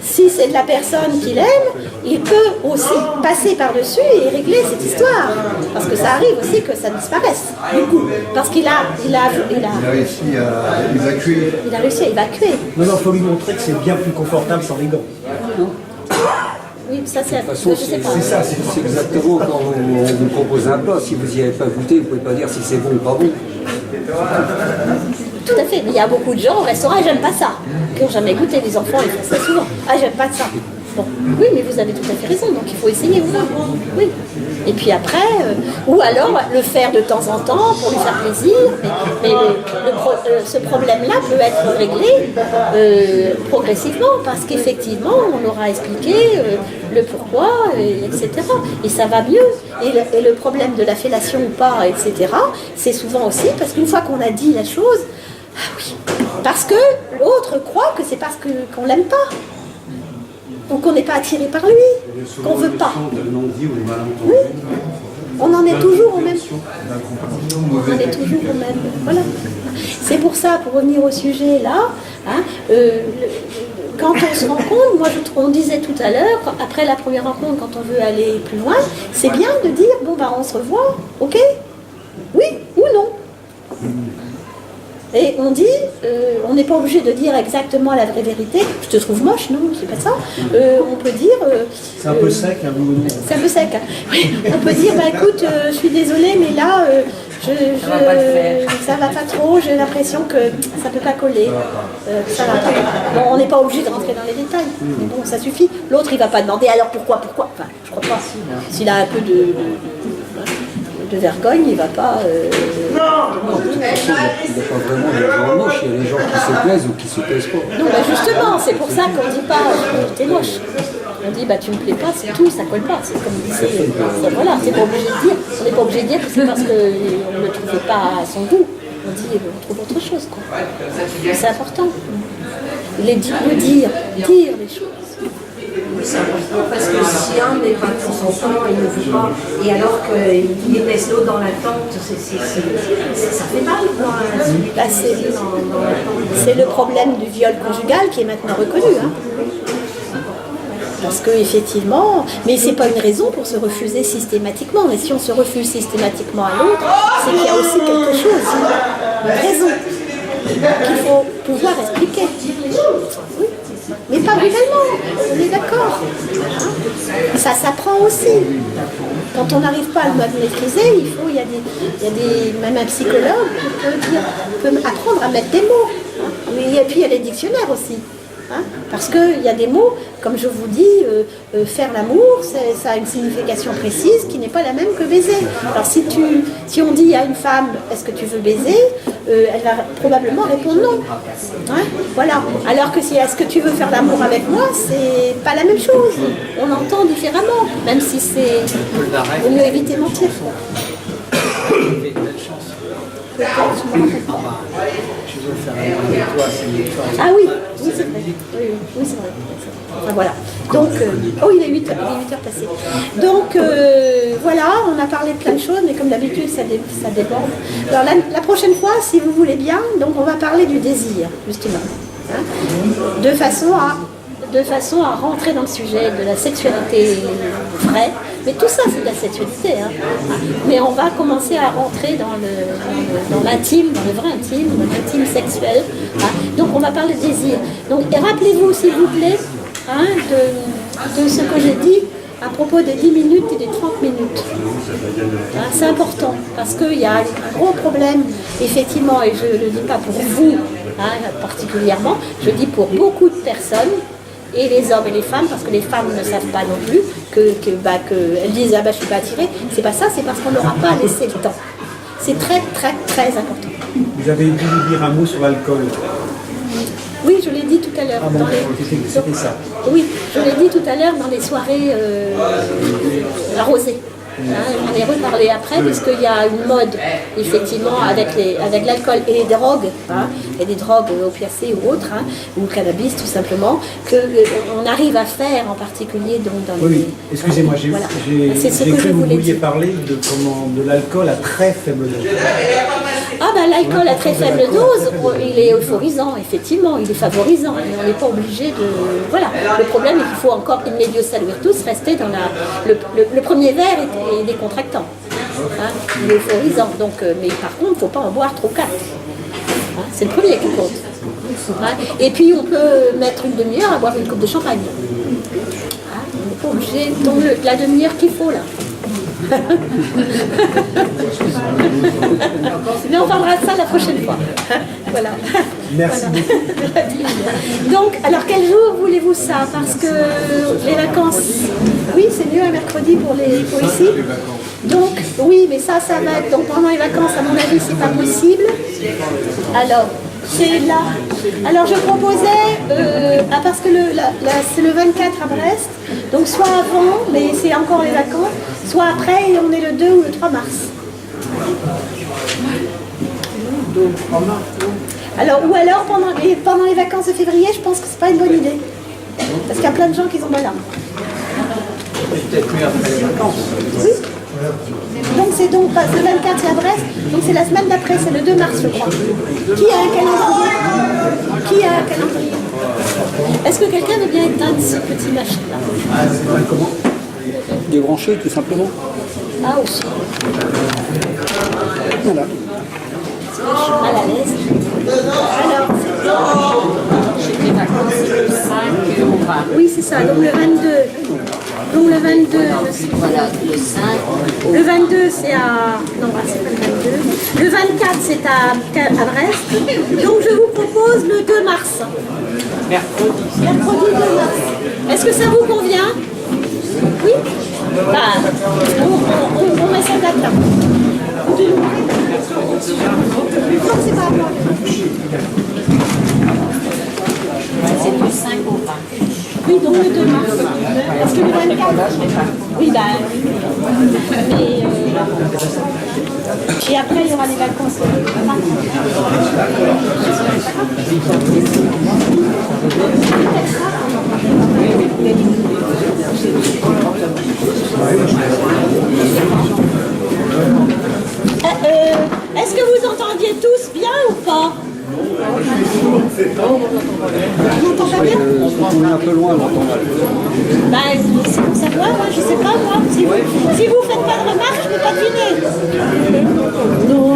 si c'est de la personne qu'il aime, il peut aussi passer par-dessus et régler cette histoire. Parce que ça arrive aussi que ça disparaisse, du coup. Parce qu'il a réussi à évacuer. Il a réussi à évacuer. Non, il faut lui montrer que c'est bien plus confortable sans les gants. Oui, ça c'est... De toute façon, je sais pas. c'est exactement quand on vous propose un plat. Si vous n'y avez pas goûté, vous ne pouvez pas dire si c'est bon ou pas bon. Tout à fait, mais il y a beaucoup de gens au restaurant, j'aime pas ça, qui n'ont jamais goûté, les enfants ils font ça souvent. Ah, j'aime pas ça. Bon, oui, mais vous avez tout à fait raison, donc il faut essayer ou pas. Oui. Et puis après, ou alors le faire de temps en temps pour lui faire plaisir, mais ce problème-là peut être réglé progressivement, parce qu'effectivement, on aura expliqué le pourquoi, etc. Et ça va mieux. Et le problème de la fellation ou pas, etc., c'est souvent aussi parce qu'une fois qu'on a dit la chose, ah oui, parce que l'autre croit que c'est parce qu'on l'aime pas. Ou qu'on n'est pas attiré par lui, qu'on ne veut pas. Oui. On en est toujours au même. On en est toujours au même. Voilà. C'est pour ça, pour revenir au sujet là, hein, quand on se rencontre, moi on disait tout à l'heure, après la première rencontre, quand on veut aller plus loin, c'est bien de dire, bon bah on se revoit, ok? Oui ou non? Et on dit, on n'est pas obligé de dire exactement la vraie vérité. Je te trouve moche, non, c'est pas ça. On peut dire... c'est un peu sec, hein, vous. C'est un peu sec. Hein. Oui. On peut dire, bah écoute, je suis désolée, mais là, ça va pas trop, j'ai l'impression que ça peut pas coller. Ça va pas. Bon, on n'est pas obligé de rentrer dans les détails. Mais bon, ça suffit. L'autre, il va pas demander, alors pourquoi? Enfin, je crois pas. S'il a un peu de vergogne, il va pas... Non, il n'y a pas vraiment de gens moches, il y a les gens qui se plaisent ou qui se plaisent pas. Non, bah justement, c'est pour ça qu'on dit pas t'es moche. On dit bah tu me plais pas, c'est tout, ça colle pas. C'est comme disait, voilà, c'est pas obligé de dire. On n'est pas obligé de dire que c'est parce qu'on ne le trouvait pas à son goût. On dit on trouve autre chose, quoi. C'est important. Le dire les choses. Oui, c'est important parce que si un n'est pas consentant, il ne veut pas, et alors qu'il laisse l'autre dans l'attente, ça fait mal. C'est le problème du viol conjugal qui est maintenant reconnu. Hein. Parce que effectivement, mais c'est pas une raison pour se refuser systématiquement. Et si on se refuse systématiquement à l'autre, c'est qu'il y a aussi quelque chose, une raison qu'il faut pouvoir expliquer. Oui. Mais pas brutalement, on est d'accord. Ça s'apprend aussi. Quand on n'arrive pas à le maîtriser, il y a des même un psychologue peut apprendre à mettre des mots. Et puis il y a les dictionnaires aussi. Hein, parce qu'il y a des mots, comme je vous dis, faire l'amour, ça a une signification précise qui n'est pas la même que baiser. Alors si on dit à une femme, est-ce que tu veux baiser, elle va probablement répondre non. Hein, voilà. Alors que si est-ce que tu veux faire l'amour avec moi, c'est pas la même chose. On entend différemment, même si c'est... vaut mieux éviter mentir. Ah oui, oui c'est vrai. Oui, c'est vrai. Enfin, voilà. Donc, il est 8h passé. Donc, voilà, on a parlé de plein de choses, mais comme d'habitude, ça déborde. Alors, la prochaine fois, si vous voulez bien, donc on va parler du désir, justement. Hein, de façon à rentrer dans le sujet de la sexualité vraie. Mais tout ça, c'est de la sexualité. Hein. Mais on va commencer à rentrer dans l'intime, dans le vrai intime, dans l'intime sexuel. Hein. Donc, on va parler de désir. Donc, rappelez-vous, s'il vous plaît, hein, de ce que j'ai dit à propos des 10 minutes et des 30 minutes. Hein, c'est important, parce qu'il y a un gros problème, effectivement, et je ne le dis pas pour vous hein, particulièrement, je dis pour beaucoup de personnes, et les hommes et les femmes, parce que les femmes ne savent pas non plus, qu'elles disent « ah bah je suis pas attirée », c'est pas ça, c'est parce qu'on n'aura pas laissé le temps. C'est très très très important. Vous avez dû dire un mot sur l'alcool. Oui, je l'ai dit tout à l'heure. Ah bon, c'était ça. Oui, je l'ai dit tout à l'heure dans les soirées arrosées. Hein, j'en ai reparlé après, puisqu'il y a une mode, effectivement, avec l'alcool et les drogues, hein, et des drogues opiacées ou autres, hein, ou le cannabis tout simplement, qu'on arrive à faire en particulier donc, dans les... Oui, excusez-moi, j'ai voilà. cru que vous vouliez parler de l'alcool à très faible dose. Ah ben l'alcool à très faible dose, il est euphorisant, effectivement, il est favorisant, mais on n'est pas obligé de... Voilà, le problème est qu'il faut encore, in medio salubertus, rester dans le premier verre est décontractant, hein, il est euphorisant, donc, mais par contre, il ne faut pas en boire trop 4. Hein, c'est le premier qui compte. Hein, et puis on peut mettre une demi-heure à boire une coupe de champagne. Hein, n'est pas obligé. Donc la demi-heure qu'il faut là. Mais on parlera de ça la prochaine fois. Voilà. Merci Voilà. Donc, alors quel jour voulez-vous ça? Parce que les vacances, oui, c'est mieux un mercredi pour ici. Donc, oui, mais ça va être. Donc, pendant les vacances, à mon avis, c'est pas possible. Alors, c'est là. Alors, je proposais, parce que c'est le 24 à Brest, donc soit avant, mais c'est encore les vacances, soit après, et on est le 2 ou le 3 mars. Alors, ou alors pendant les vacances de février, je pense que c'est pas une bonne idée. Parce qu'il y a plein de gens qui sont pas là. Peut-être mieux après les vacances. Oui. Donc c'est donc le 24 c'est à Brest, donc c'est la semaine d'après, c'est le 2 mars je crois. Qui a un calendrier? Qui a un calendrier? Est-ce que quelqu'un veut bien éteindre ce petit machin-là? Comment? Débrancher tout simplement. Ah aussi. Voilà. Je suis mal à l'aise. Alors, Les vacances, c'est le 5 au 20. oui c'est ça, donc le 22. Donc le 22, Voilà, le 5 le 22 c'est à... Non, c'est pas le 22. Le 24 c'est à Brest. Donc je vous propose le 2 mars. Mercredi 2 mars. Est-ce que ça vous convient? Oui? Bah, on met cette date-là. Non, c'est pas à moi. c'est du 5 au 20. Oui, donc le 2 mars. Parce que le 24. Oui, bah. Mais. Et après, il y aura les vacances. Est-ce que vous entendiez tous bien ou pas? On n'entend pas bien? On est un peu loin, on entend mal. Bah, c'est pour savoir, hein, je sais pas moi. Si vous faites pas de remarques, je peux pas deviner. Non,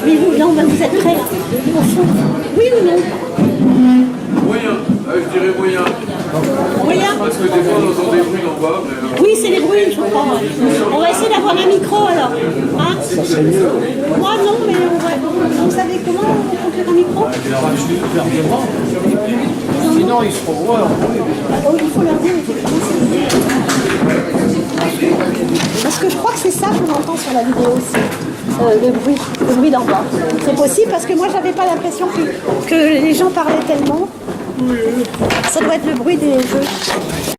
mais vous, non, bah, vous êtes prêts là. Au fond. Oui ou non? Moyen, je dirais moyen. Moyen? Parce que des fois on entend des bruits d'en bas. Mais Oui, c'est les bruits, je crois. On va essayer d'avoir un micro alors. Hein? Moi non, mais on va. Vous savez comment on procure un micro? Sinon, ils seront loin. Oh, il faut leur dire effectivement. Parce que je crois que c'est ça qu'on entend sur la vidéo aussi. Le bruit d'en bas. C'est possible parce que moi j'avais pas l'impression que les gens parlaient tellement. Ça doit être le bruit des jeux.